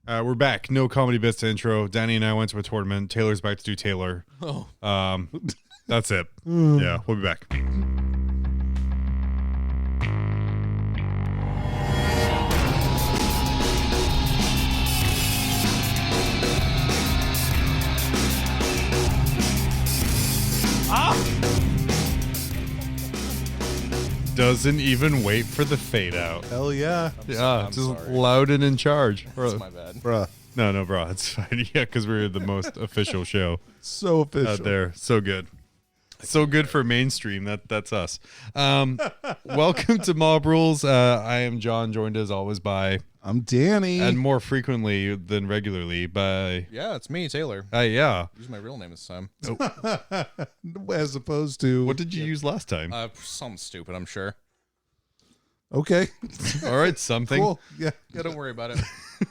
We're back. No comedy bits intro. Danny and I went to a tournament. Taylor's back to do TayLore. Oh. That's it. Yeah, we'll be back. Doesn't even wait for the fade out. Hell yeah. Yeah, I'm just sorry. loud and in charge. That's my bad. Bruh. No, bro, it's fine. Yeah, because we're the most official show So official. out there. So good. So good for mainstream. That's us. Welcome to Mob Rules. I am John, joined as always by, I'm Danny. and more frequently than regularly by, Yeah, it's me, Taylor. yeah. Use my real name this time. As opposed to... What did you use last time? Something stupid, I'm sure. Okay. All right, something. Cool. Yeah. Yeah, don't worry about it.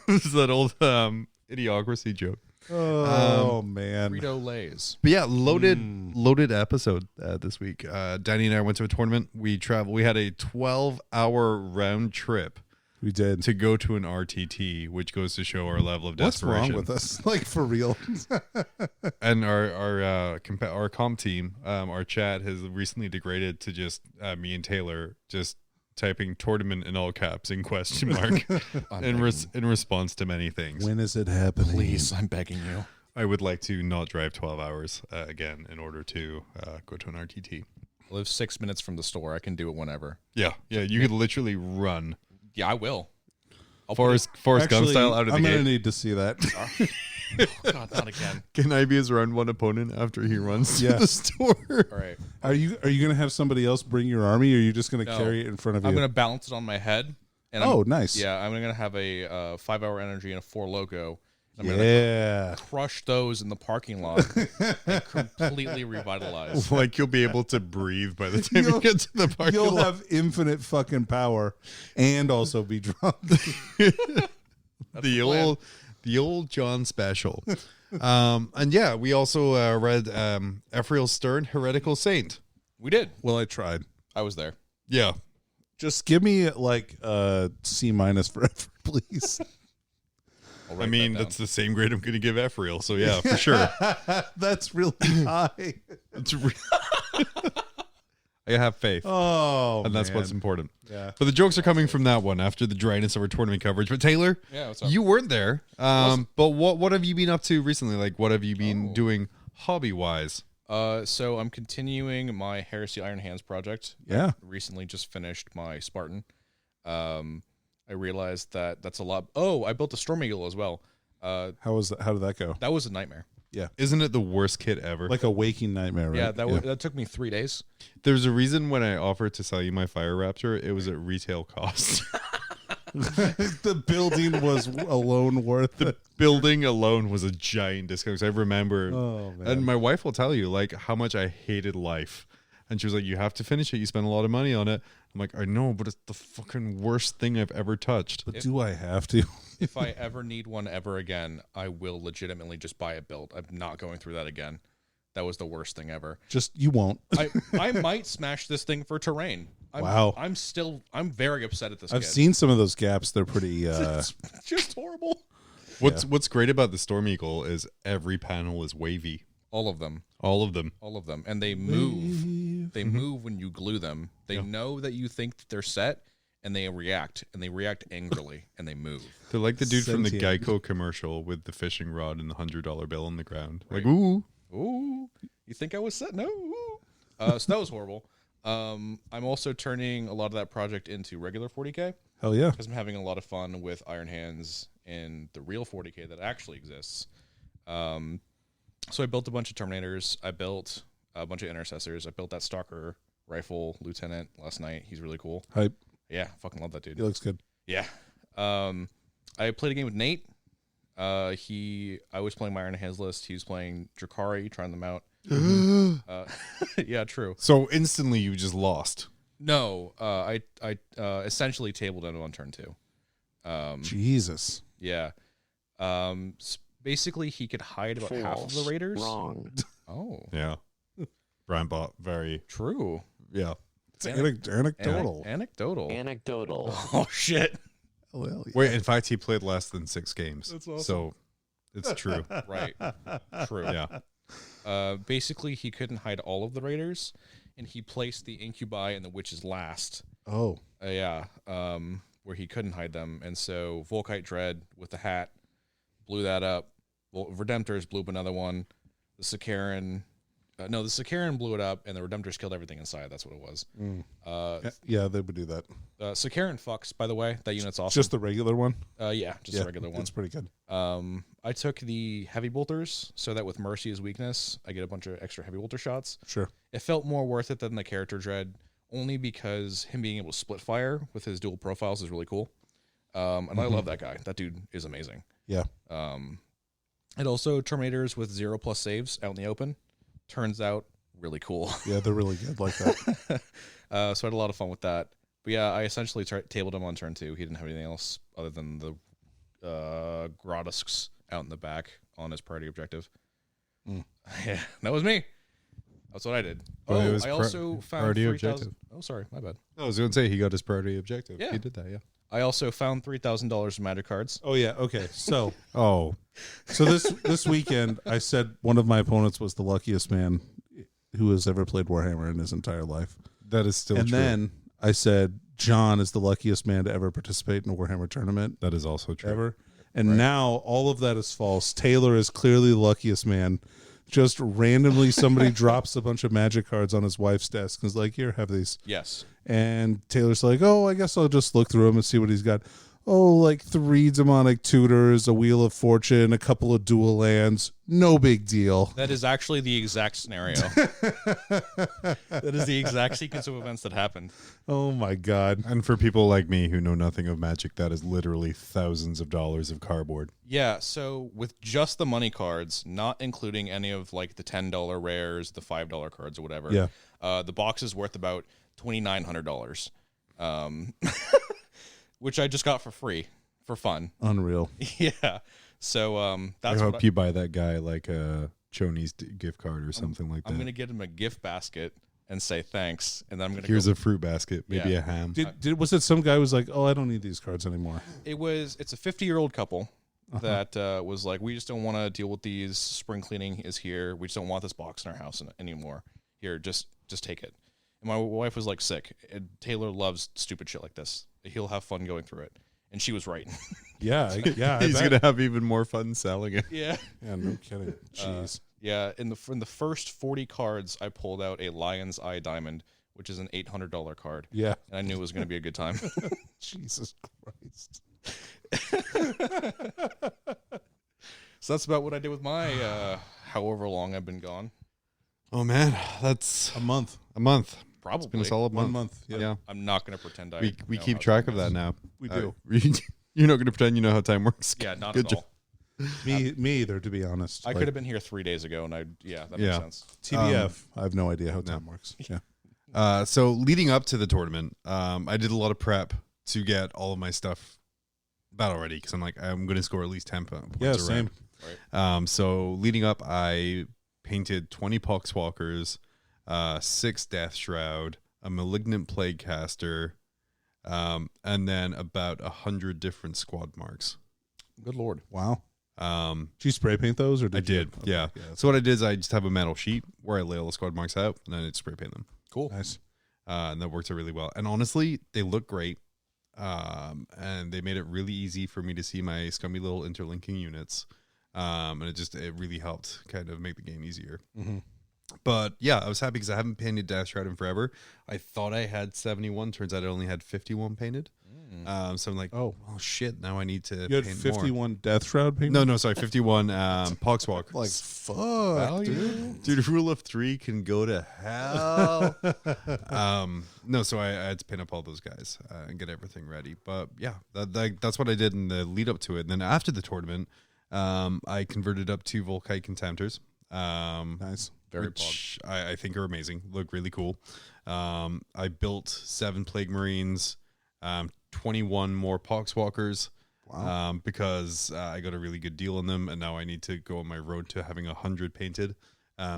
This is that old idiocracy joke. Oh, man. Frito Lays. But yeah, loaded episode this week. Danny and I went to a tournament. We had a 12-hour round trip We did. to go to an RTT, which goes to show our level of What's desperation. wrong with us? Like, for real. And our comp team, our chat has recently degraded to just me and Taylor just typing tournament in all caps in question mark in response to many things. When is it happening? Please, I'm begging you. I would like to not drive 12 hours again in order to go to an RTT. I live 6 minutes from the store. I can do it whenever. Yeah, you could literally run Yeah, I will. Forrest Gump style out of the I'm gate. going to need to see that. Oh, God, not again. Can I be his round one opponent after he runs to Yeah. the store? All right. Are you going to have somebody else bring your army, or are you just going to No. carry it in front of you? I'm going to balance it on my head. And Oh, nice. Yeah, I'm going to have a 5-hour energy and a 4 logo. I'm going Yeah. to crush those in the parking lot and completely revitalize. Like you'll be able to breathe by the time you get to the parking You'll lot. have infinite fucking power and also be drunk. The old John special. And yeah, we also read Ephrael Stern, Heretical Saint. We did. Well, I tried. I was there. Yeah. Just give me like C- for effort, please. I'll I write mean, that down. that's the same grade I'm going to give Ephrael. So yeah, for sure. That's really high. It's I have faith. Oh, and that's man. what's important. Yeah. But the jokes are coming from that one after the dryness of our tournament coverage. But Taylor, Yeah, what's up? you weren't there. But what have you been up to recently? Like, what have you been doing hobby-wise? So I'm continuing my Heresy Iron Hands project. Yeah. I recently just finished my Spartan. I realized that's a lot. Oh, I built a Storm Eagle as well. How was that? How did that go? That was a nightmare. Yeah. Isn't it the worst kit ever? Like a waking nightmare, right? Yeah, that took me 3 days. There's a reason when I offered to sell you my Fire Raptor, it was at retail cost. The building was alone worth it. Building alone was a giant discount. 'Cause I remember, Oh, man. and my wife will tell you like how much I hated life. And she was like, "You have to finish it. You spend a lot of money on it." I'm like, "I know, but it's the fucking worst thing I've ever touched." But do I have to? If I ever need one ever again, I will legitimately just buy it built. I'm not going through that again. That was the worst thing ever. Just, you won't. I might smash this thing for terrain. Wow. I'm very upset at this I've kid. seen some of those gaps. They're pretty... It's just horrible. What's great about the Storm Eagle is every panel is wavy. All of them. All of them. All of them. And they move. They move when you glue them. They know that you think that they're set, and they react. And they react angrily, and they move. They're like the dude from the Sentient. Geico commercial with the fishing rod and the $100 bill on the ground. Like, Right. ooh. Ooh, you think I was set? No. So that was horrible. I'm also turning a lot of that project into regular 40K Hell yeah. because I'm having a lot of fun with Iron Hands in the real 40K that actually exists. So I built a bunch of Terminators. I built a bunch of Intercessors. I built that Stalker Rifle Lieutenant last night. He's really cool. Hype. Yeah, fucking love that dude. He looks good. Yeah. I played a game with Nate. I was playing my Iron Hands list. He was playing Drakari, trying them out. Yeah, true. So instantly you just lost. No, I essentially tabled him on turn 2. Jesus. Yeah. Basically, he could hide about half of the Raiders. Wrong. Oh, Yeah. Brian Bot, very, true. yeah. It's anecdotal. Anecdotal. Anecdotal. Oh shit. Well, yeah. Wait, in fact, he played less than 6 games. That's awesome. So it's true. Right. True. Yeah. Basically, he couldn't hide all of the raiders, and he placed the incubi and the witches last. Oh. Where he couldn't hide them. And so Volkite Dread with the hat blew that up. Redemptors blew up another one. The Sicaran... the Sicaran blew it up, and the Redemptors killed everything inside. That's what it was. Yeah, they would do that. Sicaran fucks, by the way. That unit's awesome. Just the regular one? Yeah, just the regular one. It's pretty good. I took the Heavy Bolters, so that with Mercy as weakness, I get a bunch of extra Heavy Bolter shots. Sure. It felt more worth it than the Character Dread, only because him being able to split fire with his dual profiles is really cool. And I love that guy. That dude is amazing. Yeah. And also Terminators with 0+ saves out in the open. Turns out really cool. Yeah, they're really good like that. So I had a lot of fun with that. But yeah, I essentially tabled him on turn 2. He didn't have anything else other than the Grotesks out in the back on his priority objective. Yeah, that was me. That's what I did. But it was I also found priority 3,000. objective. Oh, sorry, my bad. I was going to say he got his priority objective. Yeah. He did that, yeah. I also found $3,000 of magic cards. Oh, yeah. Okay. So Oh, this weekend, I said one of my opponents was the luckiest man who has ever played Warhammer in his entire life. that is still And true. then I said John is the luckiest man to ever participate in a Warhammer tournament That is also true. ever. And now all of that is false. TayLore is clearly the luckiest man. Just randomly somebody drops a bunch of magic cards on his wife's desk and is like, here, have these. Yes. And Taylor's like, oh, I guess I'll just look through them and see what he's got. Oh, like 3 demonic tutors, a wheel of fortune, a couple of dual lands. No big deal. That is actually the exact scenario. That is the exact sequence of events that happened. Oh my God. And for people like me who know nothing of Magic, that is literally thousands of dollars of cardboard. Yeah, so with just the money cards, not including any of like the $10 rares, the $5 cards or whatever, Yeah. the box is worth about $2,900. Which I just got for free, for fun. Unreal. Yeah. So I that's hope what you buy that guy like a Chonies gift card or something like that. I'm going to get him a gift basket and say thanks. And then I'm going to Here's a fruit basket, maybe Yeah. a ham. Was it some guy who was like, oh, I don't need these cards anymore? It's a 50-year-old couple that was like, we just don't want to deal with these. Spring cleaning is here. We just don't want this box in our house anymore. Here, just take it. And my wife was like sick. And TayLore loves stupid shit like this. He'll have fun going through it. And she was right. Yeah. Yeah. He's going to have even more fun selling it. Yeah. Yeah, no kidding. Jeez. Yeah, in the first 40 cards, I pulled out a Lion's Eye Diamond, which is an $800 card. Yeah. And I knew it was going to be a good time. Jesus Christ. So that's about what I did with my however long I've been gone. Oh, man. That's A month. a month. Probably. It's been a solid 1 month. month. Yeah. Yeah. I'm not going to pretend I We know keep how track time of that is. now. We do. You're not going to pretend you know how time works. Yeah, not Good at job. all. Me either, to be honest. I could have been here 3 days ago, and that Yeah. makes sense. TBF. I have no idea how time works. Yeah. So leading up to the tournament, I did a lot of prep to get all of my stuff battle ready because I'm like, I'm going to score at least 10 points. Yeah, a same. round. So leading up, I painted 20 Poxwalkers, 6 Death Shroud, a Malignant Plague Caster, and then about 100 different squad marks. Good Lord. Wow. Did you spray paint those, or I did, yeah. So what I did is I just have a metal sheet where I lay all the squad marks out, and then I'd spray paint them. Cool. Nice. And that worked out really well. And honestly, they look great. And they made it really easy for me to see my scummy little interlinking units. And it really helped kind of make the game easier. Mm-hmm. But yeah, I was happy because I haven't painted Death Shroud in forever. I thought I had 71. Turns out I only had 51 painted. So I'm like, oh shit, now I need to You had paint 51 more. Death Shroud paint? No, sorry, 51 Poxwalkers. Like, fuck, dude. Dude, rule of 3 can go to hell. No, so I had to paint up all those guys and get everything ready. But yeah, that's what I did in the lead up to it. And then after the tournament, I converted up 2 Volkite Contemptors. Nice. Very which I think are amazing. Look really cool. I built 7 Plague Marines, 21 more Poxwalkers. Wow. Because I got a really good deal on them, and now I need to go on my road to having 100 painted.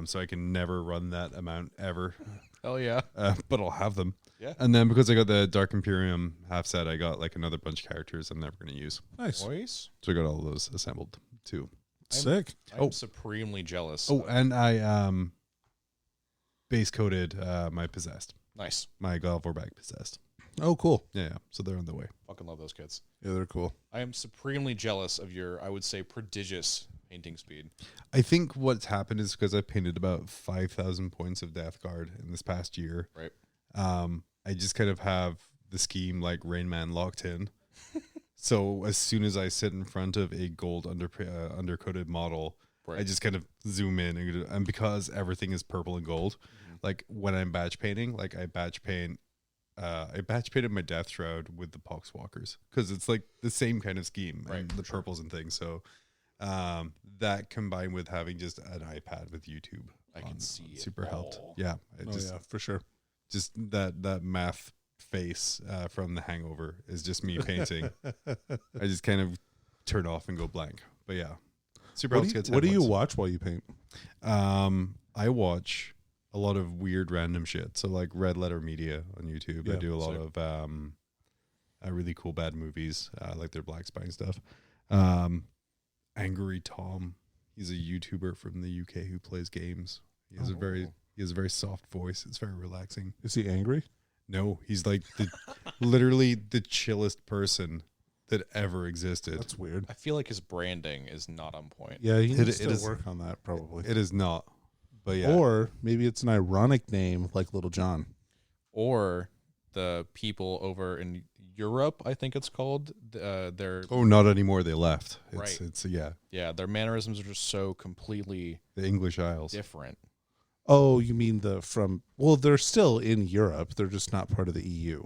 So I can never run that amount ever. Hell yeah. But I'll have them. Yeah. And then because I got the Dark Imperium half set, I got like another bunch of characters I'm never going to use. Nice. Nice. So I got all of those assembled too. Sick. I'm supremely jealous. Oh, and I base coated my Possessed. Nice. My God of War bag Possessed. Oh, cool. Yeah. So they're on the way. Fucking love those kids. Yeah, they're cool. I am supremely jealous of your, I would say, prodigious painting speed. I think what's happened is because I painted about 5,000 points of Death Guard in this past year. Right. I just kind of have the scheme like Rain Man locked in. So as soon as I sit in front of a gold undercoated model, Right. I just kind of zoom in, and because everything is purple and gold, like when I'm batch painting, like I batch painted my Death Shroud with the Poxwalkers because it's like the same kind of scheme, Right, and the purples and things. So that combined with having just an iPad with YouTube, I can see it super helped. all. Yeah, Yeah, for sure. just that math face from The Hangover is just me painting. I just kind of turn off and go blank. But yeah, super helps get 10 What do you points. watch while you paint? I watch a lot of weird random shit. So like Red Letter Media on YouTube. I Yeah, do a lot sick. of really cool bad movies, like their Black Spine stuff. Angry Tom, he's a YouTuber from the UK who plays games. He has a very soft voice. It's very relaxing. Is he angry? No, he's like literally the chillest person that ever existed. That's weird. I feel like his branding is not on point. Yeah, he needs it to is- work on that probably. It is not, but yeah. Or maybe it's an ironic name like Little John. Or the people over in Europe, I think it's called, they're Not anymore. They left. Right. It's yeah. their mannerisms are just so completely The English Isles. different. Oh, you mean well, they're still in Europe. They're just not part of the EU.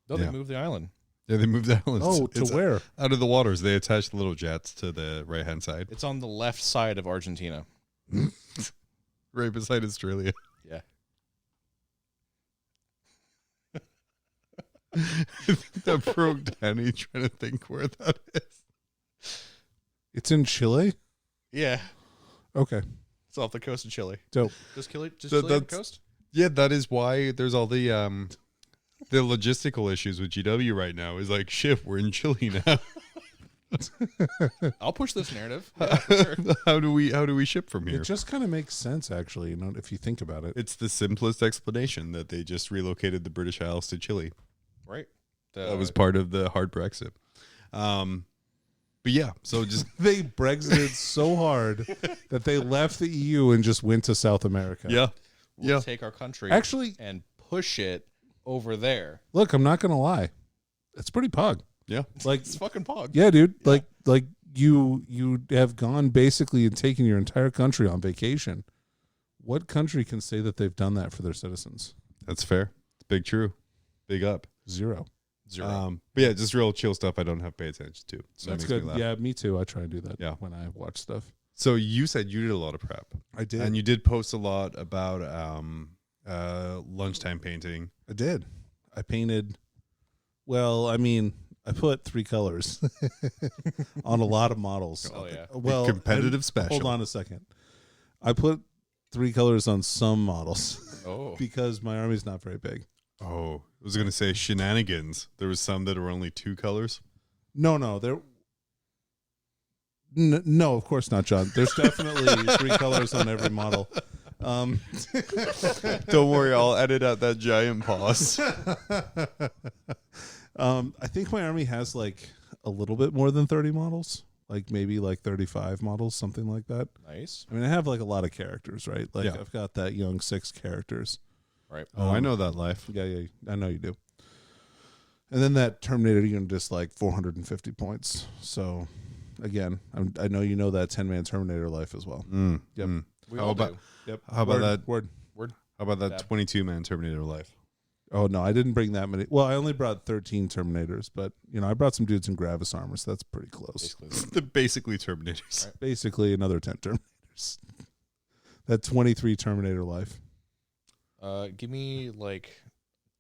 No, Yeah. they moved the island. Yeah, they moved the islands. Oh, to It's where? out of the waters. They attached the little jets to the right hand side, It's on the left side of Argentina. right beside Australia. Yeah. That broke Danny trying to think where that is. It's in Chile? Yeah. Okay. It's off the coast of Chile. Dope. Does Chile have a that's- coast? Yeah, that is why there's all the logistical issues with GW right now. Is like, shit, we're in Chile now. I'll push this narrative. Yeah, for sure. How do we ship from here? It just kind of makes sense, actually, if you think about it. It's the simplest explanation that they just relocated the British Isles to Chile. Right. That was part of the hard Brexit. But yeah, so just They Brexited so hard that they left the EU and just went to South America. We'll take our country Actually, and push it over there. look, I'm not going to lie. It's pretty pog. yeah. Like, It's fucking pog. yeah, dude. Like you have gone basically and taken your entire country on vacation. What country can say that they've done that for their citizens? That's fair. It's big true. Big up. Zero. Zero. But yeah, just real chill stuff I don't have to pay attention to. So That's that makes good. me laugh. Yeah, me too. I try and do that Yeah. when I watch stuff. So you said you did a lot of prep. I did. And you did post a lot about lunchtime painting. I did. I painted. Well, I mean, I put 3 colors on a lot of models. Oh, yeah. Well, Competitive special. Hold on a second. I put 3 colors on some models Oh. because my army's not very big. Oh, I was gonna say shenanigans. There was some that were only 2 colors. No, no, of course not, John. There's definitely 3 colors on every model. Don't worry, I'll edit out that giant pause. I think my army has like a little bit more than 30 models, like maybe like 35 models, something like that. Nice. I mean, I have like a lot of characters, right? Like Yeah. I've got that young 6 characters. Right. Oh, I know that life. Yeah, I know you do. And then that Terminator unit just like 450 points. So again, I know you know that 10-man Terminator life as well. Yep. We How all about- do. Yep. How about that? Word. How about that Dab. 22-man Terminator life? Oh no, I didn't bring that many. Well, I only brought 13 Terminators, but I brought some dudes in Gravis armor, so that's pretty close. Basically. Basically Terminators. Right. Basically, another 10 Terminators. That 23 Terminator life. Give me like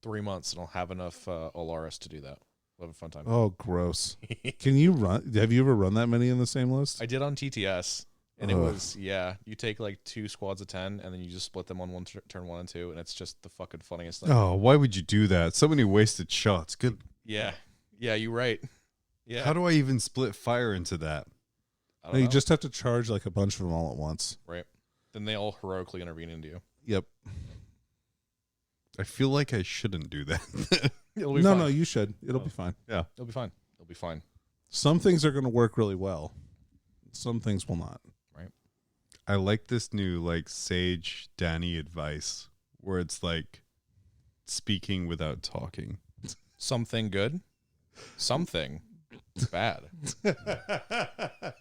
3 months and I'll have enough Olaris to do that. We'll have a fun time. Oh, gross. Can you run? Have you ever run that many in the same list? I did on TTS, And it was, you take like 2 squads of 10, and then you just split them on turn 1 and 2, and it's just the fucking funniest thing. Oh, why would you do that? So many wasted shots. Good. Yeah, you're right. Yeah. How do I even split fire into that? I don't know. You just have to charge like a bunch of them all at once. Right. Then they all heroically intervene into you. Yep. I feel like I shouldn't do that. It'll be fine. No, you should. It'll be fine. Yeah. It'll be fine. It'll be fine. Some things are going to work really well. Some things will not. Right. I like this new like sage Danny advice where it's like speaking without talking. Something good. Something bad.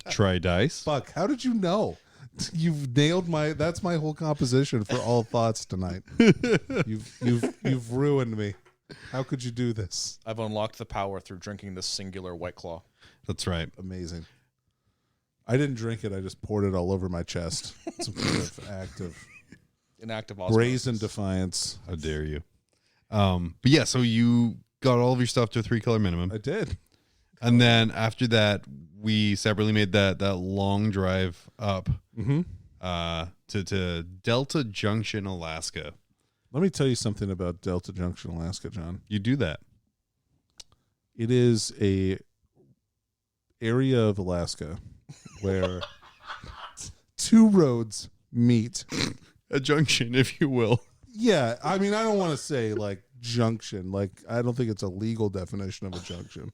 Try dice. Fuck, how did you know? You've nailed that's my whole composition for all thoughts tonight. You've ruined me. How could you do this? I've unlocked the power through drinking this singular White Claw. That's right. Amazing. I didn't drink it, I just poured it all over my chest. Some kind of An act of osmosis. brazen defiance. How dare you? But yeah, so you got all of your stuff to a 3-color minimum. I did. And then after that, we separately made that long drive up to Delta Junction, Alaska. Let me tell you something about Delta Junction, Alaska, John. You do that. It is a area of Alaska where 2 roads meet. A junction, if you will. Yeah, I mean, I don't want to say like junction. Like, I don't think it's a legal definition of a junction.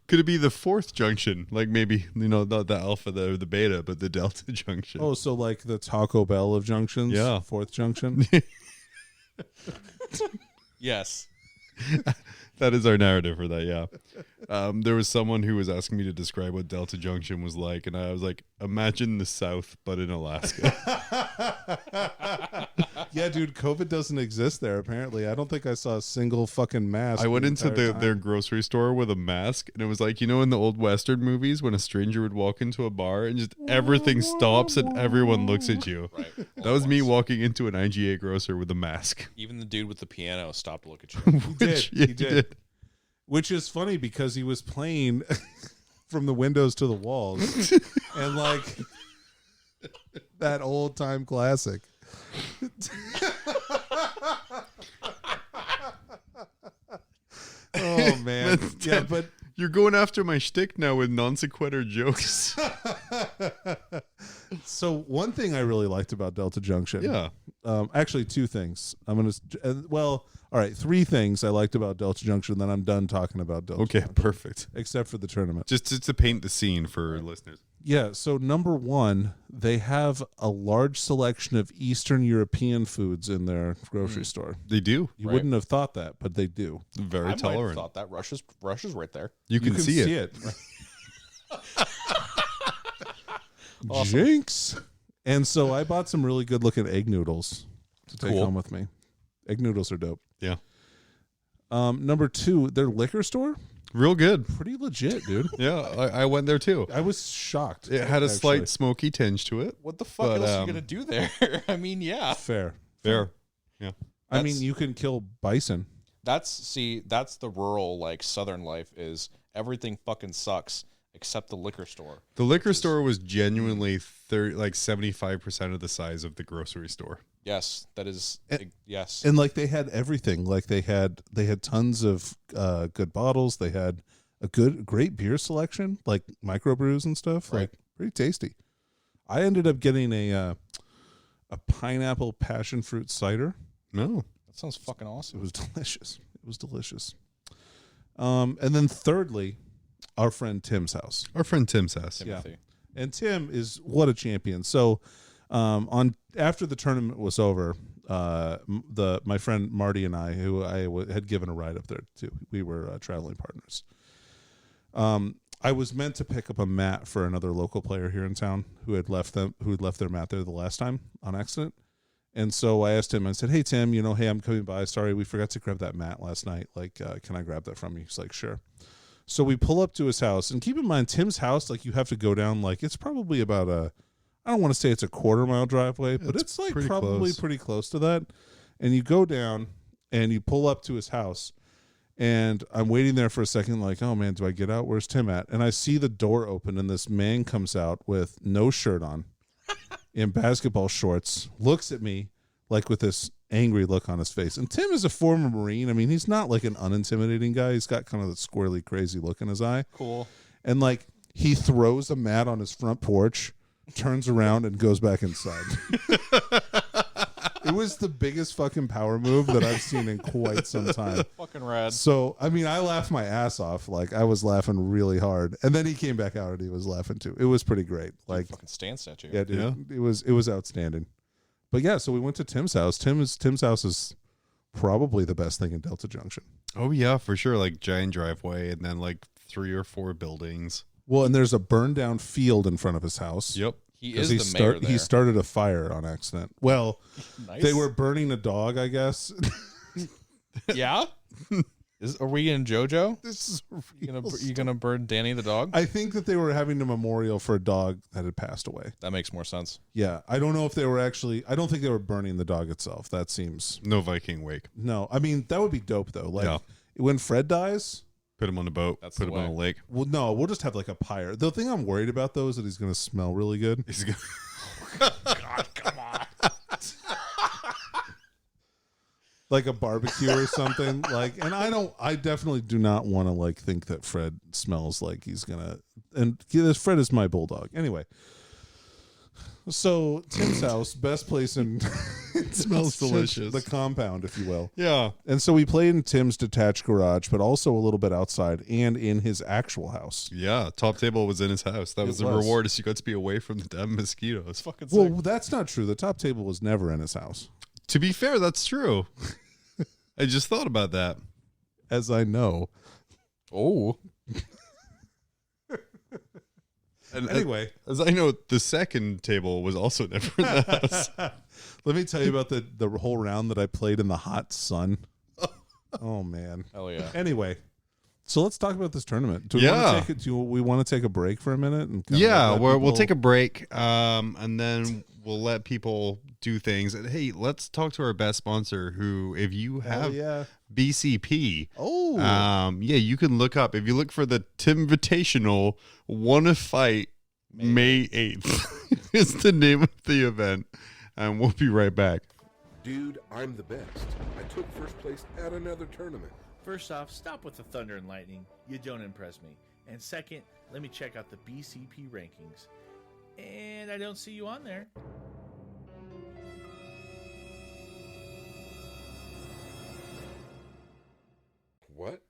Could it be the 4th junction? Like maybe, not the alpha, the beta, but the delta junction. Oh, so like the Taco Bell of junctions? Yeah. 4th junction? Yes. That is our narrative for that, yeah. There was someone who was asking me to describe what Delta Junction was like, and I was like, imagine the South, but in Alaska. Yeah, dude, COVID doesn't exist there, apparently. I don't think I saw a single fucking mask. I went into entire time. their grocery store with a mask, and it was like, in the old Western movies when a stranger would walk into a bar and just everything stops and everyone looks at you. Right. That was me walking into an IGA grocer with a mask. Even the dude with the piano stopped to look at you. He did. Which is funny because he was playing from the windows to the walls and like that old time classic. Oh man. Yeah, but You're going after my shtick now with non sequitur jokes. so one thing I really liked about Delta Junction. Yeah. Actually 2 things. All right, 3 things I liked about Delta Junction, then I'm done talking about Delta Okay, Junction, perfect. except for the tournament. Just to paint the scene for listeners. Yeah, so number 1, they have a large selection of Eastern European foods in their grocery store. They do. You Right. wouldn't have thought that, but they do. Very I might have tolerant. thought that Russia's right there. You can see it. Awesome. Jinx. And so I bought some really good looking egg noodles to take Cool. home with me. Egg noodles are dope. Yeah. Number 2, their liquor store, Real good. pretty legit, dude. Yeah, I went there too. I was shocked. It had a actually. slight smoky tinge to it. What the fuck But, else are you gonna do there? I mean, yeah. Fair. Fair. Yeah. I That's- mean, you can kill bison. That's the rural like southern life is everything fucking sucks except the liquor store. The liquor store was genuinely 75% of the size of the grocery store. Yes, that is yes. And like they had everything. Like they had tons of good bottles. They had a great beer selection, like microbrews and stuff. Right. Like pretty tasty. I ended up getting a pineapple passion fruit cider. No. That sounds fucking It awesome. was delicious. It was delicious. And then thirdly, our friend Tim's house. Our friend Tim's house. Timothy. And Tim is what a champion. So after the tournament was over, my friend Marty and I, who I had given a ride up there to, we were traveling partners. I was meant to pick up a mat for another local player here in town who had left their mat there the last time on accident. And so I asked him, I said, "Hey Tim, hey, I'm coming by. Sorry, we forgot to grab that mat last night. Like, can I grab that from you?" He's like, "Sure." So we pull up to his house, and keep in mind, Tim's house, like, you have to go down, like, it's probably about I don't want to say it's a 1/4-mile driveway, but it's like probably pretty close to that. And you go down and you pull up to his house, and I'm waiting there for a second, like, oh man, do I get out? Where's Tim at? And I see the door open, and this man comes out with no shirt on, in basketball shorts, looks at me like with this angry look on his face. And Tim is a former Marine. I mean, he's not like an unintimidating guy. He's got kind of the squirrely, crazy look in his eye. Cool. And like he throws a mat on his front porch, turns around, and goes back inside. It was the biggest fucking power move that I've seen in quite some time. Fucking rad. So, I mean, I laughed my ass off. Like, I was laughing really hard. And then he came back out and he was laughing too. It was pretty great. Like, Fucking stand statue. yeah, dude. It was outstanding. But yeah, so we went to Tim's house. Tim's house is probably the best thing in Delta Junction. Oh yeah, for sure. Like giant driveway and then like 3 or 4 buildings. Well, and there's a burned down field in front of his house. Yep. He is the mayor there. He started a fire on accident. Well, Nice. they were burning a dog, I guess. Yeah? Are we in JoJo? This is You gonna burn Danny the dog? I think that they were having a memorial for a dog that had passed away. That makes more sense. Yeah, I don't know if they were actually. I don't think they were burning the dog itself. That seems No Viking wake. no. I mean, that would be dope though. Like Yeah. when Fred dies. Put him on a boat. That's put the him on a way. lake. Well, no, we'll just have like a pyre. The thing I'm worried about though is that he's going to smell really good. He's gonna- God, come on. Like a barbecue or something. Like, and I definitely do not want to like think that Fred smells like he's gonna. And Fred is my bulldog. Anyway, so Tim's house, best place in. It smells delicious. The compound, if you will. Yeah. And so we played in Tim's detached garage, but also a little bit outside and in his actual house. Yeah. Top table was in his house. That was the was. reward, is you got to be away from the damn mosquitoes. Fucking sick. Well, that's not true. The top table was never in his house, To be fair, that's true. I just thought about that. as I know. Oh. And Anyway, as I know, the second table was also never in the house. let me tell you about the whole round that I played in the hot sun. Oh man. Hell yeah. Anyway, so let's talk about this tournament. Do we want to take a break for a minute? And kinda Yeah, let we'll people- take a break, and then we'll let people do things. And hey, let's talk to our best sponsor, who, if you Hell have yeah. BCP, Oh, yeah, you can look up. If you look for the Timvitational Wanna Fight May 8th is the name of the event, and we'll be right back. Dude, I'm the best. I took first place at another tournament. First off, stop with the thunder and lightning. You don't impress me. And second, let me check out the BCP rankings. And I don't see you on there. What?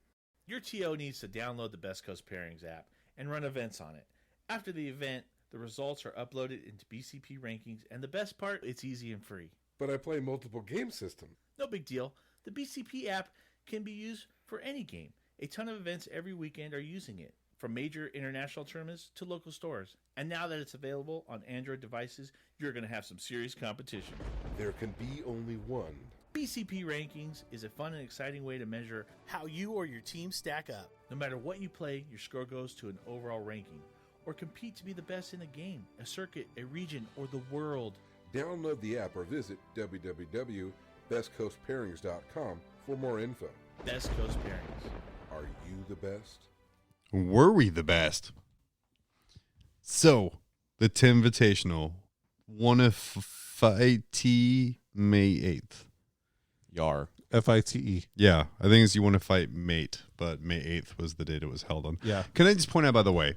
Your TO needs to download the Best Coast Pairings app and run events on it. After the event, the results are uploaded into BCP rankings, and the best part, it's easy and free. But I play multiple game systems. No big deal. The BCP app can be used for any game. A ton of events every weekend are using it, from major international tournaments to local stores. And now that it's available on Android devices, you're going to have some serious competition. There can be only one. BCP Rankings is a fun and exciting way to measure how you or your team stack up. No matter what you play, your score goes to an overall ranking, or compete to be the best in a game, a circuit, a region, or the world. Download the app or visit www.bestcoastpairings.com for more info. Best Coast Pairings. Are you the best? Were we the best? So, the Timvitational Wanna Fight May 8th. Yar. FITE. Yeah, I think it's You Want to Fight Mate, but May 8th was the date it was held on. Yeah. Can I just point out, by the way,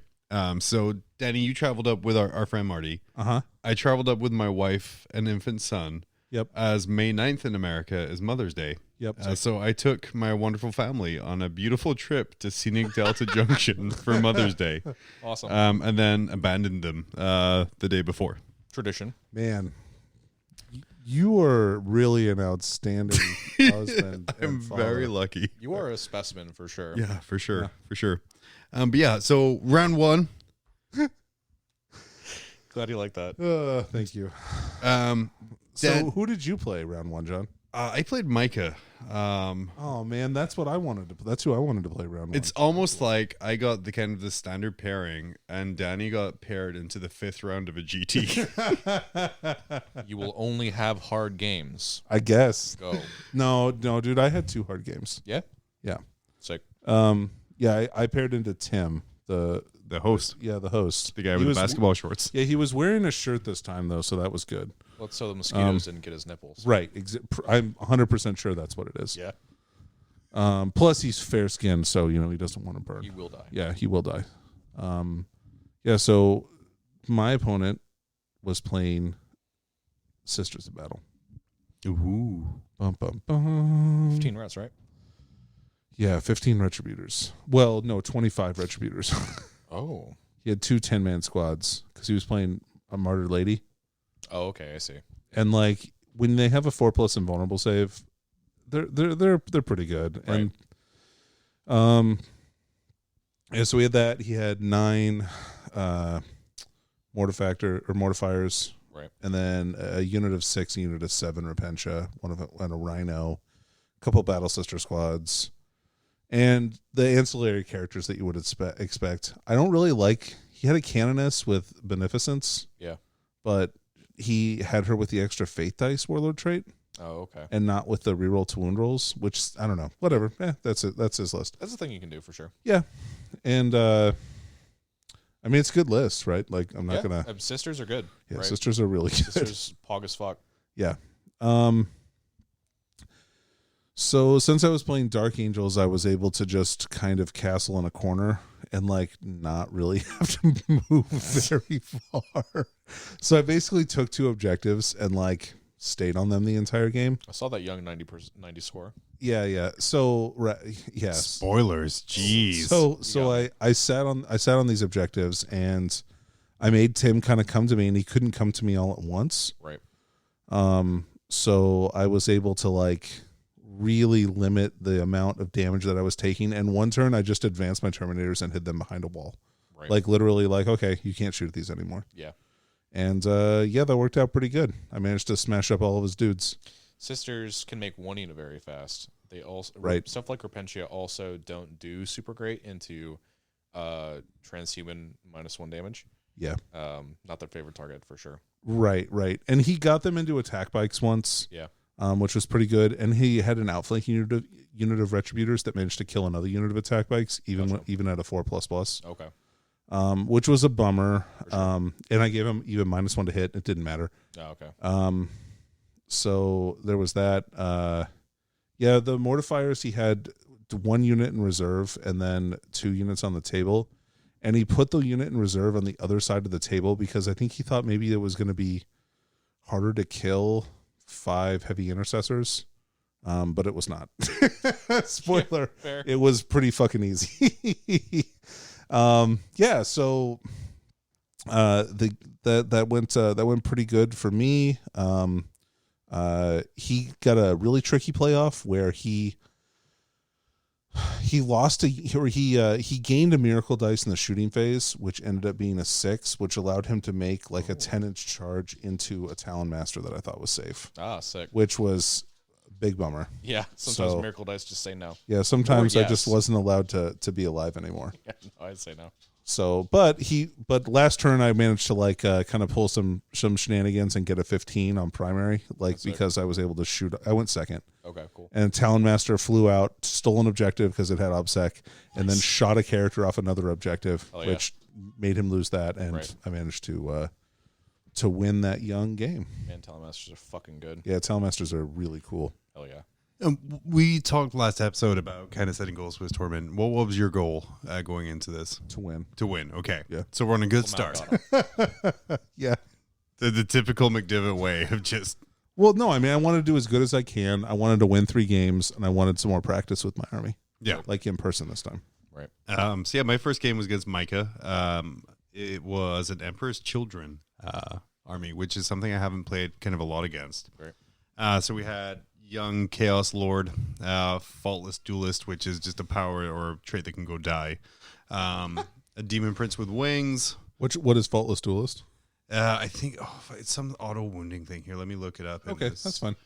so Danny, you traveled up with our friend Marty. Uh-huh. I traveled up with my wife and infant son. Yep. As May 9th in America is Mother's Day. Yep. So I took my wonderful family on a beautiful trip to scenic Delta Junction for Mother's Day. Awesome. And then abandoned them the day before. Tradition. Man, you are really an outstanding husband. I'm and father. very lucky. You are a specimen for sure. Yeah, for sure. Yeah. For sure. But yeah, so round one. Glad you like that. Thank you. So So who did you play round one, John? I played Micah. Oh man, that's what I wanted to. That's who I wanted to play round one. It's almost like I got the kind of the standard pairing, and Danny got paired into the 5th round of a GT. You will only have hard games. I guess. Go. No, dude. I had 2 hard games. Yeah? Yeah. Sick. Yeah. I paired into Tim, the the host, the host, the guy He with the was- basketball shorts. Yeah, he was wearing a shirt this time though, so that was good. Well, so the mosquitoes didn't get his nipples. Right. I'm 100% sure that's what it is. Yeah. Plus, he's fair skinned, so he doesn't want to burn. He will die. Yeah, he will die. Yeah. So my opponent was playing Sisters of Battle. Ooh. Bum, bum, bum. 15 rats, right? Yeah, 15 Retributors. Well, no, 25 Retributors. Oh. He had 2 10-man squads because he was playing a Martyr Lady. Oh, okay, I see. And like when they have a 4+ invulnerable save, they're pretty good. Right. And yeah, so we had that. He had 9 mortifiers, Right. and then a unit of 6, a unit of 7 Repentia, one of and a Rhino, a couple Battle Sister squads, and the ancillary characters that you would expect. I don't really like. He had a Canoness with Beneficence. Yeah. But he had her with the extra Faith Dice Warlord trait. Oh, okay. And not with the reroll to wound rolls, which I don't know. Whatever. That's it. That's his list. That's a thing you can do for sure. Yeah. And I mean, it's a good list, right? Like, I'm not gonna. Sisters are good. Yeah, right? Sisters are really good. Sisters pog as fuck. Yeah. So since I was playing Dark Angels, I was able to just kind of castle in a corner and like not really have to move very far. So I basically took 2 objectives and like stayed on them the entire game. I saw that young 90 score. Yeah. So yeah. Spoilers, jeez. So I sat on these objectives and I made Tim kind of come to me, and he couldn't come to me all at once. Right. So I was able to like really limit the amount of damage that I was taking. And one turn I just advanced my Terminators and hid them behind a wall. Right. Like literally like, okay, you can't shoot at these anymore. Yeah. And that worked out pretty good. I managed to smash up all of his dudes. Sisters can make 1 unit very fast. They also stuff like Repentia also don't do super great into transhuman -1 damage. Yeah. Not their favorite target for sure. Right. And he got them into attack bikes once. Yeah. Which was pretty good. And he had an outflanking unit of Retributors that managed to kill another unit of attack bikes, even at a 4++. Okay. Which was a bummer. Sure. And I gave him even -1 to hit. It didn't matter. Oh, okay. So there was that. The mortifiers, he had 1 unit in reserve and then 2 units on the table. And he put the unit in reserve on the other side of the table because I think he thought maybe it was going to be harder to kill 5 heavy intercessors. But it was not. Spoiler. Yeah, fair. It was pretty fucking easy. So that went pretty good for me. He got a really tricky playoff where he lost he gained a miracle dice in the shooting phase, which ended up being a 6, which allowed him to make like a 10-inch charge into a Talon Master that I thought was safe. Ah, sick. Which was a big bummer. Yeah, sometimes Miracle Dice just say no. Yeah, sometimes Or yes. I just wasn't allowed to be alive anymore. Yeah, no, I'd say no. So, but last turn I managed to like kind of pull some shenanigans and get a 15 on primary, like because I was able to shoot. I went second. Okay, cool. And Talon Master flew out, stole an objective because it had obsec, and then shot a character off another objective, which made him lose that, and I managed to win that young game. Man, Talon Masters are fucking good. Yeah, Talon Masters are really cool. Hell yeah. We talked last episode about kind of setting goals for this tournament. What was your goal going into this? To win. To win. Okay. Yeah. So we're on a good start. Yeah. The typical McDivitt way of just. Well, no, I mean, I wanted to do as good as I can. I wanted to win 3 games, and I wanted some more practice with my army. Yeah. Like in person this time. Right. So yeah, my first game was against Micah. It was an Emperor's Children army, which is something I haven't played kind of a lot against. Right. So we had young Chaos Lord, Faultless Duelist, which is just a power or trait that can go die. A Demon Prince with wings. What is Faultless Duelist? I think it's some auto wounding thing here. Let me look it up. Okay, that's fine.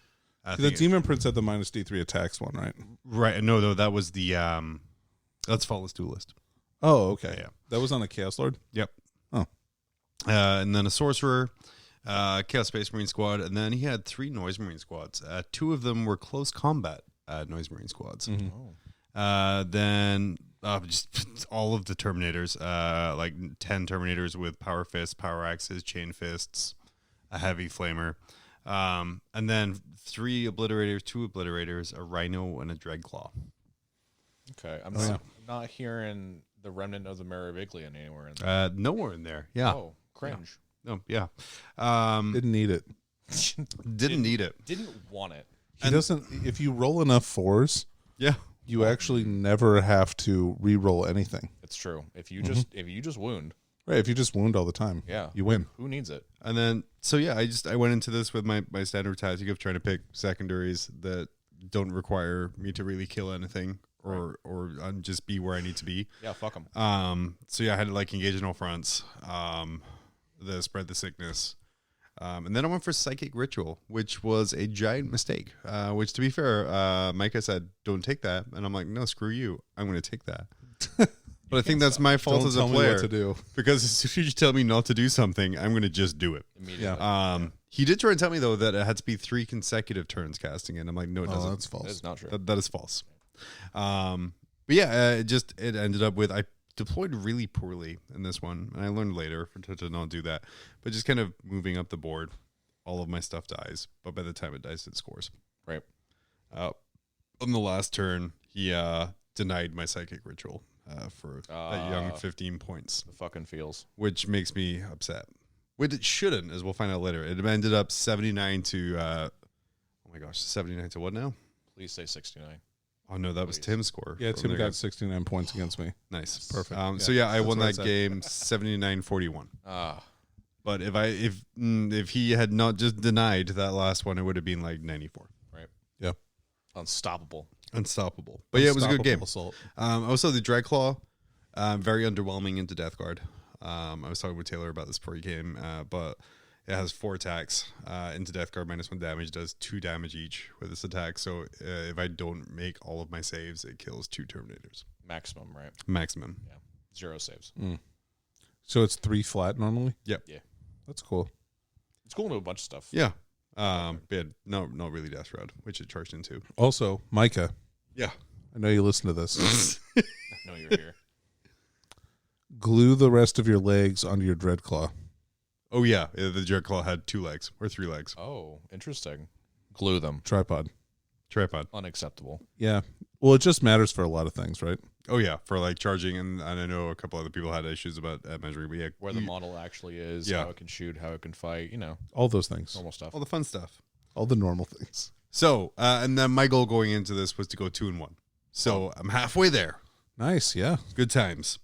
The Demon Prince had the -D3 attacks one, right? Right. No, that was the that's Faultless Duelist. Oh, okay. Yeah. That was on a Chaos Lord? Yep. Oh. And then a Sorcerer, Chaos Space Marine squad, and then he had 3 Noise Marine squads. 2 of them were close combat Noise Marine squads. Mm-hmm. Then Just all of the Terminators, like 10 Terminators with power fists, power axes, chain fists, a heavy flamer, and then 3 Obliterators, 2 Obliterators, a Rhino, and a Dreadclaw. Okay, I'm not hearing the remnant of the Meraviglia anywhere in there. Nowhere in there. Yeah. Oh, cringe. No. Yeah. Didn't need it. Didn't need it. Didn't want it. He doesn't. If you roll enough 4s, Yeah. you actually never have to re-roll anything. It's true. If you just wound, Right? If you just wound all the time, yeah, you win. who needs it? And then, so yeah, I went into this with my standard tactic of trying to pick secondaries that don't require me to really kill anything or just be where I need to be. Yeah, fuck them. So yeah, I had to like engage in all fronts, the spread the sickness. And then I went for Psychic Ritual, which was a giant mistake, which to be fair, Micah said, don't take that. And I'm like, no, screw you. I'm going to take that. But I think that's my fault Don't as a tell me player. what to do. Because as soon as you tell me not to do something, I'm going to just do it. Immediately. He did try and tell me, though, that it had to be 3 consecutive turns casting it. I'm like, no, it doesn't. That's false. That's not true. That is false. But yeah, it ended up with, I deployed really poorly in this one. And I learned later to not do that. But just kind of moving up the board, all of my stuff dies. But by the time it dies, it scores. Right. On the last turn, he denied my Psychic Ritual for that young 15 points. The fucking feels. Which makes me upset. Which it shouldn't, as we'll find out later. It ended up 79 to, oh my gosh, 79 to what now? Please say 69. Oh no, that was Tim's score. Yeah, From Tim there got goes. 69 points against me. Nice, Perfect. So yeah, I That's won what I that said. game 79-41. Ah. But if he had not just denied that last one, it would have been like 94. Right. Yep. Unstoppable. Unstoppable. But yeah, it was a good game. Assault. Also, the Dreadclaw, very underwhelming into Death Guard. I was talking with TayLore about this before he came, but it has 4 attacks into Death Guard, -1 damage, does 2 damage each with this attack. So if I don't make all of my saves, it kills 2 Terminators. Maximum, right? Maximum. Yeah. 0 saves. So it's 3 flat normally? Yep. Yeah. That's cool. It's cool to do a bunch of stuff. Yeah. But yeah, not really Death Rod, which it charged into. Also, Micah, Yeah. I know you listen to this. I know you're here. Glue the rest of your legs onto your Dreadclaw. Oh yeah, the Dreadclaw had 2 legs or 3 legs. Oh, interesting. Glue them. Tripod. Tripod. Unacceptable. Yeah. Well, it just matters for a lot of things, right? Oh yeah, for like charging, and I know a couple other people had issues about measuring, but yeah, Where the model actually is, Yeah. how it can shoot, how it can fight, All those things. normal stuff. all the fun stuff. All the normal things. So, and then my goal going into this was to go 2-1. So I'm halfway there. Nice, yeah. Good times.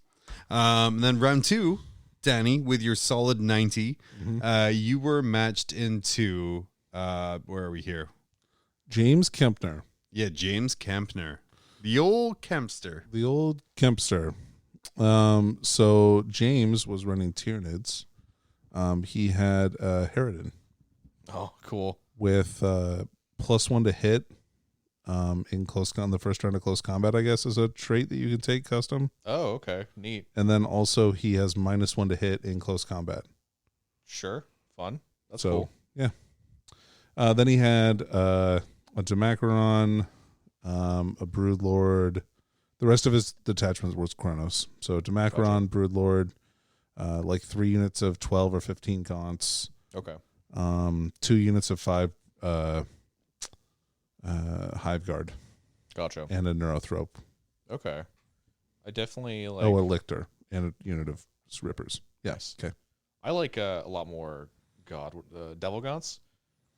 Then round 2, Danny, with your solid 90, you were matched into where are we here? James Kempner. Yeah, James Kempner, the old Kempster. The old Kempster. So James was running Tyranids. He had Herodin Oh, cool. with +1 to hit in close on the first round of close combat, I guess, is a trait that you can take custom. Oh, okay. Neat. And then also he has -1 to hit in close combat. Sure. Fun. That's So cool. yeah. Then he had a Demacaron, a Broodlord. The rest of his detachments was Chronos. So Demacaron, Broodlord, like 3 units of 12 or 15 Gaunts, Okay. 2 units of 5 Hive Guard, Gotcha. and a Neurothrope. Okay. I definitely like. a Lictor, and a unit of Rippers. Yes. Okay. I like a lot more Devil Gaunts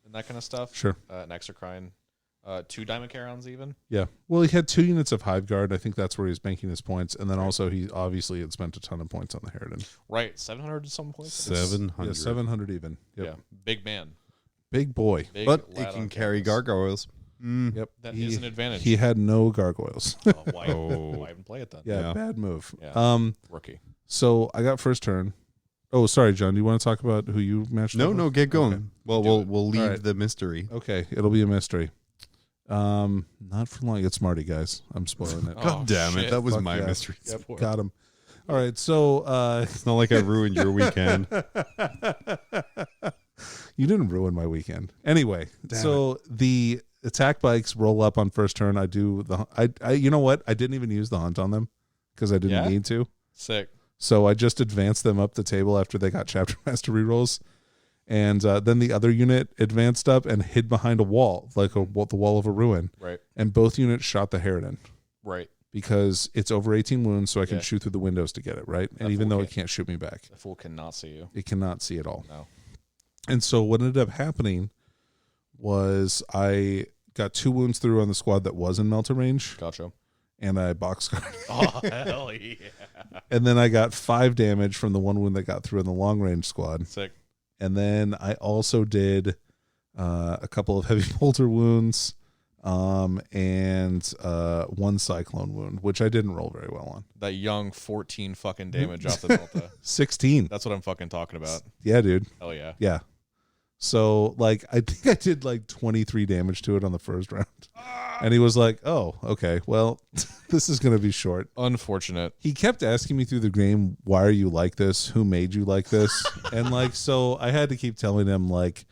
and that kind of stuff. Sure. An Exocrine. 2 Diamond Carons even. Yeah. Well, he had 2 units of Hive Guard. I think that's where he's banking his points. And then also he obviously had spent a ton of points on the Herodin. Right. 700 and some points. 700. Yeah, 700 even. Yep. Yeah. Big man. Big boy. Big But lad it can on carry campus. gargoyles. Yep. That is an advantage. He had no gargoyles. Why even play it then? Yeah, bad move. Yeah. Rookie. So I got first turn. Oh, sorry, John. Do you want to talk about who you matched up with? No, get going. Okay. Well, Do it. we'll leave All right. the mystery. Okay, it'll be a mystery. Not for long. It's Marty, guys. I'm spoiling it. Oh, God damn it, shit. that was Fuck my yeah. mystery. Yep, sport. got him. All right, so It's not like I ruined your weekend. you didn't ruin my weekend. Anyway, so the attack bikes roll up on first turn. I do I you know what? I didn't even use the hunt on them because I didn't Yeah? need to. Sick. So I just advanced them up the table after they got chapter master rerolls. And then the other unit advanced up and hid behind a wall, like the wall of a ruin. Right. And both units shot the Heretic. Right. Because it's over 18 wounds, so I can Yeah. shoot through the windows to get it, right? And That even fool though it can't- can't shoot me back. The fool cannot see you. It cannot see at all. No. And so what ended up happening was I got 2 wounds through on the squad that was in melter range, Gotcha. and I boxscarred. Oh, hell yeah. And then I got 5 damage from the 1 wound that got through in the long range squad. Sick. And then I also did a couple of heavy bolter wounds and 1 cyclone wound, which I didn't roll very well on. That young 14 fucking damage off the Delta. 16. That's what I'm fucking talking about. Yeah, dude. Hell yeah. Yeah. So, like, I think I did like 23 damage to it on the first round. And he was like, oh, okay, well, this is going to be short. Unfortunate. He kept asking me through the game, why are you like this? Who made you like this? And, like, so I had to keep telling him, like,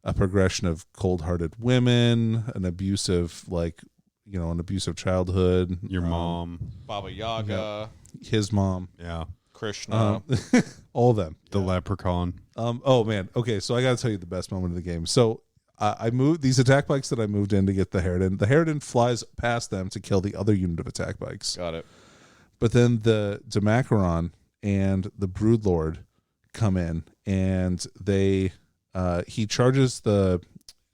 a progression of cold-hearted women, an abusive, like, you know, an abusive childhood. Your mom. Baba Yaga. His mom. Yeah. Krishna. All of them. The leprechaun. Oh man. Okay, so I got to tell you the best moment of the game. So I moved these attack bikes that I moved in to get the Heretic. The Heretic flies past them to kill the other unit of attack bikes. Got it. But then the Demacaron and the Broodlord come in, and they he charges the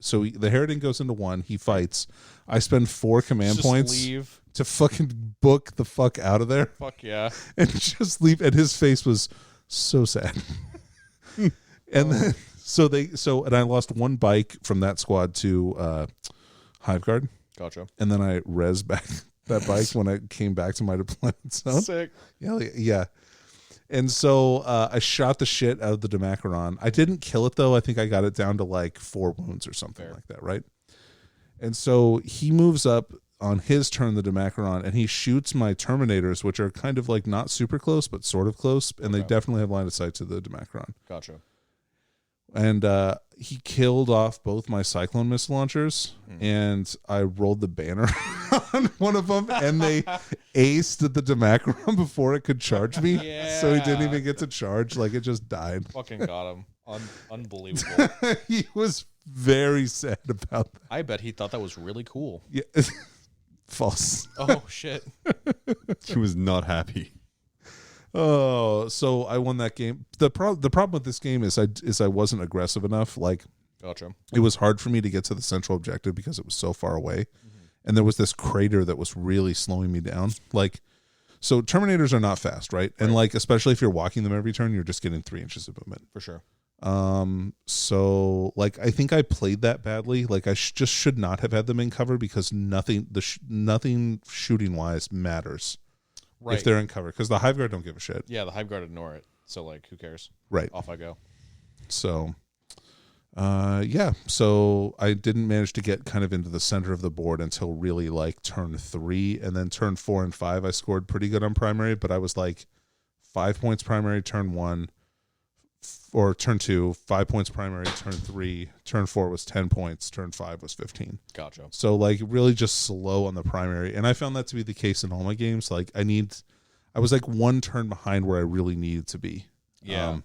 Heretic goes into 1. He fights. I spend 4 command Just points leave. to fucking book the fuck out of there Fuck yeah. and just leave. And his face was so sad. And then and I lost 1 bike from that squad to Hive Guard, Gotcha. and then I res back that bike when I came back to my deployment zone. Sick. Yeah. And so I shot the shit out of the Demacaron. I didn't kill it though. I think I got it down to like 4 wounds or something like that, right? And so he moves up on his turn, the Demacaron, and he shoots my Terminators, which are kind of like not super close, but sort of close, and they definitely have line of sight to the Demacaron. Gotcha. And he killed off both my Cyclone missile launchers, and I rolled the banner on one of them, and they aced the Demacaron before it could charge me. So he didn't even get to charge. Like, it just died. Fucking got him. Unbelievable. He was very sad about that. I bet he thought that was really cool. Yeah. False. Oh, shit. He was not happy. Oh, so I won that game. The problem with this game is I wasn't aggressive enough. Like, Gotcha. it was hard for me to get to the central objective because it was so far away. And there was this crater that was really slowing me down. Like, so Terminators are not fast, right? And like, especially if you're walking them every turn, you're just getting 3 inches of movement. For sure. So like, I think I played that badly. Like, I just should not have had them in cover because nothing shooting wise matters. Right. If they're in cover, because the Hive Guard don't give a shit. Yeah, the Hive Guard ignore it. So, like, who cares? Right. Off I go. So, yeah. So I didn't manage to get kind of into the center of the board until really like turn 3, and then turn 4 and 5 I scored pretty good on primary, but I was like 5 points primary turn 1, or turn 2, 5 points primary turn 3, turn 4 was 10 points, turn 5 was 15. Gotcha. So like really just slow on the primary, and I found that to be the case in all my games. Like I was like 1 turn behind where I really needed to be. Yeah.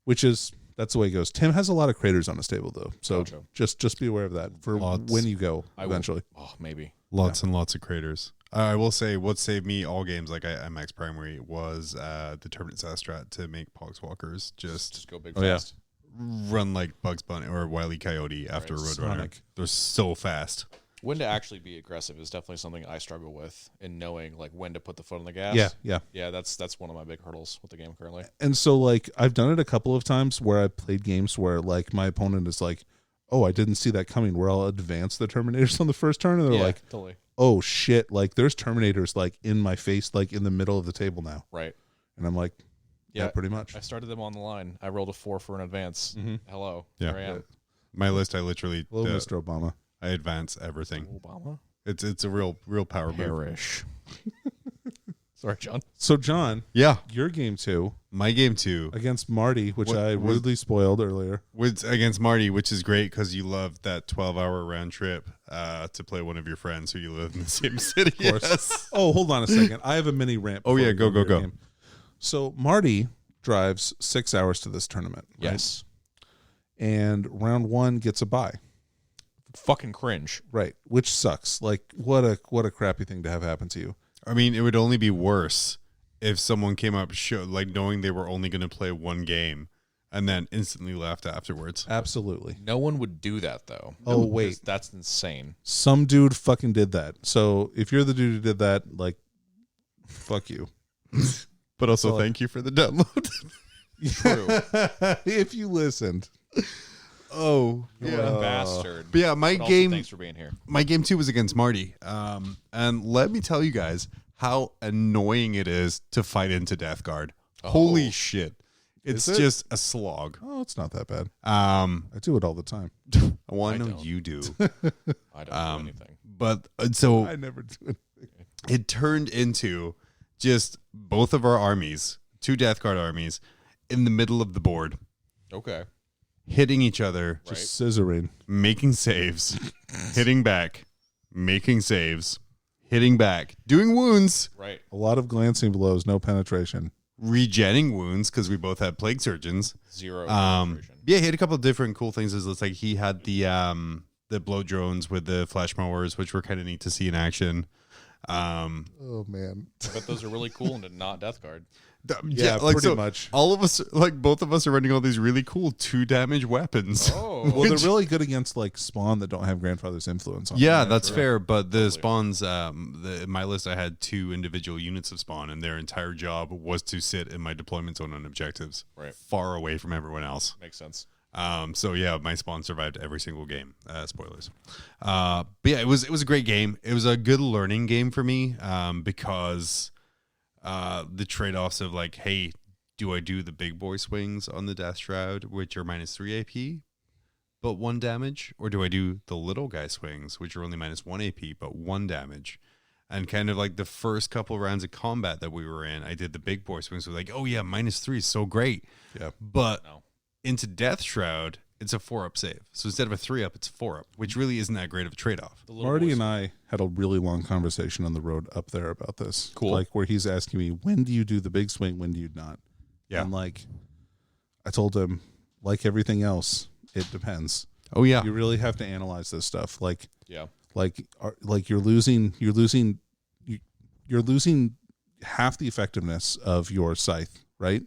That's the way it goes. Tim has a lot of craters on his table though, so Gotcha. just be aware of that for Lots. when you go I will- eventually. Oh, maybe. Lots and lots of craters. I will say what saved me all games like I max primary was the Turbulent Sastrat to make Pogswalkers just Go big Oh, yeah. fast. run like Bugs Bunny or Wile E. Coyote after a Roadrunner. Sonic. They're so fast. When to actually be aggressive is definitely something I struggle with in knowing like when to put the foot on the gas. Yeah. Yeah, that's one of my big hurdles with the game currently. And so like I've done it a couple of times where I played games where like my opponent is like, oh, I didn't see that coming, where I'll advance the Terminators on the first turn, and they're Yeah, like, totally. oh shit, like there's Terminators like in my face, like in the middle of the table now. Right. And I'm like, yeah, pretty much. I started them on the line. I rolled a 4 for an advance. Hello. Yeah. Here I am. My list, I literally Hello, Mr. Obama. I advance everything. Obama. It's a real power move. Perish. Sorry, John. So, John, Yeah, your game 2 my game 2 against Marty, which What- I was- rudely spoiled earlier. was against Marty, which is great because you love that 12-hour round trip to play one of your friends who you live in the same city. Of course. Yes. Oh, hold on a second. I have a mini rant. Oh, before yeah, we go, into go, your go. game. So, Marty drives 6 hours to this tournament. Right? Yes. And round 1 gets a bye. Fucking cringe. Right, which sucks. Like, what a crappy thing to have happen to you. I mean, it would only be worse if someone came up, like knowing they were only going to play one game, and then instantly left afterwards. Absolutely. No one would do that, though. Oh, wait. That's insane. Some dude fucking did that. So if you're the dude who did that, like, fuck you. But also, So, thank you for the download. True. If you listened. Oh, You're a bastard. But yeah, my But also, game, thanks for being here. my game 2 was against Marty. And let me tell you guys how annoying it is to fight into Death Guard. Holy shit. It's Is it? just a slog. Oh, it's not that bad. I I do it all the time. want I to know don't. you do. I don't do anything. But so I never do it. it turned into just both of our armies, 2 Death Guard armies, in the middle of the board, Okay. hitting each other, Just scissoring. making saves, hitting back, making saves, hitting back, doing wounds, Right. A lot of glancing blows, no penetration. regenning wounds because we both had plague surgeons. Zero. penetration. Yeah, he had a couple of different cool things. It's like he had the blow drones with the flash mowers, which were kind of neat to see in action. Oh, man. But those are really cool and not Death Guard. Yeah, like pretty so much. all of us, like both of us, are running all these really cool 2 damage weapons. Oh. Well, they're really good against, like, spawn that don't have grandfather's influence on Yeah, them. that's fair. But the spawns, in my list, I had 2 individual units of spawn, and their entire job was to sit in my deployment zone on objectives, Right. far away from everyone else. Makes sense. So yeah, my spawn survived every single game. Spoilers. But yeah, it was a great game. It was a good learning game for me because the trade-offs of like, hey, do I do the big boy swings on the Death Shroud, which are -3 AP, but 1 damage? Or do I do the little guy swings, which are only -1 AP, but 1 damage? And kind of like the first couple rounds of combat that we were in, I did the big boy swings. So like, oh yeah, -3 is so great. Yeah. But No. into Death Shroud, it's a 4-up save. So instead of a 3-up, it's 4-up, which really isn't that great of a trade-off. The little Marty boys. and I had a really long conversation on the road up there about this. Cool. Like, where he's asking me, when do you do the big swing? When do you not? Yeah. And, like, I told him, like everything else, it depends. Oh yeah. You really have to analyze this stuff. Like, Yeah. you're losing half the effectiveness of your scythe, right?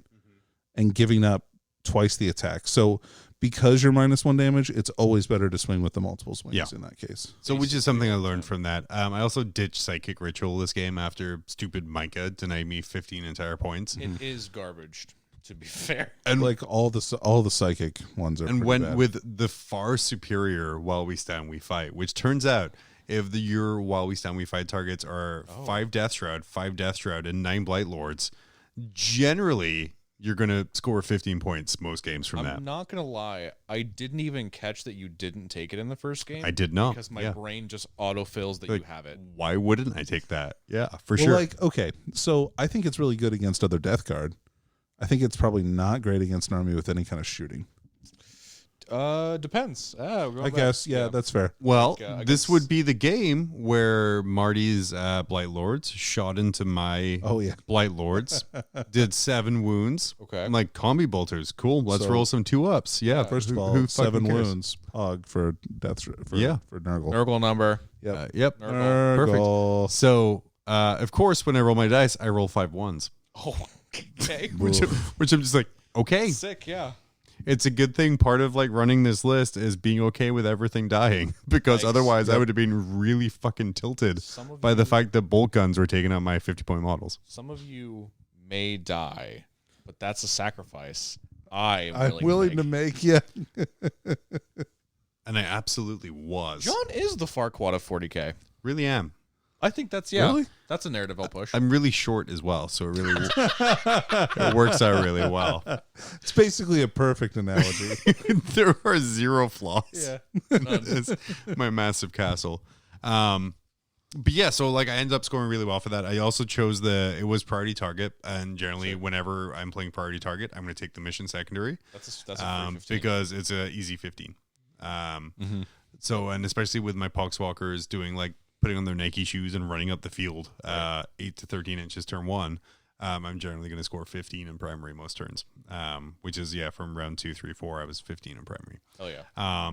And giving up twice the attack. So because you're -1 damage, it's always better to swing with the multiple swings Yeah. in that case. So which is something I learned from that. I also ditched Psychic Ritual this game after stupid Micah denied me 15 entire points. It is garbage, to be fair. And Like all the psychic ones are and pretty went bad. with the far superior While We Stand We Fight, which turns out if your While We Stand We Fight targets are 5 Death Shroud, and 9 Blight Lords, generally you're going to score 15 points most games from that. I'm not going to lie. I didn't even catch that you didn't take it in the first game. I did not. Because my Yeah. brain just autofills that Like, you have it. Why wouldn't I take that? Yeah, for Well, sure. like, okay, so I think it's really good against other Death Guard. I think it's probably not great against an army with any kind of shooting. Depends. I guess, yeah, that's fair. Well, I this guess- would be the game where Marty's Blight Lords shot into my Oh, yeah. Blight Lords, did 7 wounds. Okay. I'm like, combi bolters, cool. Let's So- roll some 2-ups. Yeah, First of who- all, who 7 fucking cares? wounds, Pog for Yeah. for Nurgle. Nurgle number. Yep. Yep. Nurgle. So, of course, when I roll my dice, I roll 5 1s, Oh, okay. which I'm just like, okay, Sick, yeah. it's a good thing. Part of like running this list is being okay with everything dying, because Nice. otherwise I would have been really fucking tilted Some of by the you- fact that bolt guns were taking out my 50-point models. Some of you may die, but that's a sacrifice I'm I'm willing, willing to make, yeah. And I absolutely was. John is the Farquaad of 40K. Really am. I think that's, yeah. Really? That's a narrative I'll push. I'm really short as well, so it really it works out really well. It's basically a perfect analogy. There are 0 flaws. yeah. It's my massive castle. But yeah, so like I ended up scoring really well for that. I also chose it was priority target, and generally whenever I'm playing priority target, I'm going to take the mission secondary. That's a free 15. Because it's a easy 15. So, and especially with my Poxwalkers doing like putting on their Nike shoes and running up the field, 8 to 13 inches turn 1, I'm generally going to score 15 in primary most turns, which is from round 2, 3, 4, I was 15 in primary. Oh yeah.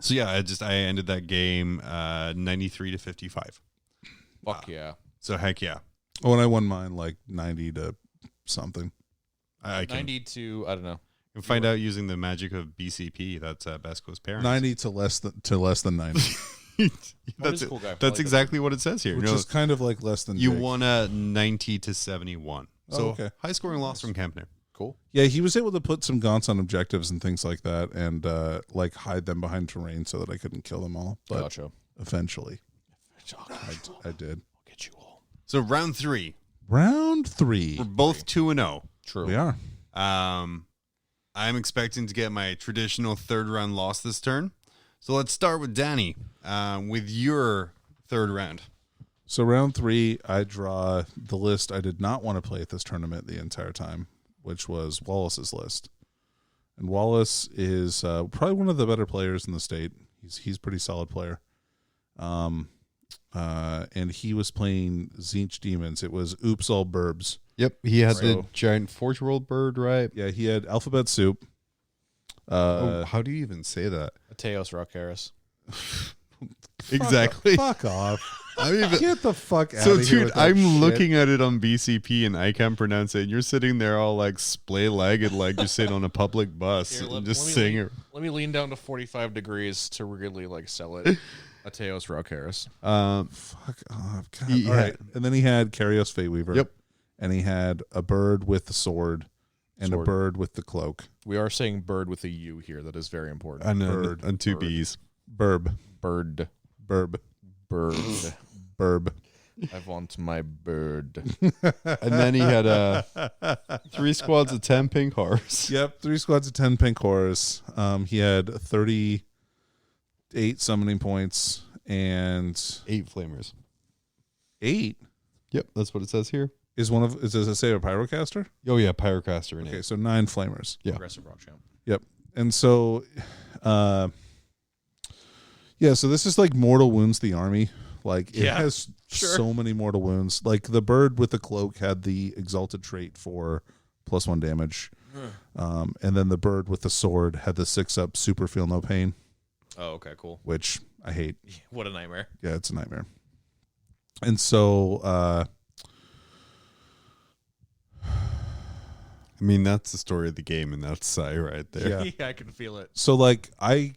So yeah, I ended that game 93 to 55. Fuck yeah. So heck yeah. Oh, and I won mine like 90 to something. I can 90 to, I don't know. you can find out using the magic of BCP. That's Besco's parents. 90 to less than 90, that's a cool guy. I that's like exactly what it says here. which is kind of like less than you Jake. won a 90 to 71. Oh, So okay. high scoring loss from Kempner. Cool. Yeah, he was able to put some gaunts on objectives and things like that, and like hide them behind terrain so that I couldn't kill them all. But Gotcha. eventually, I did. I'll get you all. So round 3, Round 3, we're both 2-0. True. we are. I'm expecting to get my traditional third round loss this turn. So let's start with Danny with your third round. So round 3, I draw the list I did not want to play at this tournament the entire time, which was Wallace's list. And Wallace is probably one of the better players in the state. He's a pretty solid player. And he was playing Zinch Demons. It was Oops All Burbs. Yep, he had So- the giant Forge World bird, right? Yeah, he had Alphabet Soup. How do you even say that? Mateos Rock Harris. Exactly. Fuck off. I mean, Get the fuck out so of here. dude, with that I'm shit. looking at it on BCP and I can't pronounce it. And you're sitting there all like splay-legged, like you're sitting on a public bus Here, and just saying it. Let me lean down to 45 degrees to really like sell it. Mateos Rock Harris. Fuck off. God. He All had- right. And then he had Carios Feyweaver. Yep. And he had a bird with the sword and a Sword. bird with the cloak. We are saying bird with a U here. That is very important. And 2 Bird. B's. Burb. Bird. Burb. Bird. Burb. I want my bird. And then he had 3 squads of 10 pink horse. Yep. 3 squads of 10 pink horrors. He had 38 summoning points and 8 flamers. 8 Yep, that's what it says here. is does it say a pyrocaster? Oh yeah, Pyrocaster and Okay, 8. so 9 flamers. Yeah. Aggressive rock champ. Yep. And so, so this is like Mortal Wounds the army. Like it Yeah, has sure. so many mortal wounds. Like the bird with the cloak had the exalted trait for +1 damage. And then the bird with the sword had the 6-up super feel no pain, Oh, okay, cool. which I hate. What a nightmare. Yeah, it's a nightmare. And so, I mean, that's the story of the game, and that's Sai right there. Yeah. Yeah, I can feel it. so like I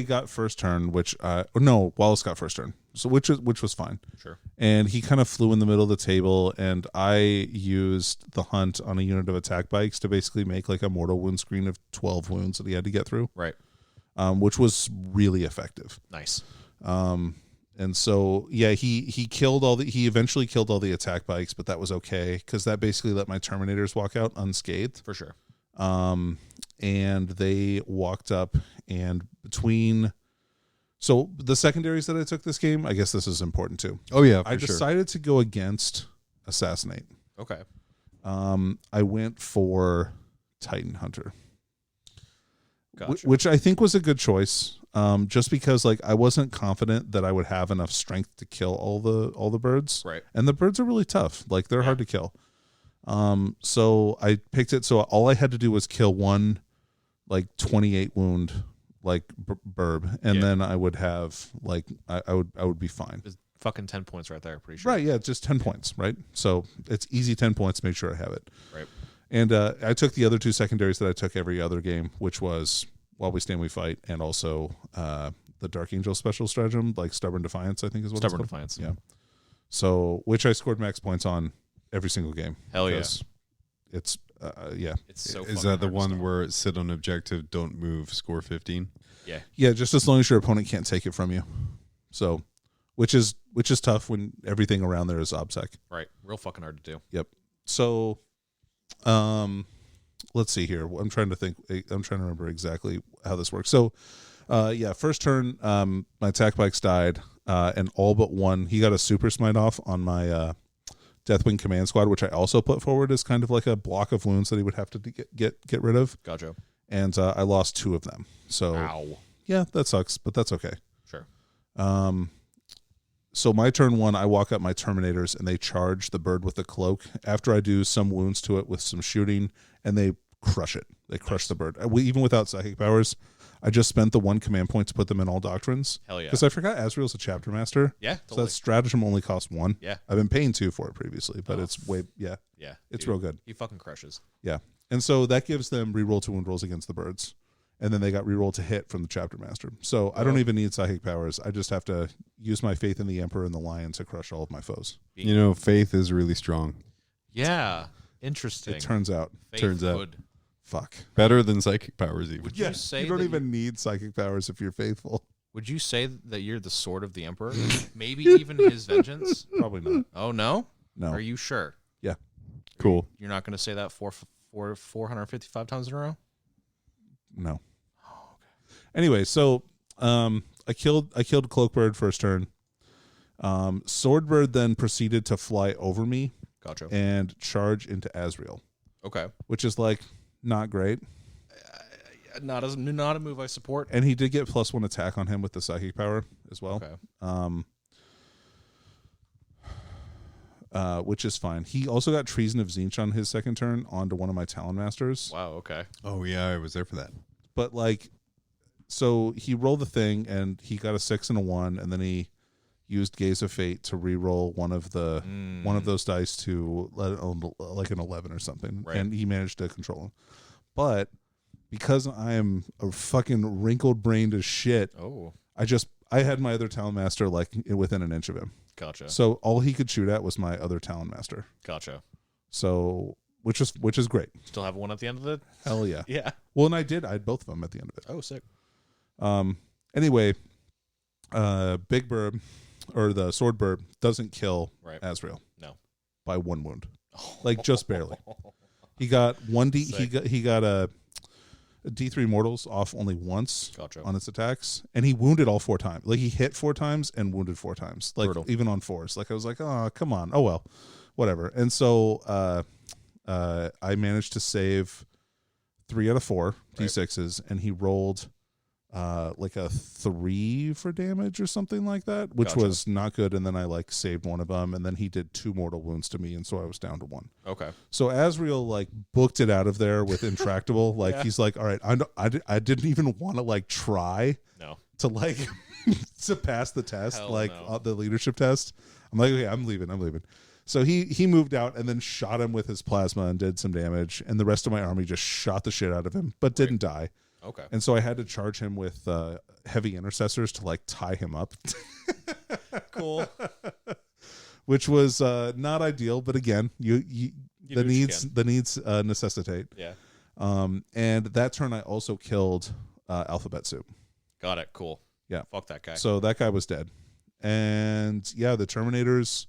got first turn, which Wallace got first turn. So which was fine. Sure. And he kind of flew in the middle of the table, and I used the hunt on a unit of attack bikes to basically make like a mortal wound screen of 12 wounds that he had to get through, Right. which was really effective. Nice. And so he eventually killed all the attack bikes, but that was okay because that basically let my Terminators walk out unscathed. For sure. And they walked up, and so the secondaries that I took this game, I guess this is important too. Oh yeah, I for sure. decided to go against Assassinate. Okay. I went for Titan Hunter, Gotcha. which I think was a good choice. Just because like I wasn't confident that I would have enough strength to kill all the birds. Right. And the birds are really tough. Like they're hard to kill. So I picked it. So all I had to do was kill one, like 28 wound, like burb, and then I would have like I would be fine. It's fucking 10 points right there. Pretty sure. Right? Yeah, just 10 points. Right. So it's easy 10 points. Make sure I have it. Right. And I took the other 2 secondaries that I took every other game, which was While We Stand We Fight, and also the Dark Angel special stratagem, like Stubborn Defiance, I think is what Stubborn it's called. Defiance. Yeah. So, which I scored max points on every single game. Hell yeah. because It's It's so Is fucking that the hard to one stop. where sit on objective, don't move, score 15? yeah, just as long as your opponent can't take it from you. So, which is tough when everything around there is obsec. Right. Real fucking hard to do. Yep. So, let's see here. I'm trying to think. I'm trying to remember exactly how this works. So, first turn, my attack bikes died. and all but one. He got a super smite off on my Deathwing Command Squad, which I also put forward as kind of like a block of wounds that he would have to get rid of. Gotcha. And I lost 2 of them. So Ow. yeah, that sucks, but that's okay. Sure. So my turn 1, I walk up my Terminators and they charge the bird with the cloak after I do some wounds to it with some shooting, and they crush it. They crush the bird. Even without psychic powers, I just spent the 1 command point to put them in all doctrines. Hell yeah. Because I forgot Azrael's a chapter master. Yeah, So totally. that stratagem only costs 1. Yeah. I've been paying 2 for it previously, but Oh. it's way, yeah, Yeah. it's dude, real good. He fucking crushes. Yeah. And so that gives them reroll to wound rolls against the birds. And then they got reroll to hit from the chapter master. So I don't even need psychic powers. I just have to use my faith in the Emperor and the Lion to crush all of my foes. You know, faith is really strong. Yeah. Interesting. It turns out. Faith turns out. would. Fuck. Better than psychic powers even. Would you say you don't that even need psychic powers if you're faithful. Would you say that you're the sword of the Emperor? Maybe even his vengeance? Probably not. Oh, no? No. Are you sure? Yeah. Cool. You're not going to say that 455 times in a row? No. Anyway, so I killed Cloakbird first turn. Swordbird then proceeded to fly over me Gotcha. and charge into Azrael, Okay. which is like not great. Not a move I support. And he did get +1 attack on him with the psychic power as well. Okay. Which is fine. He also got Treason of Zinch on his second turn onto one of my Talon Masters. Wow, okay. Oh yeah, I was there for that. But like, so he rolled the thing and he got a 6 and a 1, and then he used Gaze of Fate to re-roll one of those dice to like an 11 or something, Right. and he managed to control him. But because I am a fucking wrinkled brained as shit, Oh, I had my other Talon Master like within an inch of him. gotcha. So all he could shoot at was my other Talon Master. Gotcha. So which is great. Still have one at the end of it? Hell yeah. Yeah. Well, and I had both of them at the end of it. Oh, sick. Anyway, Big Bird or the Sword Bird doesn't kill Right. Azrael. No. By 1 wound, like just barely. He got 1D. Sick. He got a D3 mortals off only once Gotcha. on its attacks, and he wounded all 4 times. Like he hit 4 times and wounded 4 times. Like Brutal. even on 4s. Like I was like, oh come on, oh well, whatever. And so I managed to save 3 out of 4 D6s, and he rolled like a 3 for damage or something like that, which Gotcha. was not good. And then I like saved one of them, and then he did 2 mortal wounds to me, and so I was down to 1. Okay. So Azrael like booked it out of there with Intractable. Like Yeah. he's like, all right, I didn't even want to like try No. to like to pass the test, Hell like no. the leadership test. I'm like, okay, I'm leaving. So he moved out and then shot him with his plasma and did some damage, and the rest of my army just shot the shit out of him, but didn't die. Okay. And so I had to charge him with heavy intercessors to like tie him up, Cool. which was not ideal. But again, you do the what you needs necessitate. Yeah. And that turn I also killed Alphabet Soup. Got it. Cool. Yeah. Fuck that guy. So that guy was dead. And yeah, the Terminators.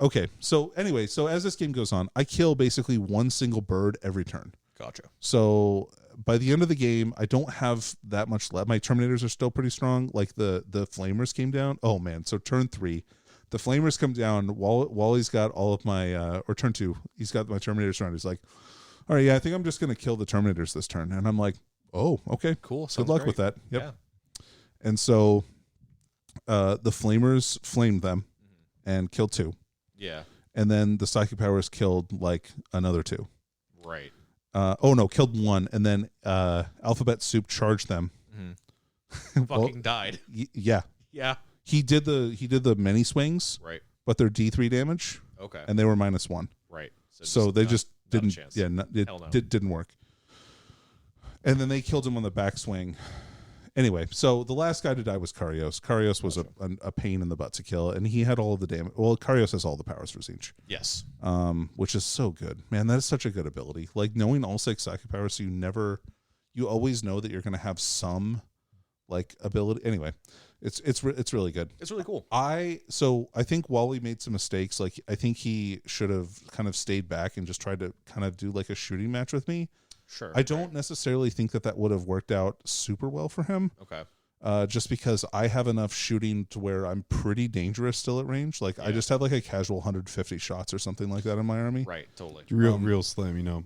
Okay. So anyway, so as this game goes on, I kill basically 1 single bird every turn. Gotcha. So by the end of the game, I don't have that much left. My Terminators are still pretty strong. Like the Flamers came down. Oh man. So turn 3, the Flamers come down. Wally's got all of my, or turn 2, he's got my Terminators around. He's like, all right, yeah, I think I'm just going to kill the Terminators this turn. And I'm like, oh, okay. Cool. Good Sounds luck great. with that. Yep. Yeah. And so the Flamers flamed them and killed 2. Yeah. And then the Psychic Powers killed like another 2. Right. Killed 1. And then Alphabet Soup charged them. Well, Fucking died. yeah. Yeah. He did the many swings, Right. but they're D3 damage, Okay. and they were -1. Right. So they not- just not a didn't. chance. Yeah, Hell no. didn't work. And then they killed him on the backswing. Anyway, so the last guy to die was Karios. Karios was a pain in the butt to kill, and he had all of the damage. Well, Karios has all the powers for Zinch, Yes. which is so good. Man, that is such a good ability. Like knowing all 6 psychic powers, so you always know that you're going to have some like ability. Anyway, it's really good. It's really cool. I think Wally made some mistakes. Like I think he should have kind of stayed back and just tried to kind of do like a shooting match with me. Sure. I don't necessarily think that would have worked out super well for him. Okay. just because I have enough shooting to where I'm pretty dangerous still at range. Like I just have like a casual 150 shots or something like that in my army. Right, totally. Real slim, you know,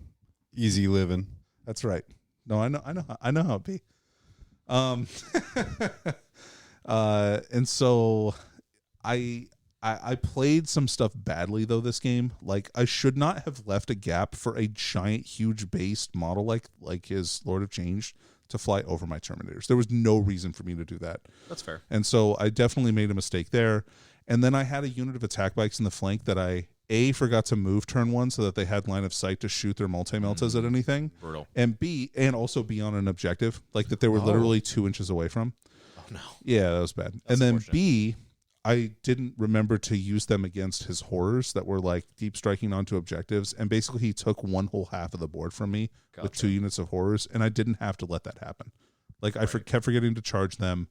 easy living. That's right. No, I know how it be. And so I played some stuff badly though this game. Like I should not have left a gap for a giant, huge based model like his Lord of Change to fly over my Terminators. There was no reason for me to do that. That's fair. And so I definitely made a mistake there. And then I had a unit of attack bikes in the flank that I forgot to move turn 1 so that they had line of sight to shoot their multi-meltas at anything. Brutal. And also be on an objective, like that they were literally 2 inches away from. Oh no. Yeah, that was bad. That's and then unfortunate. B, I didn't remember to use them against his horrors that were like deep striking onto objectives. And basically he took one whole half of the board from me with 2 units of horrors. And I didn't have to let that happen. Like I kept forgetting to charge them.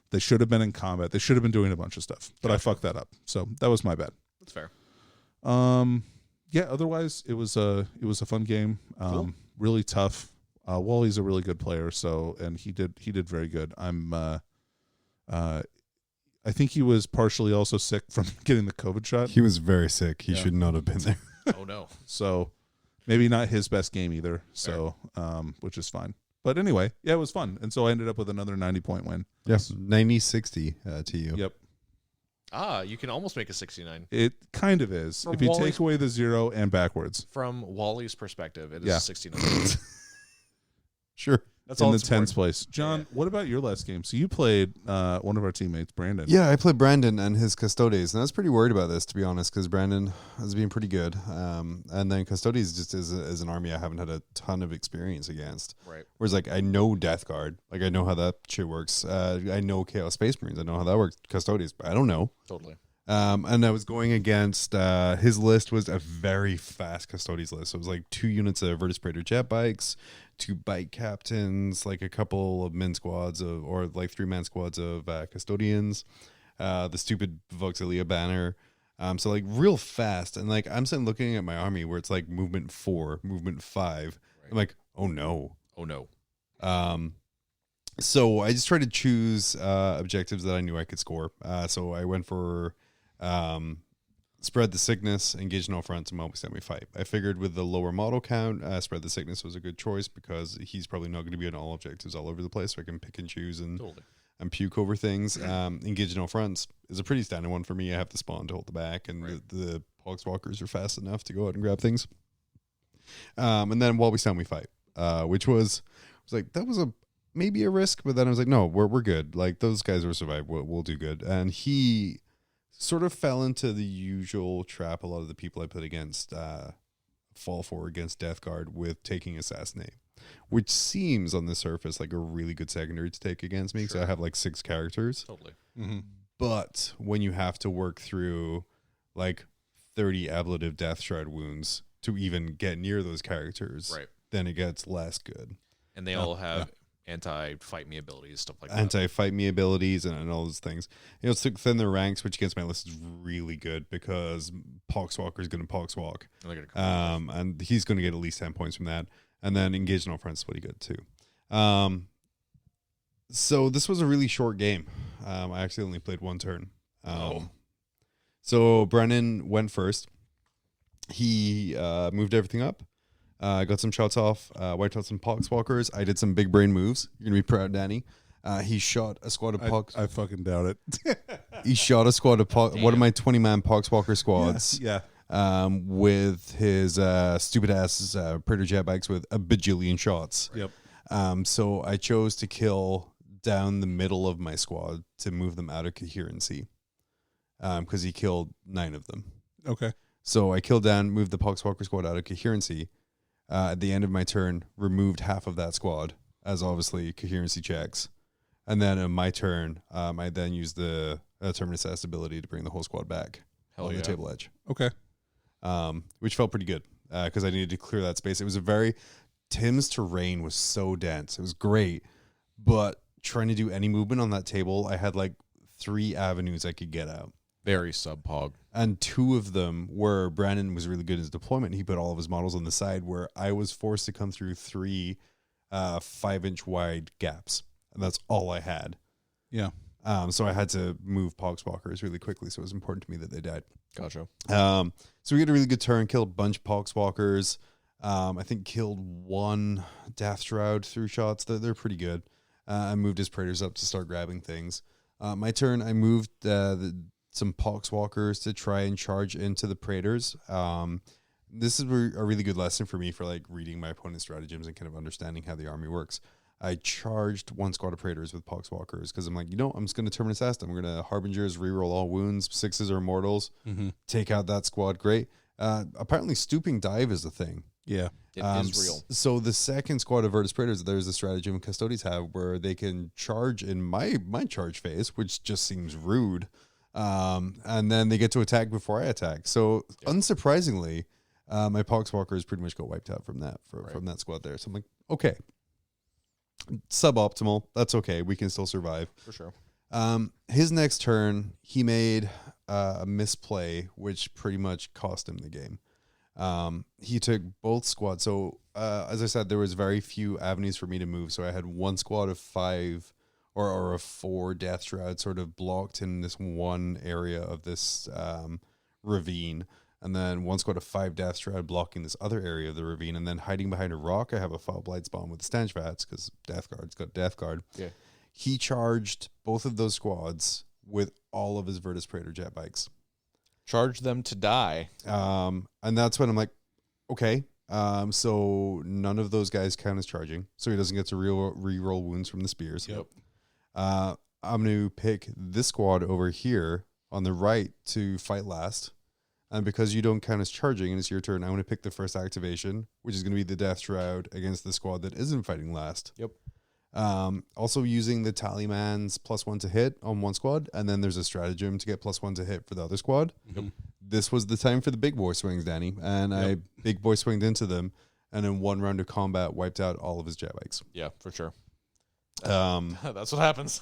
They should have been in combat. They should have been doing a bunch of stuff, but I fucked that up. So that was my bad. That's fair. Yeah, otherwise it was a fun game. Cool. Really tough. Wally's a really good player, and he did very good. I think he was partially also sick from getting the COVID shot. He was very sick. He should not have been there. Oh no. So maybe not his best game either. So which is fine. But anyway, yeah, it was fun. And so I ended up with another 90-point win. Yes, 90-60 to you. Yep. You can almost make a 69. It kind of is. From if you Wally's- take away the 0 and backwards. From Wally's perspective, it is Yeah. a 69. Sure. That's in all the that's 10th important. place. John, what about your last game? So you played one of our teammates, Brandon. Yeah, I played Brandon and his Custodes, and I was pretty worried about this, to be honest, because Brandon has been pretty good. And then Custodes just is an army I haven't had a ton of experience against. Right. Whereas, like, I know Death Guard. Like, I know how that shit works. I know Chaos Space Marines. I know how that works. Custodes, but I don't know. Totally. And I was going against, his list was a very fast Custodes list. So it was like 2 units of Virtus Praetor jet bikes, 2 bike captains, like a couple of men squads or like 3-man squads of custodians, the stupid Voxilia banner. So like real fast. And like I'm sitting looking at my army where it's like movement 4, movement 5. Right. I'm like, oh no. Oh no. So I just tried to choose objectives that I knew I could score. So I went for spread the sickness, engage in all fronts, and always let me fight. I figured with the lower model count, spread the sickness was a good choice because he's probably not going to be on all objectives all over the place, so I can pick and choose and puke over things. Engage in all fronts is a pretty standard one for me. I have the spawn to hold the back, and the Pogswalkers are fast enough to go out and grab things. And then while we stand, we fight, which was like, that was maybe a risk, but then I was like, no, we're good. Like those guys will survive. We'll do good. And he sort of fell into the usual trap a lot of the people I put against fall for against Death Guard with taking Assassinate, which seems on the surface like a really good secondary to take against me because I have like 6 characters. Totally. Mm-hmm. But when you have to work through like 30 ablative Death Shroud wounds to even get near those characters, then it gets less good. And they all have anti-fight me abilities, stuff like that. Anti-fight me abilities and all those things. You know, it's to thin their ranks, which against my list is really good because Poxwalker is going to Poxwalk. And he's going to get at least 10 points from that. And then engage in all fronts is pretty good too. So this was a really short game. I actually only played 1 turn. So Brennan went first. He moved everything up. Got some shots off, wiped out some Poxwalkers. I did some big brain moves. You're going to be proud, Danny. He shot a squad of Pox. I fucking doubt it. He shot a squad of one of my 20-man Poxwalker squads. Yeah. With his stupid ass Predator jet bikes with a bajillion shots. Yep. So I chose to kill down the middle of my squad to move them out of coherency. Because he killed 9 of them. Okay. So I killed down, moved the Poxwalker squad out of coherency. At the end of my turn, removed half of that squad as obviously coherency checks. And then on my turn, I then used the Terminus S ability to bring the whole squad back on the table edge. Okay. Which felt pretty good because I needed to clear that space. It was Tim's terrain was so dense. It was great. But trying to do any movement on that table, I had like 3 avenues I could get out. Very sub-pog. And 2 of them where Brandon was really good in his deployment. He put all of his models on the side where I was forced to come through 3 5-inch wide gaps. And that's all I had. Yeah. So I had to move Poxwalkers really quickly, so it was important to me that they died. Gotcha. So we had a really good turn, killed a bunch of Poxwalkers. I think killed one Death Shroud through shots. They're pretty good. I moved his Praetors up to start grabbing things. My turn, I moved some Poxwalkers to try and charge into the Praetors. This is a really good lesson for me for like reading my opponent's stratagems and kind of understanding how the army works. I charged one squad of Praetors with Poxwalkers because I'm like, I'm just going to Terminus Est. I'm going to Harbingers, reroll all wounds, 6s are immortals, take out that squad. Great. Apparently, stooping dive is a thing. Yeah. It is real. So the second squad of Virtus Praetors, there's a stratagem Custodians have where they can charge in my charge phase, which just seems rude. And then they get to attack before I attack. So unsurprisingly, my Poxwalkers pretty much got wiped out from that from that squad there. So I'm like, okay. Suboptimal. That's okay. We can still survive. For sure. His next turn, he made a misplay, which pretty much cost him the game. He took both squads. So, as I said, there was very few avenues for me to move. So I had one squad of 5 or a 4 Death Shroud sort of blocked in this one area of this ravine. And then one squad of 5 Death Shroud blocking this other area of the ravine. And then hiding behind a rock, I have a Foul Blight spawn with the Stench Vats because Death Guard's got Death Guard. Yeah. He charged both of those squads with all of his Virtus Praetor jet bikes. Charge them to die. And that's when I'm like, okay. So none of those guys count as charging. So he doesn't get to re-roll wounds from the spears. Yep. I'm going to pick this squad over here on the right to fight last. And because you don't count as charging and it's your turn, I want to pick the first activation, which is going to be the Death Shroud against the squad that isn't fighting last. Yep. Also using the Tallyman's +1 to hit on one squad, and then there's a stratagem to get +1 to hit for the other squad. Yep. This was the time for the big boy swings, Danny, and I big boy swinged into them, and in one round of combat wiped out all of his jet bikes. Yeah, for sure. That's what happens.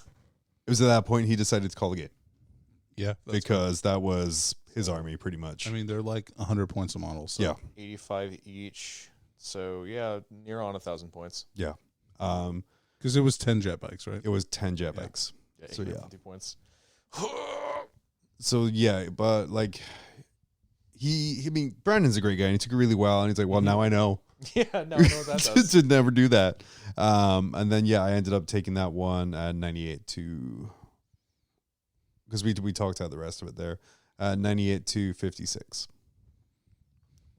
It was at that point he decided to call the game. Yeah. Because that was his army pretty much. I mean, they're like 100 points a model. So. Yeah. 85 each. So, yeah, near on 1,000 points. Yeah. Because it was 10 jet bikes, right? It was 10 jet bikes. Yeah, so, 50 points. So, yeah, but like, I mean, Brandon's a great guy and he took it really well. And he's like, well, now I know. Yeah, now I know what that does. To never do that. And then, I ended up taking that one at 98 to, because we talked out the rest of it there. 98 to 56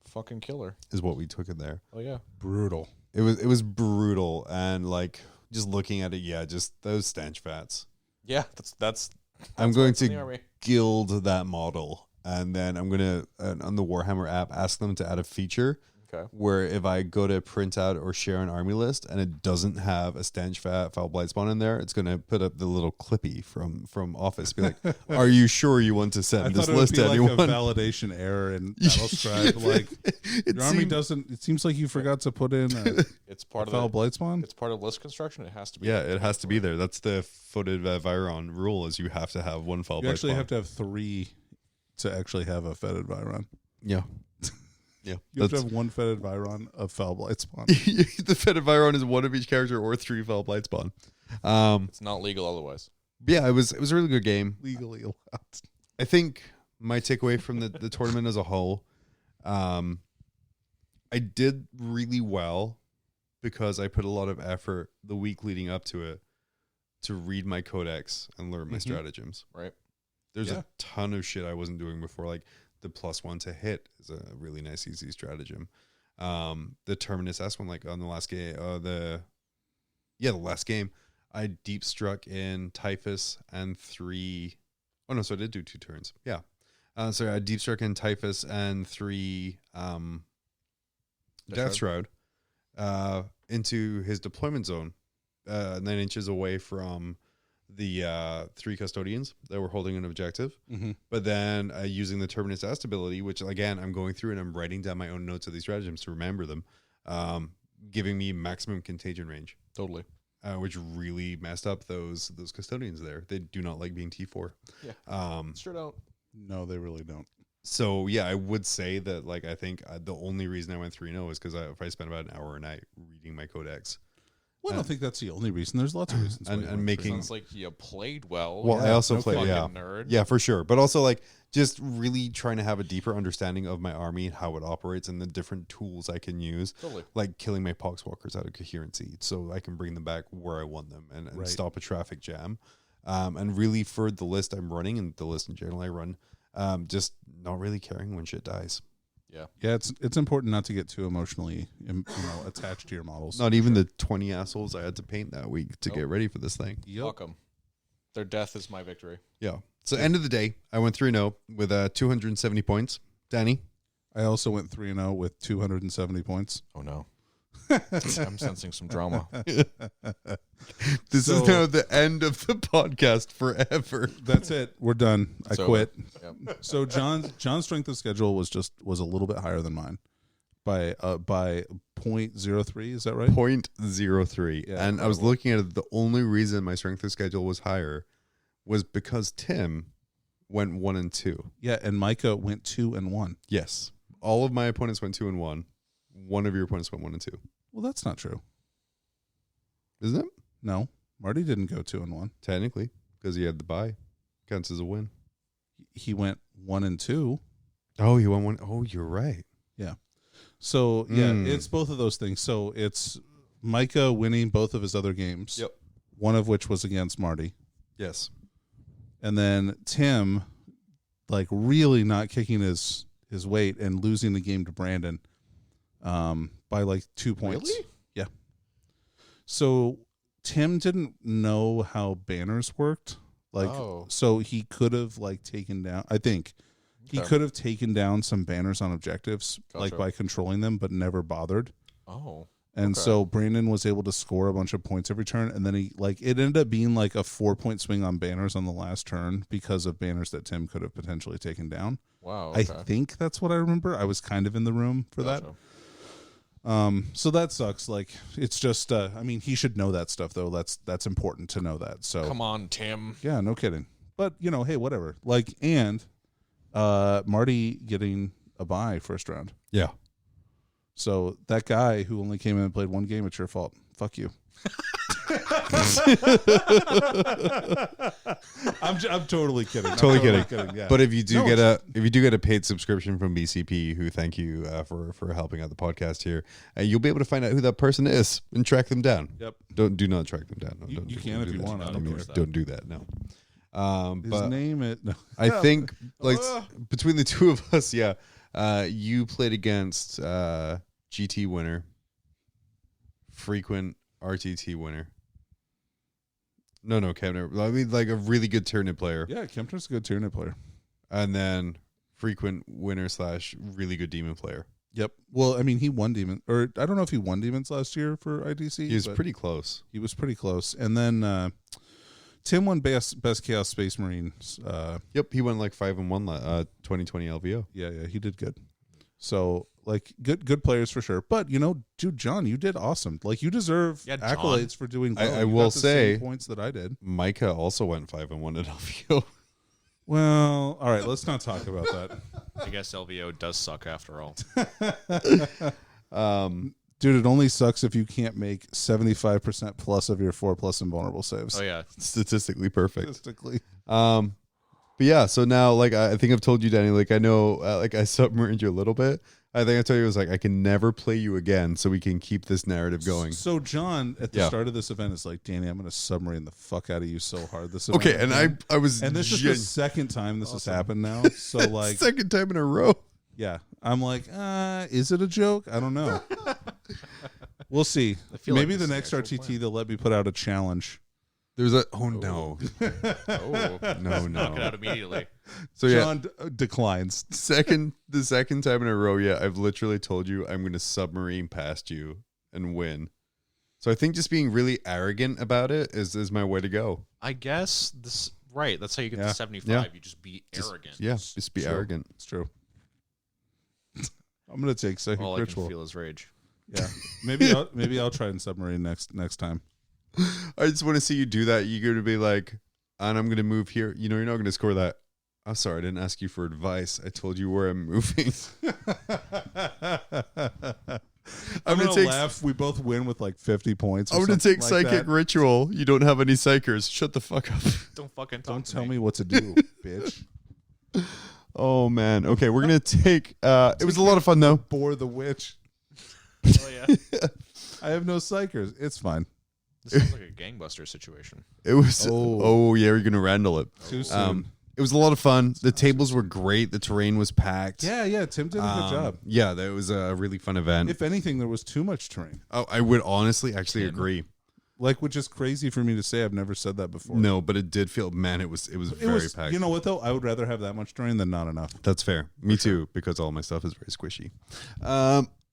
Fucking killer is what we took it there. Oh yeah, brutal. It was brutal, and like just looking at it, just those Stench Vats. Yeah, that's I'm going to guild that model, and then I'm gonna on the Warhammer app ask them to add a feature. Okay. Where if I go to print out or share an army list and it doesn't have a Stench Vat Foul Blight spawn in there, it's going to put up the little clippy from Office. Be like, are you sure you want to send this list to anyone? Like a validation error in Battlescribe. Like your army doesn't. It seems like you forgot to put in. It's part of Foul Blight spawn. It's part of list construction. It has to be. Yeah, it has to be there. That's the footed Viron rule. Is you have to have one Foul Blight. You actually spawn. have to have 3 to actually have a fetid Viron. Yeah. Yeah, you have to have 1 fetid Viron of Foul Blight spawn. The fetid Viron is 1 of each character or 3 Foul Blight spawn. It's not legal otherwise. Yeah, it was a really good game. Legally allowed. I think my takeaway from the tournament as a whole, I did really well because I put a lot of effort the week leading up to it to read my codex and learn my stratagems. Right. There's a ton of shit I wasn't doing before, like the +1 to hit is a really nice, easy stratagem. The Terminus S one, like on the last game, the last game, I deep struck in Typhus and 3. Oh no, so I did do 2 turns. Yeah. So I deep struck in Typhus and 3 Death Shroud into his deployment zone, 9 inches away from the 3 custodians that were holding an objective. But then using the Terminus Est ability, which again I'm going through and I'm writing down my own notes of these stratagems to remember them, giving me maximum contagion range. Totally. Which really messed up those custodians there. They do not like being T4. Yeah. Sure don't. No, they really don't. So yeah, I would say that I think the only reason I went 3-0 is because if I spent about an hour a night reading my codex. Well, I don't think that's the only reason. There's lots of reasons. and making Sounds like you played well. well, I also play fucking nerd. yeah, for sure, but also like just really trying to have a deeper understanding of my army, how it operates, and the different tools I can use. Totally. Like killing my poxwalkers out of coherency, so I can bring them back where I want them and Right. stop a traffic jam. And really for the list I'm running and the list in general I run, just not really caring when shit dies. Yeah, it's important not to get too emotionally attached to your models. Not even the 20 assholes I had to paint that week to Nope. get ready for this thing. Fuck 'em. Their death is my victory. Yeah. So end of the day, I went 3-0 with 270 points. Danny? I also went 3-0 with 270 points. Oh no. I'm sensing some drama. This is now the end of the podcast forever. That's it. We're done. I So, quit. Yep. So John's strength of schedule was a little bit higher than mine by 0.03. Is that right? 0.03. Yeah, and I was looking at it. The only reason my strength of schedule was higher was because Tim went 1-2. Yeah, and Micah went 2-1. Yes. All of my opponents went 2-1. One of your opponents went 1-2. Well, that's not true. Isn't it? No, Marty didn't go 2-1. Technically, because he had the bye. Counts as a win. He went 1-2. Oh, he won one. Oh, you're right. So yeah, Mm. it's both of those things. So it's Micah winning both of his other games. Yep. One of which was against Marty, Yes. and then Tim, like really not kicking his weight and losing the game to Brandon, by like 2 points. Really? Yeah. So Tim didn't know how banners worked. Like, so he could have like taken down. I think he Okay. could have taken down some banners on objectives, like Gotcha. by controlling them, but never bothered. Oh. And Okay. so Brandon was able to score a bunch of points every turn, and then he like it ended up being like a 4-point swing on banners on the last turn because of banners that Tim could have potentially taken down. Wow. I Okay. think that's what I remember. I was kind of in the room for that. So that sucks. Like it's just I mean, he should know that stuff though. That's important to know that. So Come on, Tim. yeah, no kidding. But hey, whatever. Like, and Marty getting a bye first round. Yeah. So that guy who only came in and played one game, it's your fault. Fuck you. I'm totally kidding. Totally kidding. Yeah. But if you do No, get a paid subscription from BCP, who thank you for helping out the podcast here, you'll be able to find out who that person is and track them down. Yep. Do not track them down. No, You- don't you do- can don't if do you that. want. I don't Don't care. don't do that. No. His But name is no. I think like between the two of us, yeah, you played against GT winner, frequent RTT winner. No, Kevin. I mean, like a really good Tyranid player, Yeah, Kempner's a good Tyranid player. and then frequent winner / really good demon player. Yep. Well, I mean, he won Demon, or I don't know if he won Demons last year for IDC. He was but pretty close. He was pretty close. And then Tim won best Chaos Space Marines. Yep, he went like 5-1 2020 LVO. Yeah, he did good. So like good players for sure. But dude, John, you did awesome. Like you deserve Yeah, John. accolades for doing well. I You will got the same say- points that I did. Micah also went 5-1 at LVO. Well, all right, let's not talk about that. I guess LVO does suck after all. Dude, it only sucks if you can't make 75% plus of your 4+ invulnerable saves. Oh yeah. Statistically perfect. Statistically. But yeah, so now like I think I've told you, Danny, like I know like I submarined you a little bit. I think I told you it was like I can never play you again, so we can keep this narrative going. So John at the Yeah. start of this event is like, Danny, I'm going to submarine the fuck out of you so hard this event. Okay, and I was and this is the second time this has happened now. So like, second time in a row. yeah, I'm like, is it a joke? I don't know. We'll see. feel Maybe like the this next is the actual RTT they'll let me put out a challenge. There's a no. Oh No. knock it out immediately. So yeah, John declines. the second time in a row, yeah, I've literally told you I'm gonna submarine past you and win. So I think just being really arrogant about it is my way to go. I guess this right. That's how you get Yeah. to 75. Yeah. You just be arrogant. Yeah, just be True. arrogant. It's true. I'm gonna take psychic All I ritual. can feel is rage. Yeah, maybe I'll try and submarine next time. I just want to see you do that. You're gonna be like, and I'm gonna move here. You're not gonna score that. I'm sorry, I didn't ask you for advice. I told you where I'm moving. I'm gonna gonna take- laugh. We both win with like 50 points. I'm going to take Psychic Ritual. You don't have any Psychers. Shut the fuck up. Don't fucking talk Don't to tell me what to do, bitch. Oh, man. Okay, we're going to take... it was a lot of fun, though. Bore the witch. Oh yeah. I have no psychers. It's fine. This sounds like a gangbuster situation. It was... Oh. Oh, yeah, we're going to Randall it. Too soon. It was a lot of fun. The tables were great. The terrain was packed. Yeah. Tim did a good job. Yeah, that was a really fun event. If anything, there was too much terrain. Oh, I would honestly actually agree. Like, which is crazy for me to say. I've never said that before. No, but it did feel, man, it was very packed. You know what, though? I would rather have that much terrain than not enough. That's fair. Me too, because all my stuff is very squishy.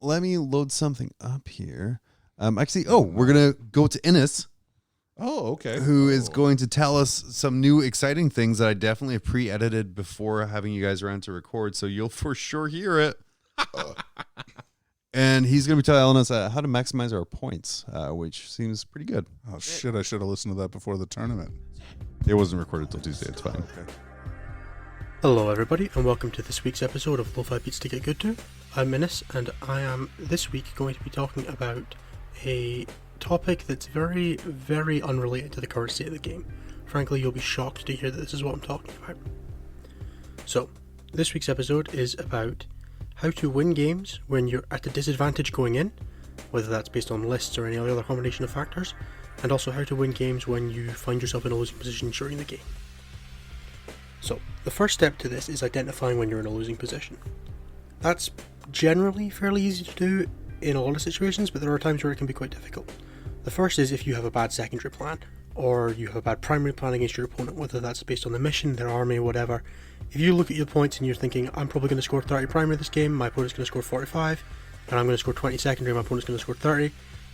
Let me load something up here. We're going to go to Innes. Oh, okay. Who is going to tell us some new exciting things that I definitely have pre-edited before having you guys around to record, so you'll for sure hear it. And he's going to be telling us how to maximize our points, which seems pretty good. Oh, shit. I should have listened to that before the tournament. It wasn't recorded till Tuesday. It's fine. Okay. Hello everybody and welcome to this week's episode of Lo-Fi Beats to Get Good To. I'm Minus and I am this week going to be talking about a topic that's very, very unrelated to the current state of the game. Frankly, you'll be shocked to hear that this is what I'm talking about. So, this week's episode is about how to win games when you're at a disadvantage going in, whether that's based on lists or any other combination of factors, and also how to win games when you find yourself in a losing position during the game. So, the first step to this is identifying when you're in a losing position. That's generally fairly easy to do in a lot of situations, but there are times where it can be quite difficult. The first is if you have a bad secondary plan, or you have a bad primary plan against your opponent, whether that's based on the mission, their army, whatever. If you look at your points and you're thinking, I'm probably going to score 30 primary this game, my opponent's going to score 45, and I'm going to score 20 secondary, my opponent's going to score 30,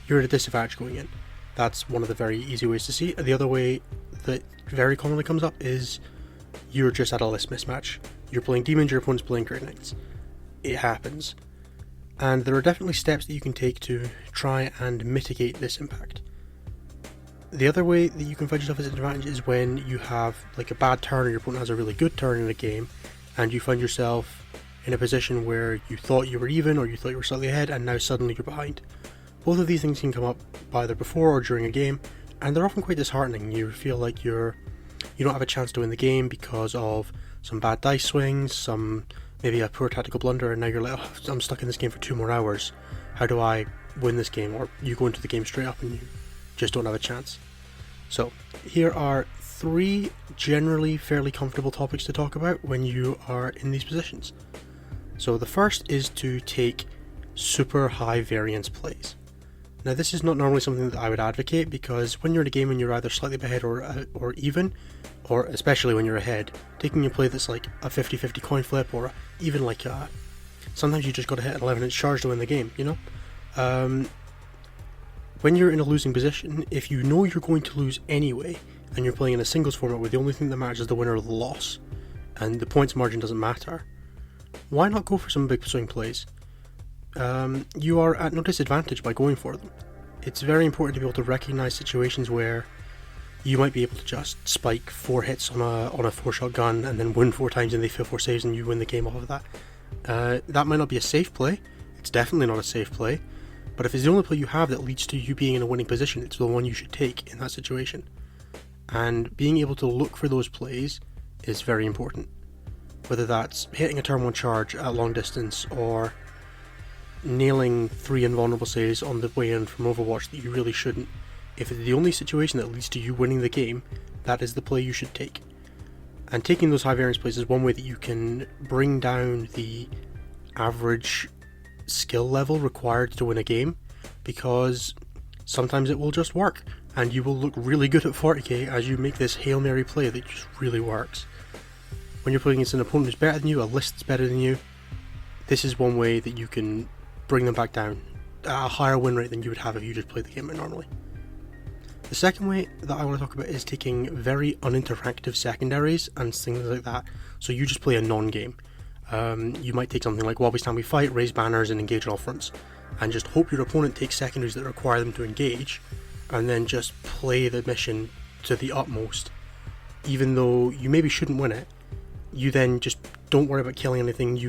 you're at a disadvantage going in. That's one of the very easy ways to see it. The other way that very commonly comes up is you're just at a list mismatch. You're playing demons, your opponent's playing Grey Knights. It happens. And there are definitely steps that you can take to try and mitigate this impact. The other way that you can find yourself at a disadvantage is when you have like a bad turn or your opponent has a really good turn in a game and you find yourself in a position where you thought you were even or you thought you were slightly ahead and now suddenly you're behind. Both of these things can come up either before or during a game and they're often quite disheartening. You feel like you don't have a chance to win the game because of some bad dice swings, maybe a poor tactical blunder, and now you're like, oh, I'm stuck in this game for 2 more hours. How do I win this game? Or you go into the game straight up and you just don't have a chance. So, here are 3 generally fairly comfortable topics to talk about when you are in these positions. So the first is to take super high variance plays. Now this is not normally something that I would advocate because when you're in a game and you're either slightly ahead or even, or especially when you're ahead, taking a play that's like a 50-50 coin flip or even like sometimes you just got to hit an 11-inch charge to win the game, you know? When you're in a losing position, if you know you're going to lose anyway, and you're playing in a singles format where the only thing that matters is the winner or the loss, and the points margin doesn't matter, why not go for some big swing plays? You are at no disadvantage by going for them. It's very important to be able to recognize situations where you might be able to just spike 4 hits on a 4-shot gun and then win 4 times and they fail 4 saves and you win the game off of that. That might not be a safe play. It's definitely not a safe play. But if it's the only play you have that leads to you being in a winning position, it's the one you should take in that situation. And being able to look for those plays is very important. Whether that's hitting a turn 1 charge at long distance or nailing 3 invulnerable saves on the way in from Overwatch that you really shouldn't. If it's the only situation that leads to you winning the game, that is the play you should take. And taking those high variance plays is one way that you can bring down the average skill level required to win a game, because sometimes it will just work and you will look really good at 40k as you make this Hail Mary play that just really works. When you're playing against an opponent who's better than you, a list that's better than you, this is one way that you can bring them back down at a higher win rate than you would have if you just played the game normally. The second way that I want to talk about is taking very uninteractive secondaries and things like that. So you just play a non-game. You might take something like While We Stand We Fight, raise banners and engage on all fronts, and just hope your opponent takes secondaries that require them to engage, and then just play the mission to the utmost. Even though you maybe shouldn't win it, you then just don't worry about killing anything.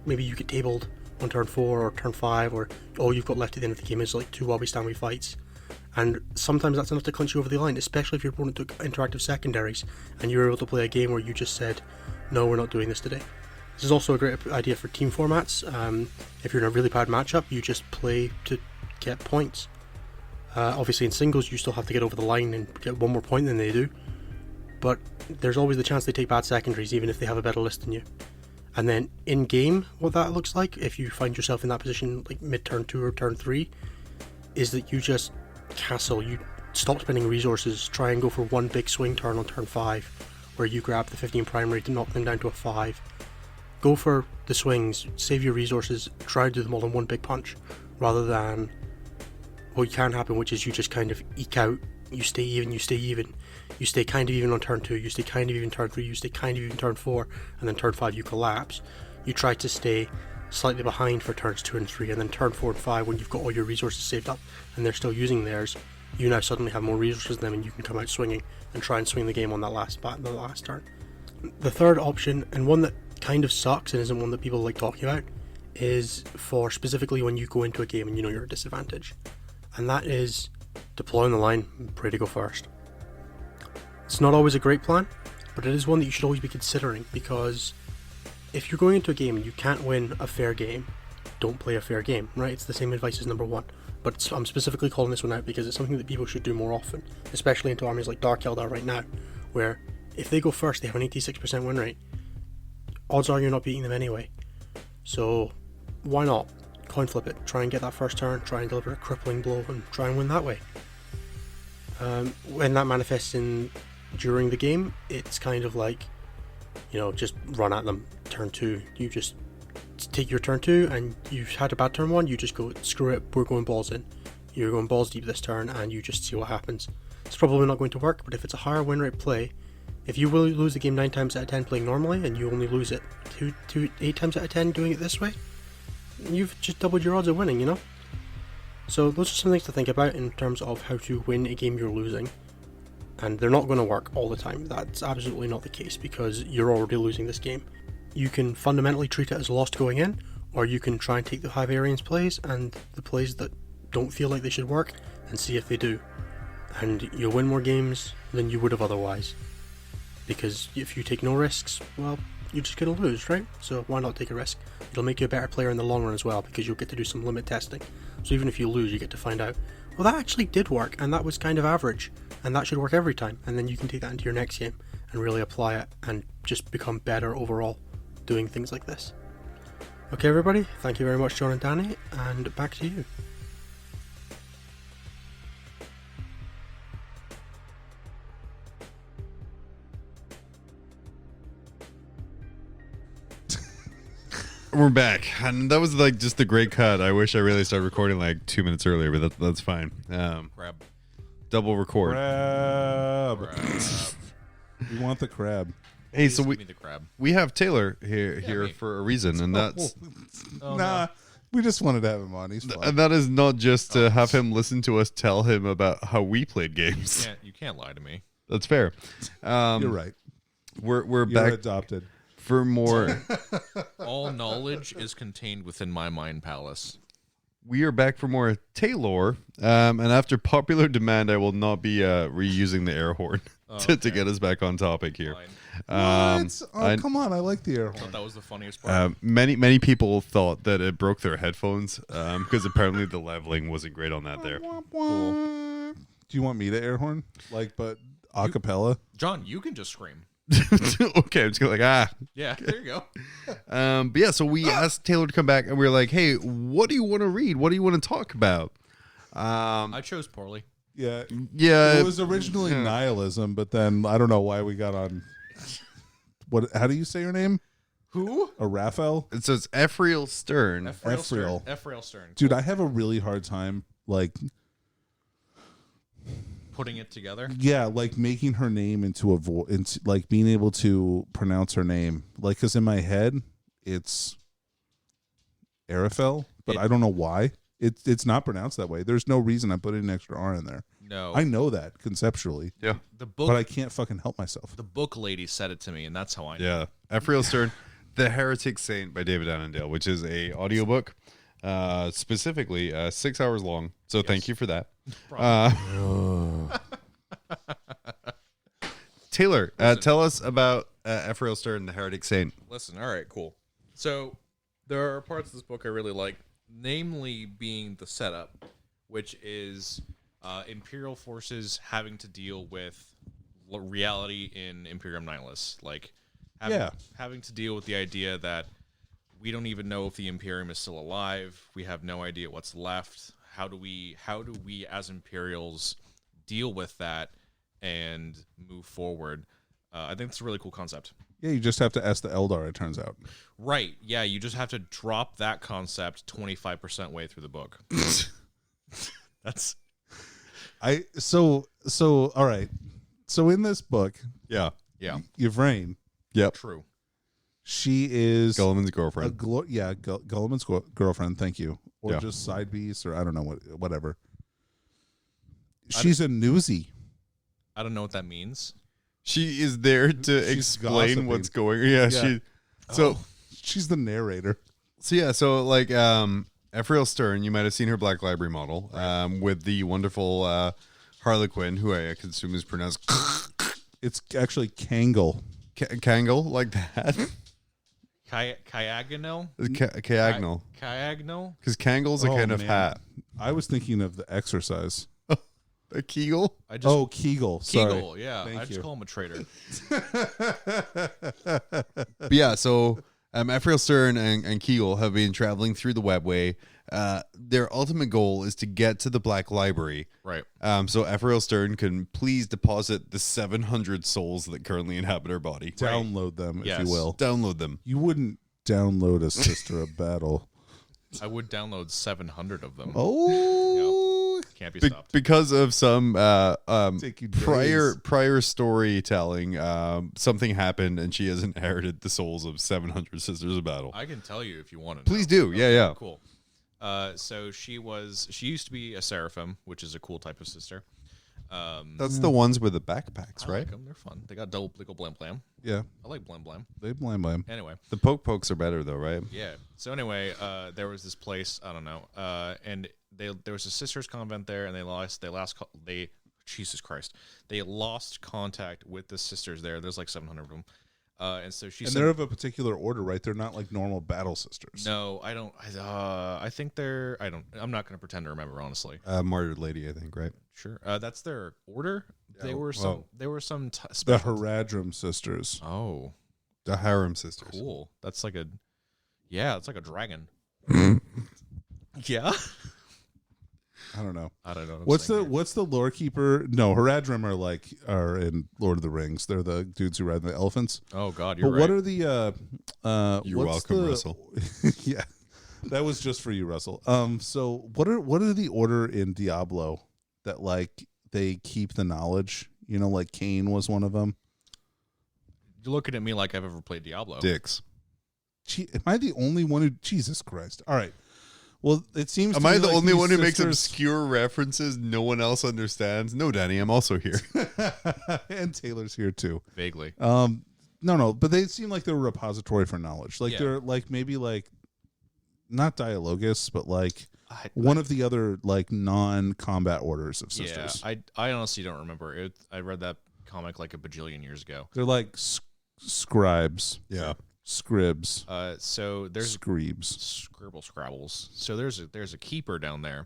Maybe you get tabled, on turn 4 or turn 5, or all you've got left at the end of the game is like 2 while we stand we fights. And sometimes that's enough to clinch you over the line, especially if your opponent took interactive secondaries and you were able to play a game where you just said, no, we're not doing this today. This is also a great idea for team formats. If you're in a really bad matchup, you just play to get points. Obviously in singles you still have to get over the line and get one more point than they do, but there's always the chance they take bad secondaries even if they have a better list than you. And then in game, what that looks like, if you find yourself in that position like mid turn 2 or turn 3, is that you just castle, you stop spending resources, try and go for one big swing turn on turn 5 where you grab the 15 primary to knock them down to a 5. Go for the swings, save your resources, try to do them all in one big punch, rather than what can happen, which is you just kind of eke out, you stay even, you stay kind of even on turn 2, you stay kind of even turn 3, you stay kind of even turn 4, and then turn 5 you collapse. You try to stay slightly behind for turns 2 and 3, and then turn 4 and 5, when you've got all your resources saved up and they're still using theirs, you now suddenly have more resources than them and you can come out swinging and try and swing the game on that last turn. The third option, and one that kind of sucks and isn't one that people like talking about, is for specifically when you go into a game and you know you're at a disadvantage, and that is deploy on the line and pray to go first. It's not always a great plan, but it is one that you should always be considering, because if you're going into a game and you can't win a fair game, don't play a fair game, right? It's the same advice as number 1, but I'm specifically calling this one out because it's something that people should do more often, especially into armies like Dark Eldar right now, where if they go first they have an 86% win rate. Odds are you're not beating them anyway, so why not coin flip it, try and get that first turn, try and deliver a crippling blow and try and win that way. When that manifests in during the game, it's kind of like, just run at them. Turn 2, you just take your turn 2 and you've had a bad turn 1, you just go, screw it, we're going balls in. You're going balls deep this turn and you just see what happens. It's probably not going to work, but if it's a higher win rate play, if you will lose the game 9 times out of 10 playing normally and you only lose it 8 times out of 10 doing it this way, you've just doubled your odds of winning, So those are some things to think about in terms of how to win a game you're losing. And they're not going to work all the time. That's absolutely not the case, because you're already losing this game. You can fundamentally treat it as lost going in, or you can try and take the high variance plays and the plays that don't feel like they should work and see if they do. And you'll win more games than you would have otherwise. Because if you take no risks, well, you're just going to lose, right? So why not take a risk? It'll make you a better player in the long run as well, because you'll get to do some limit testing. So even if you lose, you get to find out, well, that actually did work, and that was kind of average, and that should work every time. And then you can take that into your next game and really apply it and just become better overall doing things like this. Okay, everybody, thank you very much, John and Danny, and back to you. We're back, and that was like just a great cut. I wish I really started recording like 2 minutes earlier, but that's fine. Crab. Double record. Crab. We want the crab. Hey, Please so give me the crab. we have TayLore here me. for a reason, and that's Nah, we just wanted to have him on. He's fine. and that is not just to have him listen to us tell him about how we played games. You can't lie to me. That's fair. You're right. We're You're back adopted. for more. All knowledge is contained within my mind palace. We are back for more TayLore, and after popular demand, I will not be reusing the air horn to get us back on topic here. Fine. What? Come on. I like the air I thought horn. that was the funniest part. Many people thought that it broke their headphones because apparently the leveling wasn't great on that there. Cool. Do you want me to air horn? Like, a cappella? John, you can just scream. Okay, I'm just going Yeah, there you go. but yeah, so we asked TayLore to come back, and we were like, hey, what do you want to read? What do you want to talk about? I chose poorly. Yeah. Yeah. It was originally nihilism, but then I don't know why we got on. How do you say your name? Who? Raphael? So it's Ephrael Stern. Ephrael Stern. Dude, I have a really hard time, Putting it together. Yeah, making her name into like being able to pronounce her name. Because in my head, it's Arafel, but I don't know why. It's not pronounced that way. There's no reason I put an extra R in there. No. I know that conceptually. Yeah. The book, but I can't fucking help myself. the book lady said it to me, and that's how I know. Yeah. Ephrael Stern. The Heretic Saint by David Annandale, which is a audiobook, specifically 6 hours long. So thank you for that. Taylor, tell us about Ephrael Stern, The Heretic Saint. Listen, all right, cool. So there are parts of this book I really like, namely being the setup, which is Imperial forces having to deal with reality in Imperium Nihilus. Like, having to deal with the idea that we don't even know if the Imperium is still alive. We have no idea what's left. How do we as Imperials deal with that and move forward? I think it's a really cool concept. Yeah, you just have to ask the Eldar, it turns out. Right. Yeah, you just have to drop that concept 25% way through the book. That's so all right. So in this book, yeah. Yvraine, True. she is Gulliman's girlfriend. Gulliman's girlfriend, thank you. Or just side piece, or I don't know whatever. She's a newsie. I don't know what that means. She is there to explain gossiping. what's going on. Yeah. She's the narrator. So like Ephrael Stern, you might have seen her Black Library model, with the wonderful Harlequin, who I consume is pronounced It's actually Kangol. Kangol, like that. Kyagnal? Kyagnal. Kyagnal? Because Kangol's a kind of man. hat. I was thinking of the exercise. A Kegel? Kegel. Sorry. Kegel, yeah. Thank I just you. call him a traitor. But yeah, so Ephrael Stern and Kegel have been traveling through the webway. Their ultimate goal is to get to the Black Library. Right. So Ephrael Stern can please deposit the 700 souls that currently inhabit her body. Download them, if Yes. you will. Download them. You wouldn't download a Sister of Battle. I would download 700 of them. Oh, Can't be stopped. Because of some Take you prior storytelling, something happened and she has inherited the souls of 700 Sisters of Battle. I can tell you if you want to know. Please do. Yeah. Cool. So she used to be a Seraphim, which is a cool type of sister. That's the ones with the backpacks, I right? like them. They're fun. They got double blam blam. yeah. I like blam blam. They blame. Anyway, The pokes are better though, right? yeah. So anyway, there was this place, I don't know, and there was a sisters convent there, and Jesus Christ, they lost contact with the sisters there. There's like 700 of them. And so she said, they're of a particular order, right? They're not like normal battle sisters. no, I don't. I think they're. I don't. I'm not going to pretend to remember, honestly. Martyred Lady, I think, right? Sure. That's their order. They were some. well, They were some. The Special Haradrim sisters. Oh, The Harem Sisters. cool. That's like a. Yeah, it's like a dragon. Yeah. I don't know. I don't know. What's the lore keeper? No, Haradrim are in Lord of the Rings. They're the dudes who ride the elephants. Oh God, you're But right. what are the You're what's welcome, the- Russell. Yeah. That was just for you, Russell. So what are the order in Diablo that like they keep the knowledge? You know, like Cain was one of them. You're looking at me like I've ever played Diablo. Dicks. Am I the only one who? Jesus Christ! All right. Well, it seems. Am to I me the like only these one who makes sisters- obscure references no one else understands? No, Danny, I'm also here. and Taylor's here too. Vaguely. No, but they seem like they're a repository for knowledge. Like Yeah. they're like maybe like not Dialogus, but like one of the other like non-combat orders of sisters. Yeah, I honestly don't remember it. I read that comic like a bajillion years ago. They're like scribes, Yeah. scribs, So there's screebs. scrabbles. So there's a keeper down there,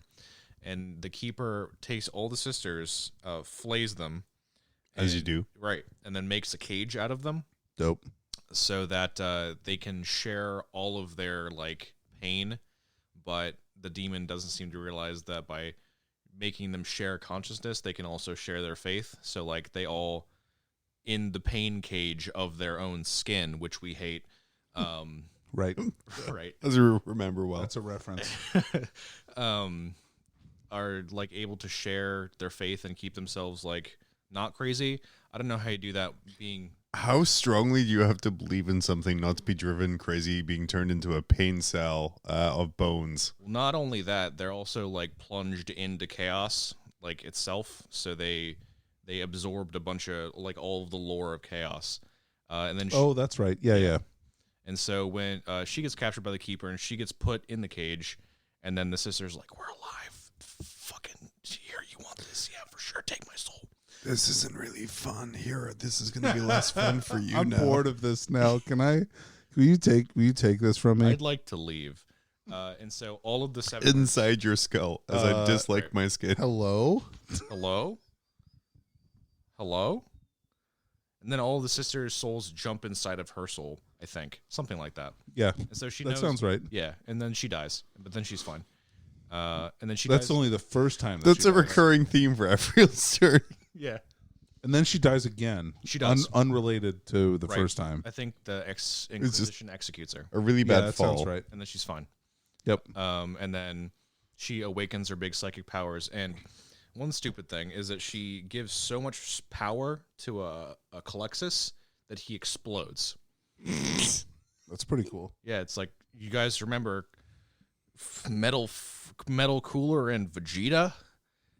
and the keeper takes all the sisters, flays them, As you and- do. right, and then makes a cage out of them Dope. so that they can share all of their like pain, but the demon doesn't seem to realize that by making them share consciousness, they can also share their faith. So like they all in the pain cage of their own skin, which we hate. Right. Right. As I remember well. That's a reference. Are like able to share their faith and keep themselves like not crazy. I don't know how you do that being. How strongly do you have to believe in something not to be driven crazy, being turned into a pain cell of bones? Not only that, they're also like plunged into chaos like itself. So they absorbed a bunch of like all of the lore of chaos. And then Oh, that's right. Yeah. And so when she gets captured by the keeper and she gets put in the cage, and then the sister's like, "We're alive. Fucking here, you want this? Yeah, for sure. Take my soul." This isn't really fun. Here, this is going to be less fun for you I'm now. bored of this now. Will you take this from me? I'd like to leave. And so all of the 7 Inside your skull, as I dislike right. my skin. Hello? Hello? And then all of the sisters' souls jump inside of her soul, I think. Something like that. Yeah. And so she That knows. sounds right. Yeah, and then she dies. But then she's fine. And then she That's dies. only the first time. That's she a dies. recurring theme for Ephrael Stern. Yeah. And then she dies again. She does. Unrelated to the Right. first time. I think the Inquisition executes her. A really Yeah, bad that fall. sounds right. And then she's fine. Yep. And then she awakens her big psychic powers. And one stupid thing is that she gives so much power to a Calexis that he explodes. That's pretty cool. Yeah, it's like, you guys remember Metal Cooler and Vegeta?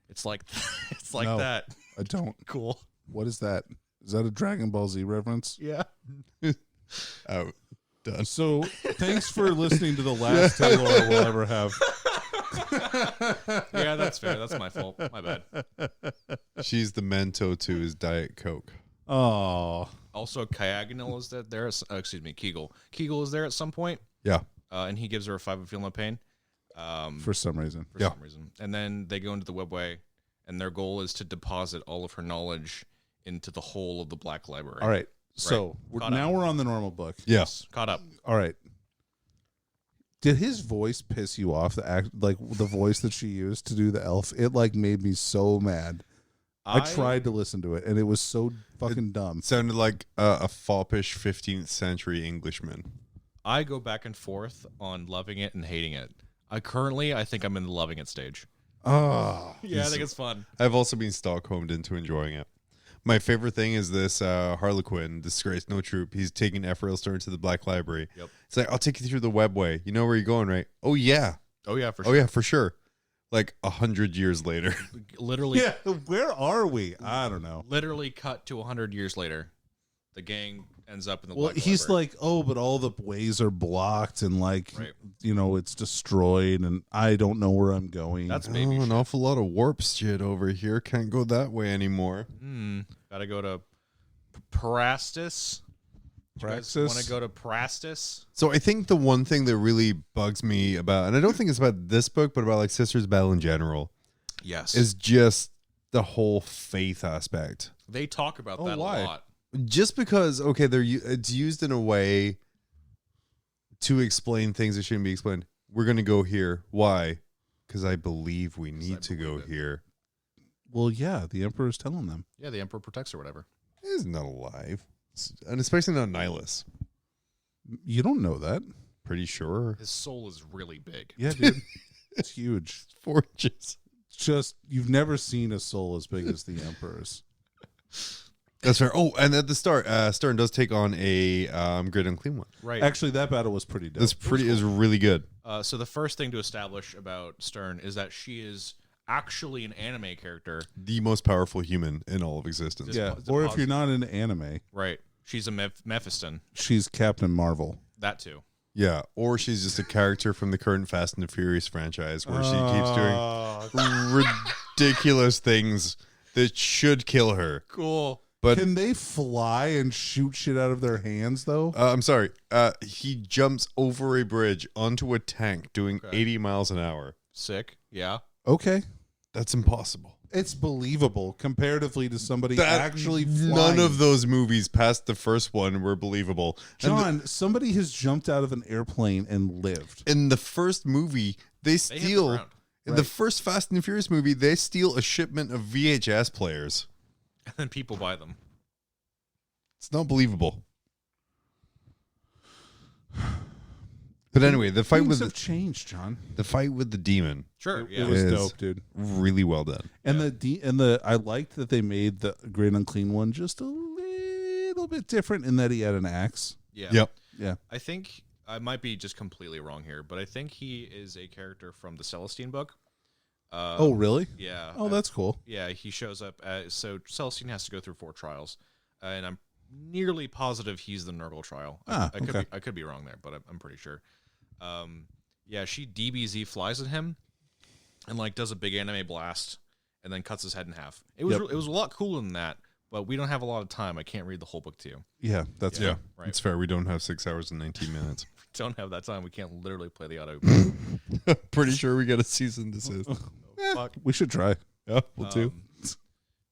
It's like No. that. I don't. Cool. What is that? Is that a Dragon Ball Z reference? Yeah. Oh, done. So, thanks for listening to the last TayLore we'll ever have. Yeah, that's fair. That's my fault. My bad. She's the Mento to his Diet Coke. Oh, Also, Kyagnal is there. Excuse me, Kegel. Kegel is there at some point, Yeah. and he gives her a 5 of Feel No Pain. for some reason. For some reason. And then they go into the webway, and their goal is to deposit all of her knowledge into the whole of the Black Library. All right. So, Caught now up. we're on the normal book. Yes. Caught up. All right. Did his voice piss you off? The voice that she used to do the elf, it made me so mad. I tried to listen to it, and it was so fucking dumb. Sounded like a foppish 15th century Englishman. I go back and forth on loving it and hating it. I think I'm in the loving it stage. Oh, Yeah, I think it's fun. I've also been Stockholmed into enjoying it. My favorite thing is this Harlequin, disgraced no troop. He's taking Ephrael Stern to the Black Library. Yep. It's like, I'll take you through the webway. You know where you're going, right? Oh, yeah. Oh, yeah, for Oh, sure. yeah, for sure. Like 100 years later. Literally, yeah. Where are we? I don't know. literally cut to 100 years later. The gang ends up in the Well, Black he's Library. like, oh, but all the ways are blocked, and Right. it's destroyed, and I don't know where I'm going. That's Oh, baby an shit. awful lot of warp shit over here. Can't go that way anymore. Gotta go to Parastus. Praxis. Want to go to Parastus? So I think the one thing that really bugs me about, and I don't think it's about this book, but about like Sisters Battle in general, Yes. is just the whole faith aspect. They talk about Oh, that why? a lot. Just because, okay, it's used in a way to explain things that shouldn't be explained. We're going to go here. Why? Because I believe we need to go believe it. here. Well, yeah, the Emperor's telling them. Yeah, the Emperor protects or whatever. He's not alive. And especially not Nihilus. You don't know that. Pretty sure. His soul is really big. Yeah, dude. It's huge. Forges. Just, you've never seen a soul as big as the Emperor's. That's fair. Oh, and at the start, Stern does take on a Great Unclean One. Right. Actually, that battle was pretty dope. That's is really good. So the first thing to establish about Stern is that she is actually an anime character. The most powerful human in all of existence. Yeah, It's a or if positive. you're not into anime, Right. She's a Mephiston. she's Captain Marvel. That too. Yeah, or she's just a character from the current Fast and the Furious franchise where she keeps doing ridiculous things that should kill her. Cool. But Can they fly and shoot shit out of their hands, though? I'm sorry. He jumps over a bridge onto a tank doing 80 miles an hour. Sick. Yeah. Okay. That's impossible. It's believable comparatively to somebody actually flying. None of those movies past the first one were believable. And John, somebody has jumped out of an airplane and lived. in the first movie, they hit the steal. ground. In the first Fast and the Furious movie, they steal a shipment of VHS players. And then people buy them. It's not believable. But anyway, the fight Things with have changed, John. the fight with the demon Sure. It Yeah. was is dope, dude. really well done. And I liked that they made the Great Unclean One just a little bit different in that he had an axe. Yeah. Yep. Yeah. I think I might be just completely wrong here, but I think he is a character from the Celestine book. Oh, really? Yeah. Oh, that's cool. Yeah, he shows up. So Celestine has to go through 4 trials, and I'm nearly positive he's the Nurgle trial. I could be wrong there, but I'm pretty sure. Yeah, she DBZ flies at him and like does a big anime blast and then cuts his head in half. It was it was a lot cooler than that, but we don't have a lot of time. I can't read the whole book to you. Yeah, that's fair. Right. It's fair. We don't have 6 hours and 19 minutes. Don't have that time. We can't literally play the audio. Pretty sure we get a cease and desist. Fuck. We should try. Yeah, we'll do.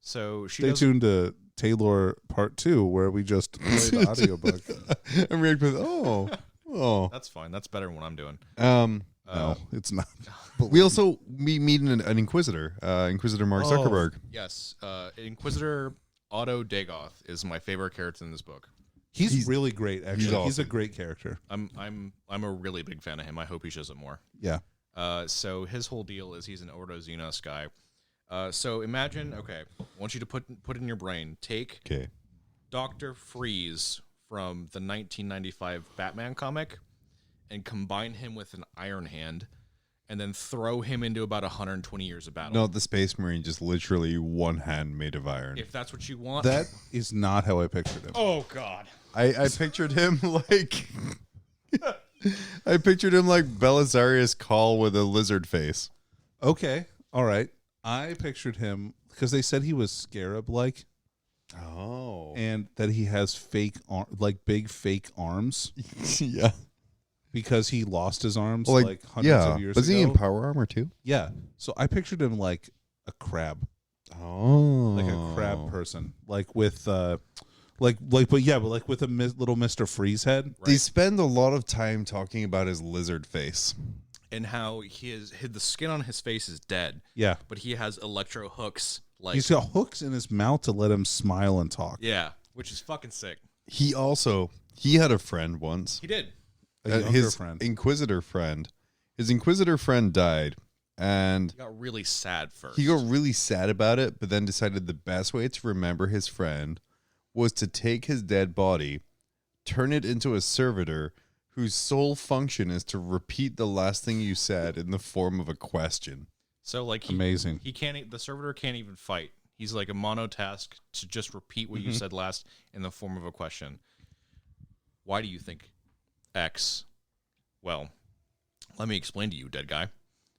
So she Stay does, tuned to TayLore Part 2, where we just play the audiobook. And react with, oh. That's fine. That's better than what I'm doing. No, it's not. We meet an Inquisitor, Inquisitor Mark Zuckerberg. Yes, Inquisitor Otto Dagoth is my favorite character in this book. He's really great, actually. He's a awesome. great character. I'm a really big fan of him. I hope he shows up more. Yeah. So his whole deal is he's an Ordo Xenos guy. So imagine, okay, I want you to put in your brain, take Dr. Freeze from the 1995 Batman comic and combine him with an Iron Hand and then throw him into about 120 years of battle. No, the Space Marine just literally one hand made of iron. If that's what you want. That is not how I pictured him. Oh, God. I pictured him like... I pictured him like Belisarius Cawl with a lizard face. Okay. All right. I pictured him because they said he was scarab-like Oh. and that he has big fake arms Yeah. because he lost his arms Well, like hundreds of years ago. Was he in power armor too? Yeah. So I pictured him like a crab, Oh. like a crab person, like with but with a little Mr. Freeze head. They spend a lot of time talking about his lizard face. And how the skin on his face is dead. Yeah. But he has electro hooks. Like, He's got hooks in his mouth to let him smile and talk. yeah, which is fucking sick. He had a friend once. He did. A younger His friend. Inquisitor friend. His Inquisitor friend died, and He got really sad first. he got really sad about it, but then decided the best way to remember his friend was to take his dead body, turn it into a servitor whose sole function is to repeat the last thing you said in the form of a question. So like Amazing. The servitor can't even fight. He's like a monotask to just repeat what you said last in the form of a question. Why do you think X? Well, let me explain to you, dead guy.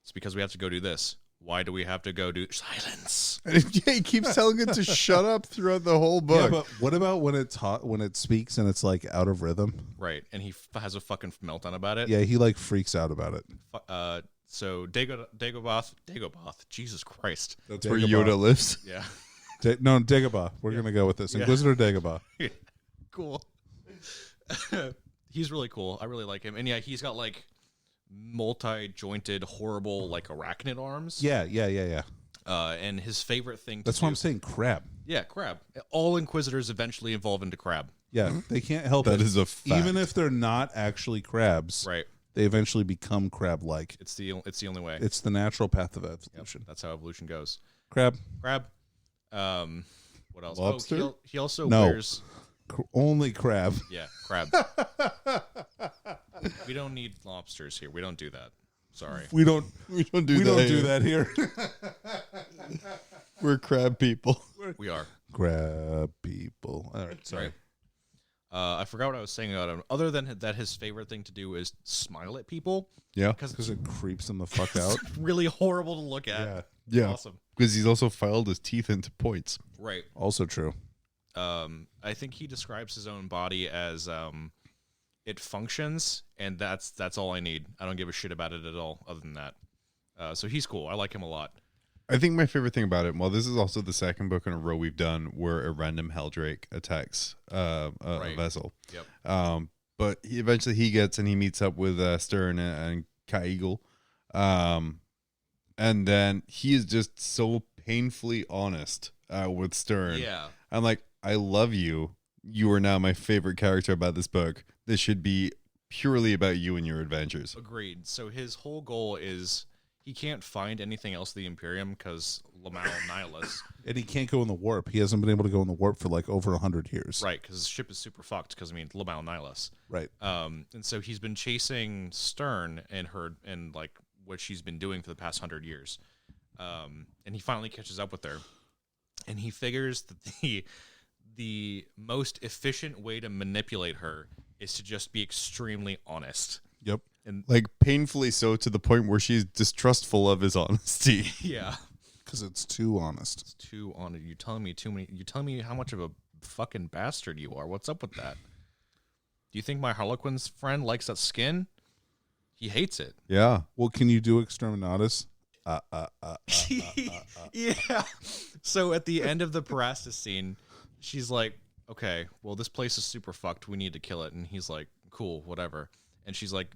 It's because we have to go do this. Why do we have to go do silence? Yeah, he keeps telling it to shut up throughout the whole book. Yeah, but what about when it speaks and it's like out of rhythm? Right, and he has a fucking meltdown about it. Yeah, he like freaks out about it. So Dagoboth, Jesus Christ. That's where Yoda lives. Yeah. Dagobah. We're gonna go with this. Inquisitor Dagobah. Cool. He's really cool. I really like him. And yeah, he's got like multi-jointed, horrible, like arachnid arms. Yeah. And his favorite thing That's what I'm saying. Crab. Yeah, crab. All Inquisitors eventually evolve into crab. Yeah, they can't help That it. is a fact. Even if they're not actually crabs, Right. they eventually become crab-like. It's the only way. It's the natural path of evolution. That's how evolution goes. Crab. Crab. What else? Lobster? Oh, he also No. wears. Only crab. Yeah, crab. We don't need lobsters here. We don't do that. Sorry. We don't do that here. We're crab people. We are. Crab people. All right, sorry. Right. I forgot what I was saying about him. Other than that, his favorite thing to do is smile at people. Yeah. Because Because it creeps them the fuck out. it's really horrible to look at. Yeah. Yeah. Awesome. Because he's also filed his teeth into points. Right. Also true. I think he describes his own body as it functions, and that's all I need. I don't give a shit about it at all other than that. So he's cool. I like him a lot. I think my favorite thing about it, well, this is also the second book in a row we've done where a random Helldrake attacks a vessel. Yep. But eventually he gets and he meets up with Stern and Kaigel. And then he is just so painfully honest with Stern. Yeah. I'm like, I love you. You are now my favorite character about this book. This should be purely about you and your adventures. Agreed. So his whole goal is he can't find anything else of the Imperium because Lamal Nihilus. And he can't go in the warp. He hasn't been able to go in the warp for like over 100 years. Right, because his ship is super fucked because, Lamal Nihilus. Right. And so he's been chasing Stern and like what she's been doing for the past 100 years. And he finally catches up with her. And he figures that the most efficient way to manipulate her is to just be extremely honest. Yep. And Like painfully so, to the point where she's distrustful of his honesty. yeah, Because it's too honest. it's too honest. You're telling me too many. You're telling me how much of a fucking bastard you are. What's up with that? Do you think my Harlequin's friend likes that skin? He hates it. Yeah. Well, can you do Exterminatus? Yeah. So at the end of the Parastus scene, she's like, okay, well, this place is super fucked. We need to kill it. And he's like, cool, whatever. And she's like,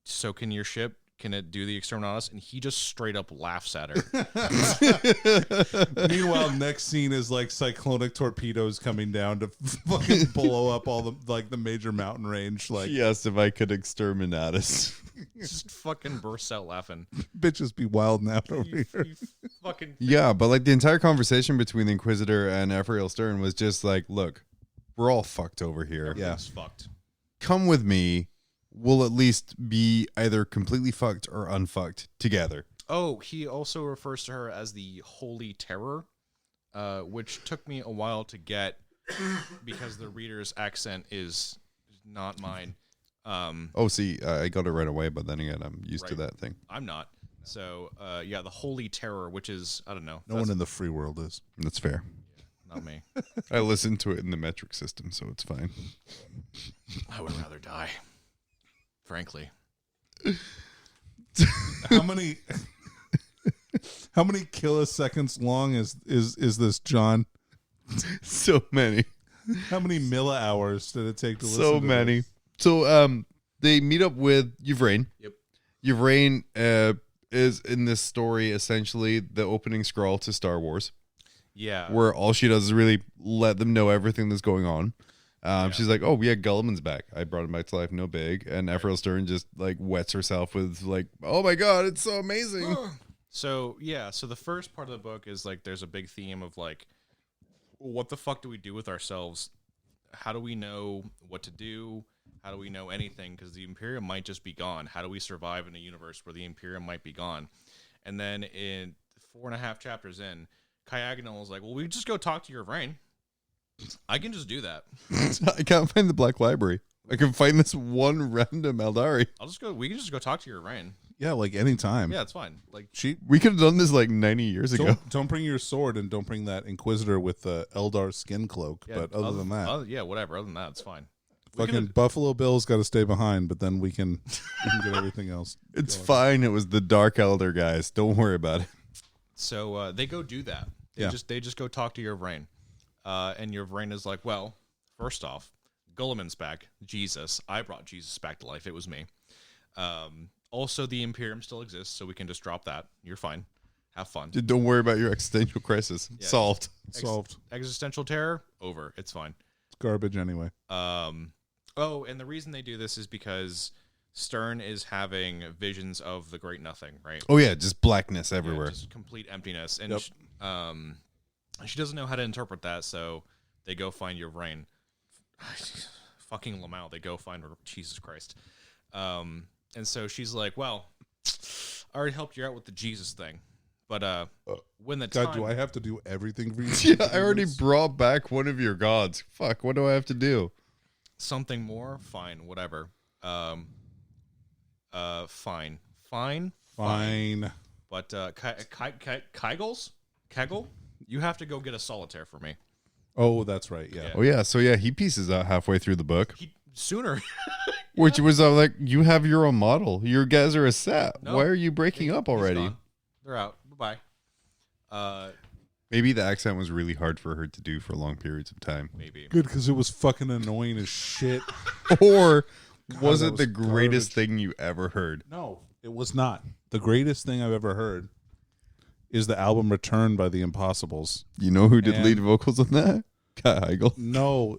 so can your ship, can it do the Exterminatus? And he just straight up laughs at her. Meanwhile, next scene is like cyclonic torpedoes coming down to fucking blow up all the major mountain range. Like, She asked if I could exterminatus. Just fucking bursts out laughing. bitches be wilding out over You here. fucking Yeah, but like the entire conversation between the Inquisitor and Ephrael Stern was just like, look, we're all fucked over here. Yeah. everything's fucked. Come with me. We'll at least be either completely fucked or unfucked together. Oh, he also refers to her as the Holy Terror, which took me a while to get because the reader's accent is not mine. Oh, see, I got it right away, but then again, I'm used to Right. that thing. I'm not. So, yeah, the Holy Terror, which is, I don't know. No one in the free world is. That's fair. Not me. I listened to it in the metric system, so it's fine. I would rather die. Frankly. How many kiloseconds long is this, John? So many. How many millihours did it take to listen So to many. this? So they meet up with Yvraine. Yep. Yvraine is in this story essentially the opening scroll to Star Wars, Yeah. where all she does is really let them know everything that's going on. She's like, oh, yeah, Gulliman's back. I brought him back to life, no big. And Ephrael Stern just like wets herself with like, oh my God, it's so amazing. So, yeah, so the first part of the book is like there's a big theme of like, what the fuck do we do with ourselves? How do we know what to do? How do we know anything? Because the Imperium might just be gone. How do we survive in a universe where the Imperium might be gone? And then in 4.5 chapters in, Kyagnal is like, well, we just go talk to your brain. I can just do that. I can't find the Black Library. I can find this one random Eldari. We can just go talk to your brain. Yeah, like anytime. Yeah, it's fine. Like, We could have done this like 90 years ago. Don't bring your sword and don't bring that Inquisitor with the Eldar skin cloak. yeah, but other than that, yeah, whatever. Other than that, it's fine. fucking Buffalo Bill's got to stay behind. But then we can get everything else. It's fine. It was the Dark Elder guys. Don't worry about it. So they go do that. They just go talk to your brain. And your brain is like, well, first off, Gulliman's back. Jesus. I brought Jesus back to life. It was me. Also, the Imperium still exists, so we can just drop that. You're fine. Have fun. Dude, don't worry about your existential crisis. Yeah. Solved. Solved. Existential terror? Over. It's fine. It's garbage anyway. Oh, and the reason they do this is because Stern is having visions of the Great Nothing, right? Oh, yeah. Just blackness Yeah, everywhere. just complete emptiness. And Yep. she doesn't know how to interpret that, so they go find your brain. Fucking Lamau, they go find her. Jesus Christ. And so she's like, well, I already helped you out with the Jesus thing. But when the God, time... do I have to do everything for you? Yeah, I already brought back one of your gods. Fuck, what do I have to do? Something more? Fine, whatever. Fine. Fine. But Kegels? Kegel? You have to go get a solitaire for me. Oh, that's right. Yeah. Oh, yeah. So, yeah, he pieces out halfway through the book, Sooner. which was like, you have your own model. Your guys are a set. No. Why are you breaking up He's already? gone. They're out. Bye-bye. Maybe the accent was really hard for her to do for long periods of time. Maybe. Good, because it was fucking annoying as shit. Or was that it was the greatest garbage. thing you ever heard? No, it was not. The greatest thing I've ever heard is the album Return by the Impossibles. You know who did And- lead vocals on that? Kai Heigl. No.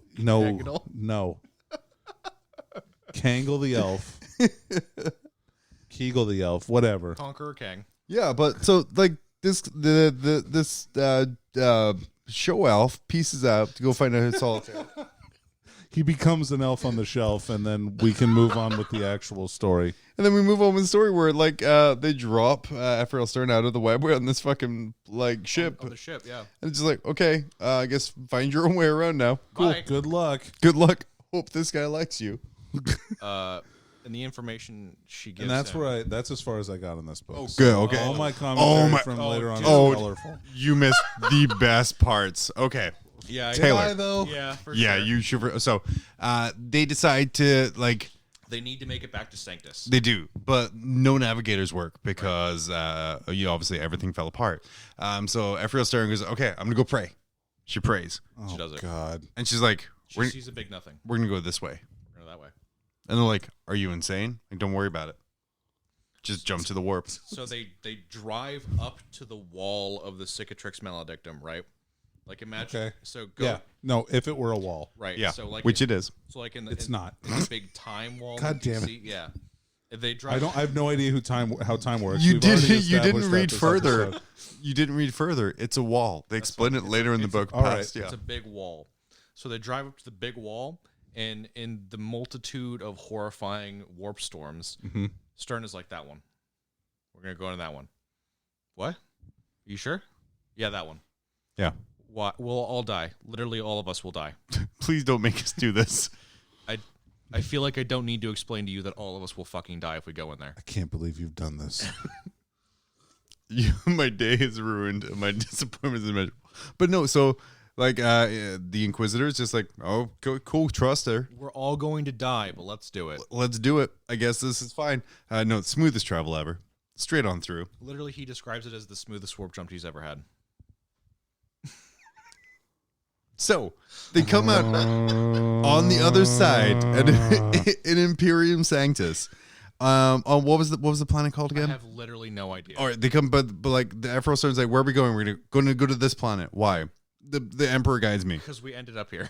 Kangle the Elf. Kegel the Elf, whatever. Conqueror King. Yeah, but so like this show elf pieces out to go find a solitaire. he becomes an elf on the shelf, and then we can move on with the actual story. And then we move on with the story where like they drop Ephrael Stern out of the webway on this fucking like ship. On the ship, yeah. And it's just like, okay, I guess find your own way around now. Cool. Bye. Good luck. Good luck. Hope this guy likes you. And the information she gives And that's him, that's as far as I got in this book. Oh, So good, okay. All my commentary from oh, later on dude. is colorful. You missed the best parts. Okay. yeah, Taylor. Why, though? yeah, for Yeah, sure. you should. So they decide to like. They need to make it back to Sanctus. They do, but no navigators work because obviously everything fell apart. So Ephrael Stern goes, okay, I'm gonna go pray. She prays, Oh, She does it. God. and she's like, She sees a big nothing. we're gonna go this way. We're gonna go that way. And they're like, are you insane? Like, don't worry about it. Just jump to the warp. So they drive up to the wall of the Cicatrix Maledictum, right? Like imagine. Okay. So go. Yeah. No, if it were a wall. Right. Yeah, So like which in, it is. So like in the It's not. in the big time wall. God that you damn it. see, yeah. If they drive. I have no idea how time works. You We've already didn't. You established didn't that read this further. episode. You didn't read further. It's a wall. They explain it later in the book. all right. Past, yeah. It's a big wall. So they drive up to the big wall, and in the multitude of horrifying warp storms, Stern is like, that one. We're going to go into that one. What? Are you sure? Yeah, that one. Yeah. What? We'll all die. Literally, all of us will die. Please don't make us do this. I feel like I don't need to explain to you that all of us will fucking die if we go in there. I can't believe you've done this. My day is ruined and my disappointment is immeasurable. But no, so like the Inquisitor is just like, oh, cool, trust her. We're all going to die, but let's do it. Let's do it. I guess this is fine. No, it's smoothest travel ever. Straight on through. Literally, he describes it as the smoothest warp jump he's ever had. So they come out on the other side in Imperium Sanctus. What was the planet called I again? have literally no idea. All right, they come, but like the Ephrael Stern's like, where are we going? We're going to go to this planet. Why? The Emperor guides me. Because we ended up here.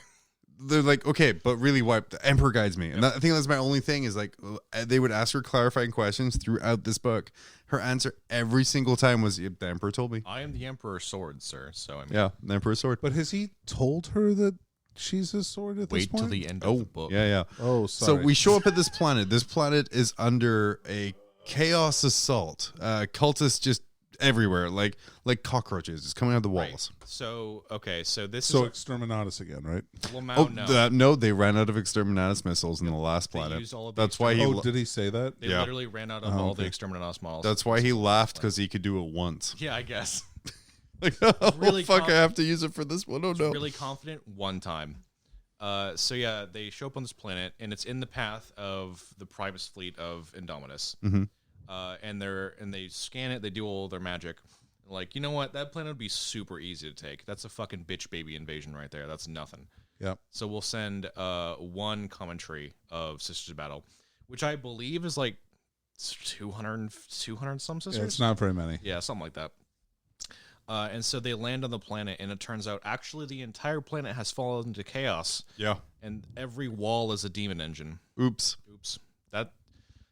They're like, okay, but really, why? The Emperor guides me, and I think that's my only thing is like they would ask her clarifying questions throughout this book. Her answer every single time was, "The Emperor told me." I am the Emperor's sword, sir. So I mean, Yeah, the Emperor's sword. But has he told her that she's his sword at this wait point? till the end of the book. Yeah. Oh, So sorry. we show up at this planet. This planet is under a chaos assault. Cultists just everywhere, like cockroaches, just coming out of the Right. walls. So okay, so this So is Exterminatus again, right? Lamau. No, No, they ran out of Exterminatus missiles in the last They planet. used all of the That's why he. Oh, did he say that? they yeah. literally ran out of Oh, all the okay. Exterminatus models. That's why he laughed because he could do it once. yeah, I guess. Like, oh really fuck, I com- have to use it for this one. Oh no. Really confident one time. So yeah, they show up on this planet, and it's in the path of the Primus fleet of Indominus. Mm-hmm. And they scan it. They do all their magic. Like, you know what? That planet would be super easy to take. That's a fucking bitch baby invasion right there. That's nothing. Yep. So we'll send one commentary of Sisters of Battle, which I believe is like 200 some sisters. Yeah, it's not very many. Yeah, something like that. And so they land on the planet, and it turns out actually the entire planet has fallen into chaos, Yeah. and every wall is a demon engine. Oops. Oops.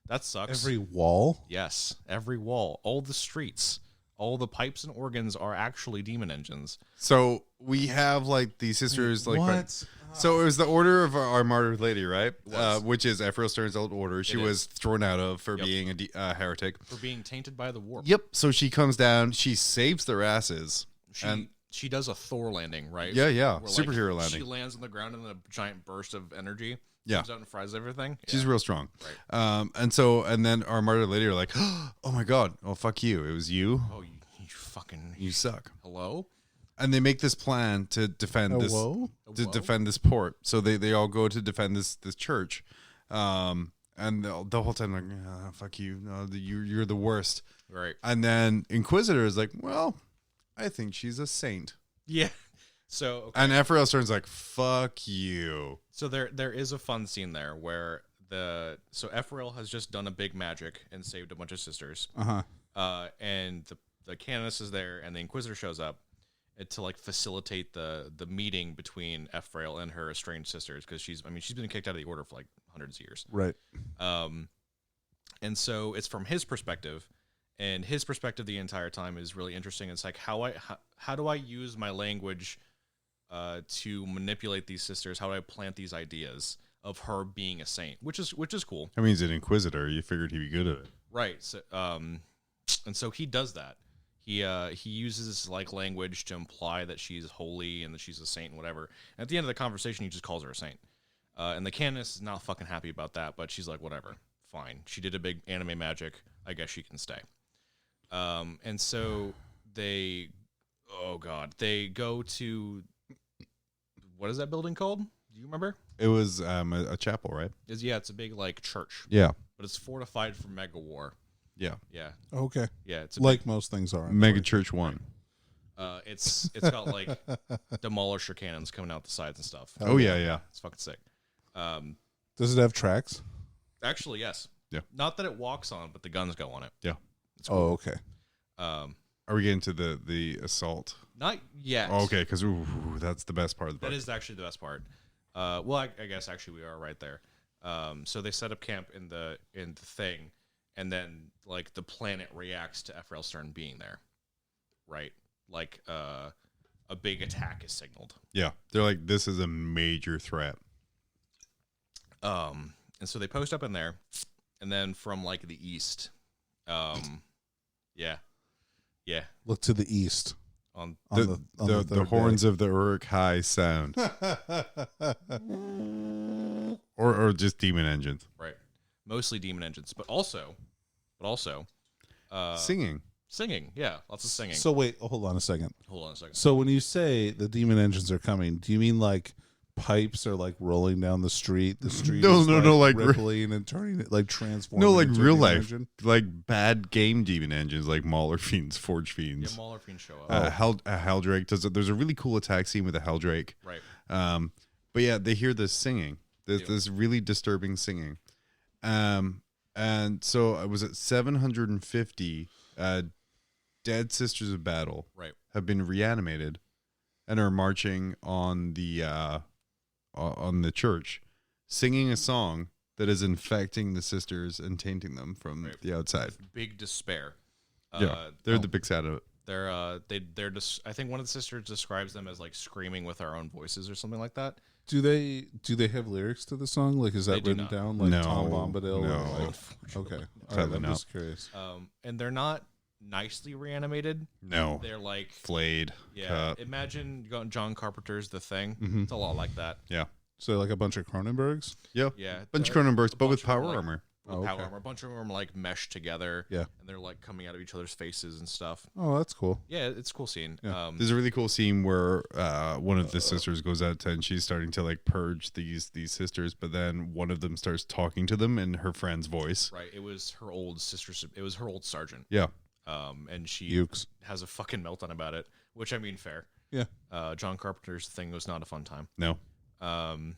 That sucks. Every wall? Yes, every wall, all the streets, all the pipes and organs are actually demon engines. So we have like these sisters, like What? So it was the Order of our Martyred Lady, right? was. Which is Ephrael Stern's old order. She It was is. thrown out of for Yep. being a heretic. For being tainted by the warp. Yep. So she comes down. She saves their asses. and She does a Thor landing, right? Yeah, yeah. Where, Superhero landing. She lands on the ground and then a giant burst of energy Yeah. comes out and fries everything. she's Yeah. real strong. Right. And then our Martyred Lady are like, oh my god, oh fuck you, it was you. Oh, you fucking You suck. hello. And they make this plan to defend this Hello? defend this port. So they all go to defend this church. And the whole time like, oh, fuck you, no, you're the worst. Right. And then Inquisitor is like, well, I think she's a saint. Yeah. So okay. And Ephrael Stern's like, fuck you. So there is a fun scene there where Ephrael has just done a big magic and saved a bunch of sisters. Uh-huh. And the canoness is there, and the Inquisitor shows up to like facilitate the meeting between Ephrael and her estranged sisters, because she's been kicked out of the order for like hundreds of years. Right. And so it's from his perspective, and his perspective the entire time is really interesting. It's like how do I use my language to manipulate these sisters? How do I plant these ideas of her being a saint? Which is cool. I mean, he's an inquisitor. You figured he'd be good at it. Right. So, and so he does that. He uses like language to imply that she's holy and that she's a saint and whatever. And at the end of the conversation, he just calls her a saint. And the canoness is not fucking happy about that, but she's like, whatever, fine. She did a big anime magic. I guess she can stay. And so they go to, what is that building called? Do you remember? It was a chapel, right? It's a big like church, Yeah. but it's fortified for mega war. Yeah. Yeah. Okay. Yeah. It's Like most things are. Mega Church 1. It's got like demolisher cannons coming out the sides and stuff. Oh, yeah. It's fucking sick. Does it have tracks? Actually, yes. Yeah. Not that it walks on, but the guns go on it. Yeah. It's cool. Oh, okay. Are we getting to the assault? Not yet. Oh, okay, because that's the best part of the book. That is actually the best part. Well, I guess actually we are right there. So they set up camp in the thing, and then like the planet reacts to Ephrael Stern being there, right? Like a big attack is signaled. Yeah. They're like, this is a major threat. And so they post up in there, and then from like the east, yeah, Look to the east. on The third horns day. of the Uruk-hai sound. or just demon engines. right, mostly demon engines, but also, Singing. singing. Yeah, lots of singing. So wait, hold on a second. Hold on a second. So when you say the demon engines are coming, do you mean like pipes are like rolling down the street? The street No, is like rippling and turning it, like transforming. No, like into a real demon life. engine? Like bad game demon engines, like Mauler Fiends, Forge Yeah, Fiends. Mauler Fiends show up. Heldrake there's a really cool attack scene with a Heldrake. Right. But yeah, they hear this singing. There's Yeah. this really disturbing singing. And so I was at 750 dead sisters of battle Right. have been reanimated and are marching on the church, singing a song that is infecting the sisters and tainting them from Right. the outside. Big despair. Yeah, they're the big sad of it. They're just. I think one of the sisters describes them as like screaming with our own voices or something like that. Do they have lyrics to the song? Like, is They that do written not. down? Like No, Tom Bombadil? no. Or like, okay. All Sadly right, I'm not. just curious. And they're not nicely reanimated. No, They're like, flayed. yeah. cut. Imagine you got John Carpenter's The Thing. Mhm. It's a lot like that. Yeah, So like a bunch of Cronenbergs? yeah. Yeah. Bunch of a Cronenbergs, but with bunch of them, power like, armor. With Oh, power okay. armor. A bunch of them are like meshed together. Yeah. And they're like coming out of each other's faces and stuff. Oh, that's cool. Yeah, it's a cool scene. Yeah. There's a really cool scene where one of the sisters goes out and she's starting to like purge these sisters, but then one of them starts talking to them in her friend's voice. Right. It was her old sister. It was her old sergeant. Yeah, And she Ukes. has a fucking meltdown about it, which I mean, fair. Yeah. John Carpenter's Thing was not a fun time. no. Um,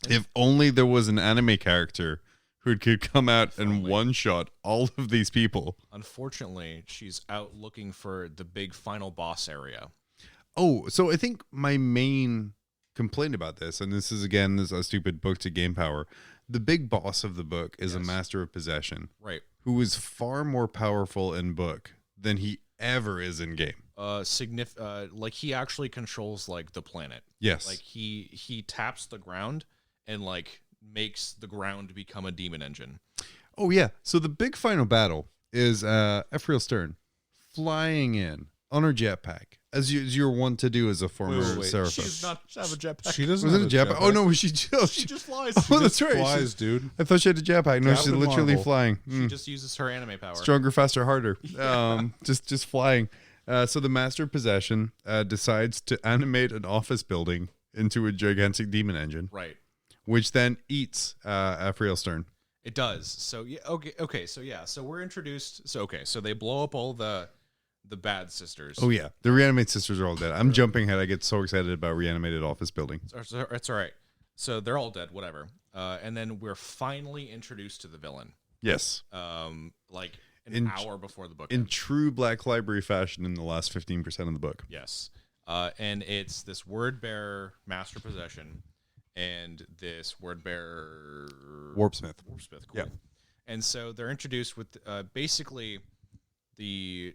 If only there was an anime character who could come out and only. one shot all of these people. Unfortunately, she's out looking for the big final boss area. Oh, so I think my main complaint about this, and this is a stupid book to game power. The big boss of the book is a Yes. master of possession Right. who is far more powerful in book than he ever is in game. Like he actually controls like the planet. Yes. Like he taps the ground and like makes the ground become a demon engine. Oh yeah. So the big final battle is Ephrael Stern flying in on her jetpack, as you're wont to do as a former wait. Seraphim. She does not have a jetpack. She doesn't Was it have a jetpack? Oh no, she just She just flies. Oh, that's right. flies, dude. I thought she had a jetpack. No, she's Captain literally Marvel. flying. She just uses her anime power. Stronger, faster, harder. Just flying. So the master of possession decides to animate an office building into a gigantic demon engine, Right. which then eats Ephrael Stern. It does. So yeah. Okay. So yeah. So we're introduced. So okay. So they blow up all the bad sisters. Oh yeah, the reanimate sisters are all dead. I'm jumping ahead. I get so excited about reanimated office building. It's all right. So they're all dead. Whatever. And then we're finally introduced to the villain. Yes, Like an In- hour before the book. in ends. true Black Library fashion, in the last 15% of the book. Yes. And it's this word bearer master possession and this word bearer Warpsmith. Warpsmith. Cool. Yeah. And so they're introduced with basically the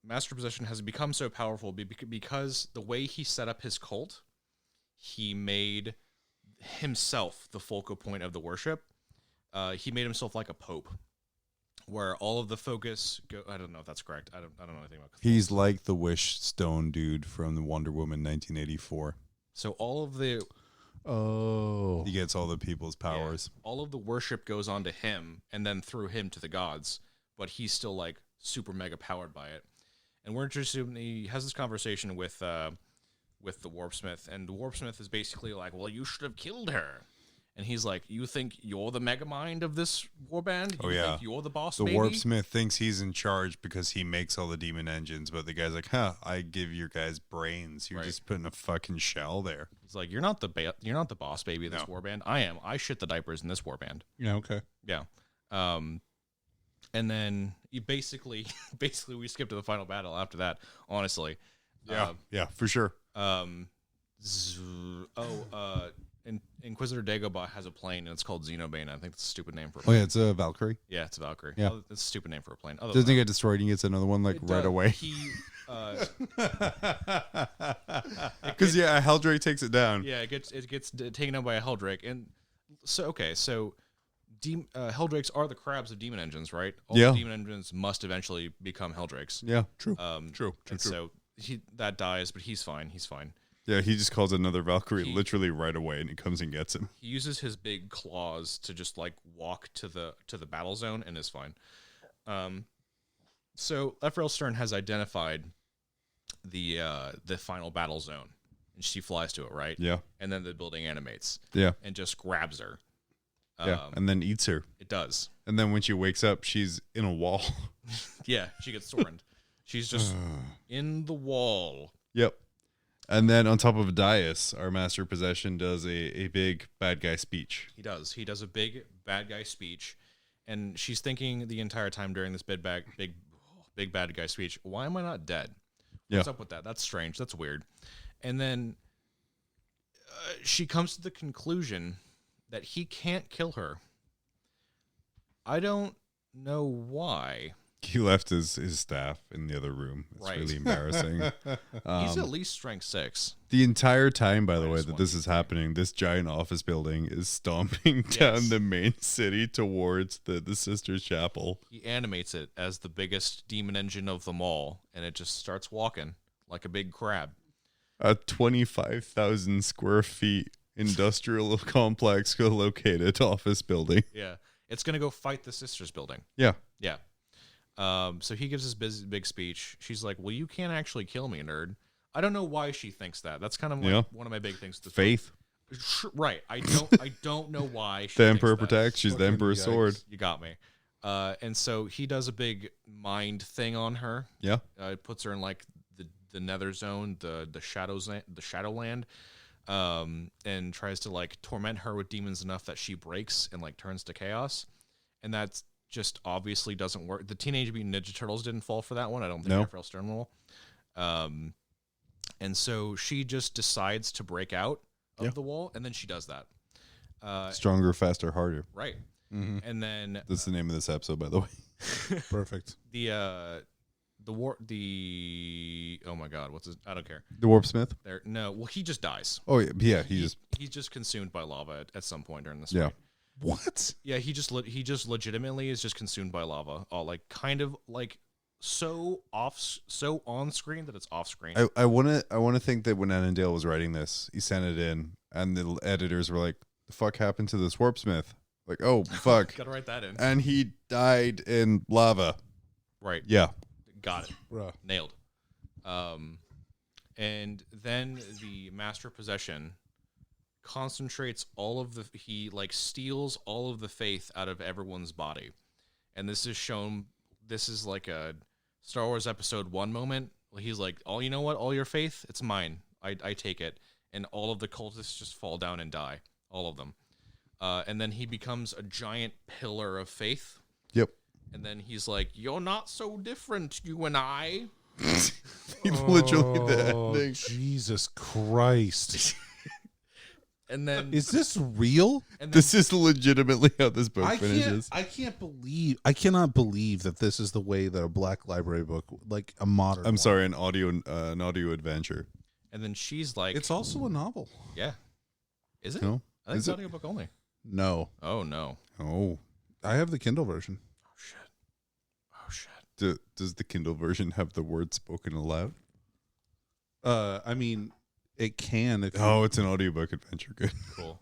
Master Possession has become so powerful because the way he set up his cult, he made himself the focal point of the worship. He made himself like a pope, where all of the focus I don't know if that's correct. I don't know anything about Catholicism. He's like the Wish Stone dude from the Wonder Woman 1984. So all of the he gets all the people's powers. all of the worship goes on to him, and then through him to the gods. But he's still like super mega powered by it. And we're interested. He has this conversation with the Warpsmith, and the Warpsmith is basically like, "Well, you should have killed her." And he's like, "You think you're the mega mind of this warband? You think you're the boss, The baby?" Warpsmith thinks he's in charge because he makes all the demon engines, but the guy's like, I give your guys brains. You're just putting a fucking shell there. He's like, "You're not the boss, baby, of this warband. I am. I shit the diapers in this warband." Yeah, okay. Yeah. And then you basically we skip to the final battle after that, honestly. Yeah, for sure. Inquisitor Dagobah has a plane, and it's called Xenobane. I think that's a stupid name for a Oh, plane. yeah, it's a Valkyrie. Yeah, it's a Valkyrie. Yeah. Oh, that's a stupid name for a plane. Other Doesn't than it get destroyed and he gets another one, like, that, right away? Because, Heldrake takes it down. Yeah, it gets taken out by a Helldrake. And so, Helldrakes are the crabs of demon engines, right? All the demon engines must eventually become Helldrakes. Yeah, true. True. So that dies, but he's fine. He's fine. Yeah, he just calls another Valkyrie literally right away, and he comes and gets him. He uses his big claws to just like walk to the battle zone and is fine. So Ephrael Stern has identified the final battle zone, and she flies to it, right? Yeah. And then the building animates. Yeah. And just grabs her. And then eats her. It does. And then when she wakes up, she's in a wall. Yeah, she gets thorned. She's just in the wall. Yep. And then on top of a dais, our Master Possession does a big bad guy speech. He does. He does a big bad guy speech, and she's thinking the entire time during this big bad guy speech, why am I not dead? What's up with that? That's strange. That's weird. And then she comes to the conclusion that he can't kill her. I don't know why. He left his staff in the other room. It's really embarrassing. He's at least strength 6. The entire time, by the way, that this is happening, this giant office building is stomping down the main city towards the Sisters Chapel. He animates it as the biggest demon engine of them all, and it just starts walking like a big crab. A 25,000 square feet industrial complex located office building. Yeah. It's going to go fight the Sisters building. Yeah. Yeah. So he gives his big speech. She's like, "Well, you can't actually kill me, nerd." I don't know why she thinks that. That's kind of like one of my big things. Faith. Right. I don't know why she The thinks Emperor that. protects. She's the Emperor's sword. You got me. And so he does a big mind thing on her. Yeah. It puts her in like the Nether Zone, the Shadowland, and tries to like torment her with demons enough that she breaks and like turns to chaos. And that's just obviously doesn't work. The Teenage Mutant Ninja Turtles didn't fall for that one. I don't think Ephrael Stern will. And so she just decides to break out of the wall, and then she does that. Stronger, faster, harder. Right. Mm-hmm. And then that's the name of this episode, by the way. Perfect. Oh my god, what's his? I don't care. The Warpsmith? Well, he just dies. Oh yeah, he's just consumed by lava at some point during this. Yeah. Fight. What? Yeah, he just legitimately is just consumed by lava. Like kind of like so on screen that it's off screen. I wanna think that when Annandale was writing this, he sent it in, and the editors were like, "The fuck happened to this Warpsmith?" Like, oh fuck, gotta write that in. And he died in lava. Right. Yeah. Got it. Bruh. Nailed. And then the Master Possession concentrates he like steals all of the faith out of everyone's body. And this is like a Star Wars Episode 1 moment. He's like, "Oh, you know what? All your faith, it's mine. I take it." And all of the cultists just fall down and die. All of them. And then he becomes a giant pillar of faith. Yep. And then he's like, "You're not so different, you and I." Literally the ending. Jesus Christ. And then Is this real? and then, This is legitimately how this book finishes. I cannot believe that this is the way that a black library book, like a modern. I'm one. sorry, an audio adventure. and then she's like, It's also a novel. yeah. Is it? No, I think is it's it? audiobook only. No, Oh no. Oh, I have the Kindle version. Oh shit. Oh shit. does the Kindle version have the words spoken aloud? I mean, it can. If Oh, it's an audiobook adventure. Good. Cool.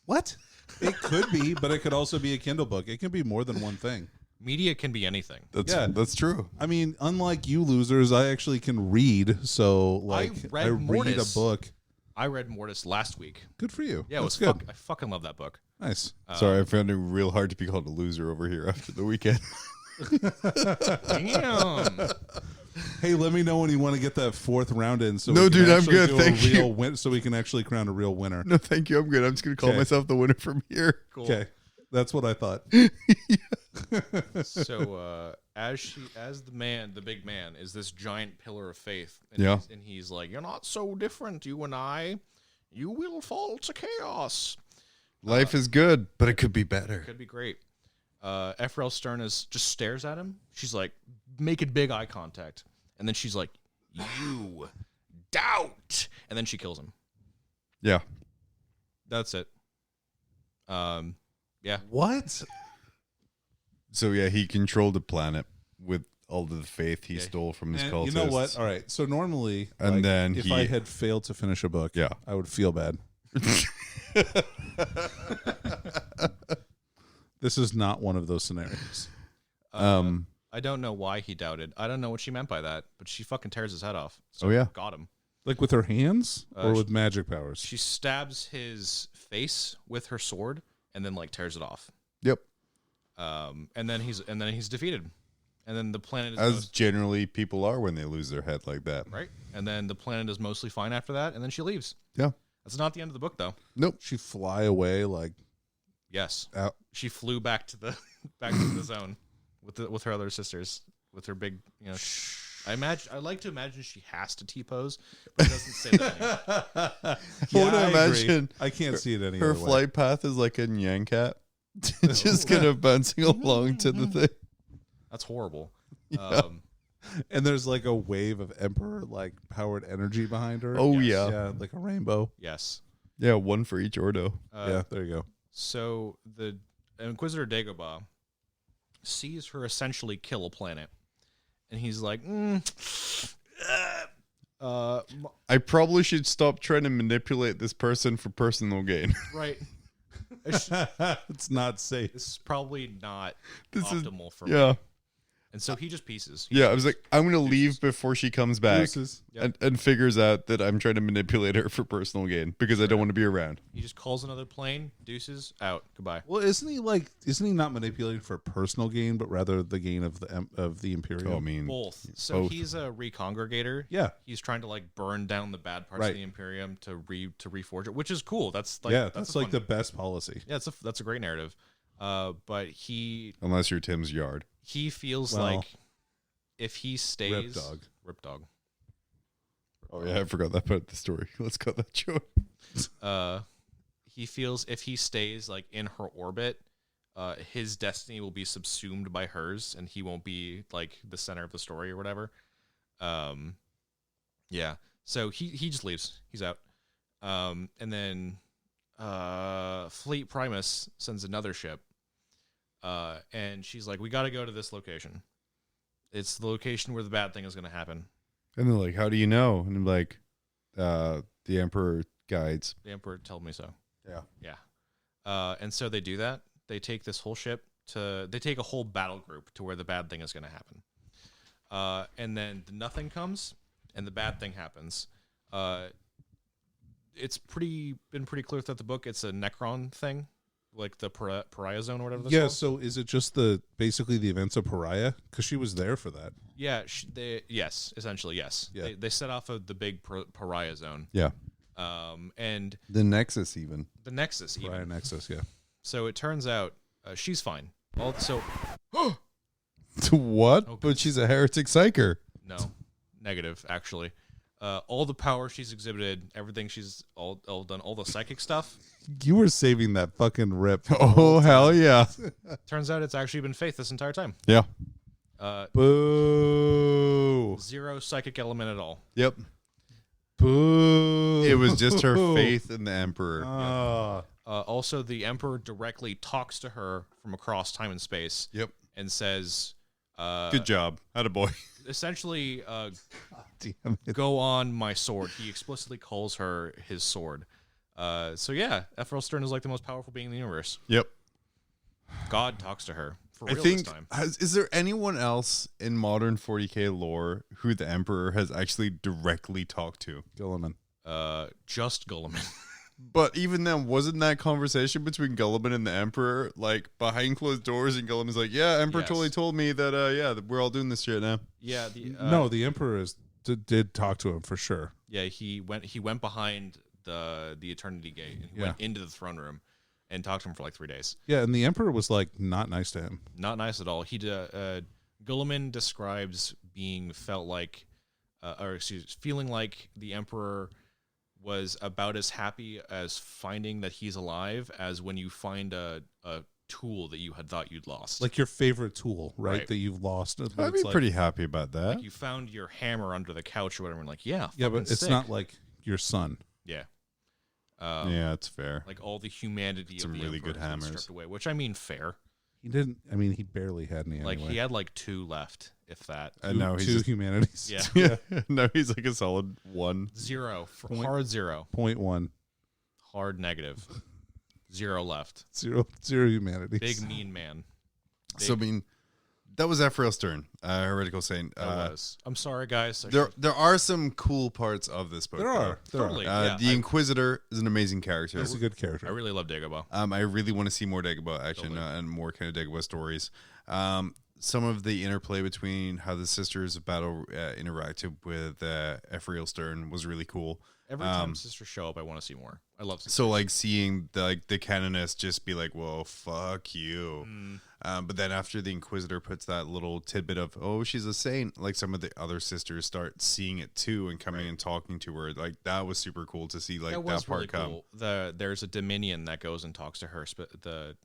what? It could be, but it could also be a Kindle book. It can be more than one thing. Media can be anything. That's true. I mean, unlike you losers, I actually can read. So, like, read I read a Mortis. book. I read Mortis last week. Good for you. Yeah, it was That's good. I fucking love that book. Nice. Sorry, I found it real hard to be called a loser over here after the weekend. Damn. Hey, let me know when you want to get that fourth round in. So No, we can dude, I'm actually good. do Thank you. so we can actually crown a real winner. No, thank you. I'm good. I'm just gonna call Okay. myself the winner from here. Cool. Okay, that's what I thought. So as the big man is this giant pillar of faith. And Yeah. he's like, you're not so different, you and I. You will fall to chaos. Life is good, but it could be better. Could be great. Ephrael Stern just stares at him. She's like making big eye contact. And then she's like, you doubt. And then she kills him. Yeah. That's it. Yeah. What? So yeah, he controlled the planet with all of the faith he stole from his And cultists. you know what? All right. So normally, And like, then if he- I had failed to finish a book, Yeah. I would feel bad. This is not one of those scenarios. I don't know why he doubted. I don't know what she meant by that, but she fucking tears his head off. So Oh, yeah. got him. Like with her hands or sh- with magic powers? She stabs his face with her sword and then like tears it off. Yep. And then he's defeated. And then the planet is As generally people are when they lose their head like that. right. And then the planet is mostly fine after that. And then she leaves. Yeah. That's not the end of the book, though. Nope. She fly away like Yes, out. she flew back to the zone with her other sisters with her big. You know, I like to imagine she has to T-pose, but it doesn't say that. Anymore. Yeah, wanna I agree. imagine I can't see it any Her other way. flight path is like a Nyan cat. Just kind of bouncing along to the thing. That's horrible. And there's like a wave of emperor like powered energy behind her. Oh, Yes. yeah. Yeah, like a rainbow. Yes. Yeah, one for each Ordo. Yeah, there you go. So the Inquisitor Dagobah sees her essentially kill a planet, and he's like, I probably should stop trying to manipulate this person for personal gain. right. It's not safe. This is probably not This is- optimal for me. Yeah. And so he just pieces. Yeah, I was like, I'm going to leave before she comes back Deuces. and figures out that I'm trying to manipulate her for personal gain because I don't want to be around. He just calls another plane, deuces, out, goodbye. Well, isn't he not manipulating for personal gain, but rather the gain of the Imperium? Oh, I mean, Both. So both. he's a recongregator. Yeah. He's trying to like burn down the bad parts Right. of the Imperium to reforge it, which is cool. That's like that's a like fun- the best policy. yeah, that's a great narrative. But he unless you're Tim's yard. feels Well, like if he stays Rip Dog. Oh, yeah, I forgot that part of the story. Let's cut that short. He feels if he stays like in her orbit, his destiny will be subsumed by hers, and he won't be like the center of the story or whatever. Yeah. So he just leaves. He's out. And then Fleet Primus sends another ship. And she's like, we got to go to this location. It's the location where the bad thing is going to happen. And they're like, how do you know? And I'm like, the Emperor guides. The Emperor told me so. Yeah. Yeah. And so they do that. They take this whole ship they take a whole battle group to where the bad thing is going to happen. And then the nothing comes and the bad thing happens. It's been pretty clear throughout the book. It's a Necron thing, like the Pariah Zone or whatever. That's Yeah. called. So is it just basically the events of Pariah? Because she was there for that. Yeah. Yes. Essentially, yes. Yeah. They set off of the big Pariah Zone. Yeah. And The Nexus, even. the Nexus. Even. Pariah Nexus. Yeah. So it turns out she's fine. So To what? Oh, But she's a heretic psyker. no, negative actually. all the power she's exhibited, everything she's all done, all the psychic stuff. You were saving that fucking rip. Oh, hell yeah. Turns out it's actually been Faith this entire time. Yeah. Boo. Zero psychic element at all. Yep. Boo. It was just her faith in the Emperor. Also, the Emperor directly talks to her from across time and space. Yep. And says, Good job. Attaboy. Essentially, Damn it. go on my sword. He explicitly calls her his sword. So yeah, Ephrael Stern is like the most powerful being in the universe. Yep. God talks to her for real I think, this time. is there anyone else in modern 40k lore who the Emperor has actually directly talked to? Gilliman. Just Gulliman. But even then, wasn't that conversation between Gulliman and the Emperor like behind closed doors? And Gulliman's like, "Yeah, Emperor Yes. totally told me that. That we're all doing this shit now." Yeah. No, the Emperor did talk to him for sure. Yeah, he went behind the Eternity Gate and he went into the throne room and talked to him for like 3 days. Yeah, and the Emperor was like not nice to him. Not nice at all. Gulliman describes feeling like the Emperor was about as happy as finding that he's alive as when you find a tool that you had thought you'd lost. Like your favorite tool, right? Right. That you've lost. But I'd be it's like, pretty happy about that. Like you found your hammer under the couch or whatever, and like, yeah, yeah, but fucking it's sick. not like your son. Yeah. Yeah, it's fair. Like all the humanity Some of the really Emperor good has been hammers. stripped away, which I mean, fair. He didn't. I mean, he barely had any. Like anyway. he had like 2 left, if that. And now he's two just, humanities. Yeah. no, he's like a solid 1. 0. Point- Hard 0. 0.1. Hard negative. 0 left. Zero humanities. Big mean man. So I mean, that was Ephrael Stern, Heretical Saint. That was. I'm sorry, guys. There are some cool parts of this book. There are. Totally. though. Yeah, The Inquisitor is an amazing character. He's a good character. I really love Dagobah. I really want to see more Dagobah action Totally. and more kind of Dagobah stories. Some of the interplay between how the sisters of battle interacted with Ephrael Stern was really cool. Every time sisters show up, I want to see more. I love sisters. So like seeing the canonist just be like, "Well, fuck you," but then after the Inquisitor puts that little tidbit of, "Oh, she's a saint," like some of the other sisters start seeing it too and coming and talking to her. Like that was super cool to see. Like that part really come. cool. There's a Dominion that goes and talks to her. The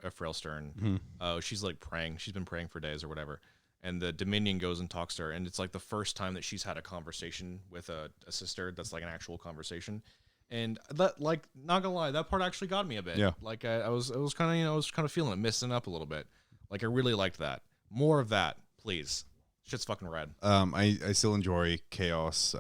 Ephrael Stern. She's like praying. She's been praying for days or whatever. And the Dominion goes and talks to her, and it's like the first time that she's had a conversation with a sister that's like an actual conversation. And that, like, not gonna lie, that part actually got me a bit. Yeah. Like I was kind of I was kind of feeling it, missing up a little bit. Like I really liked that. More of that, please. Shit's fucking rad. I still enjoy Chaos.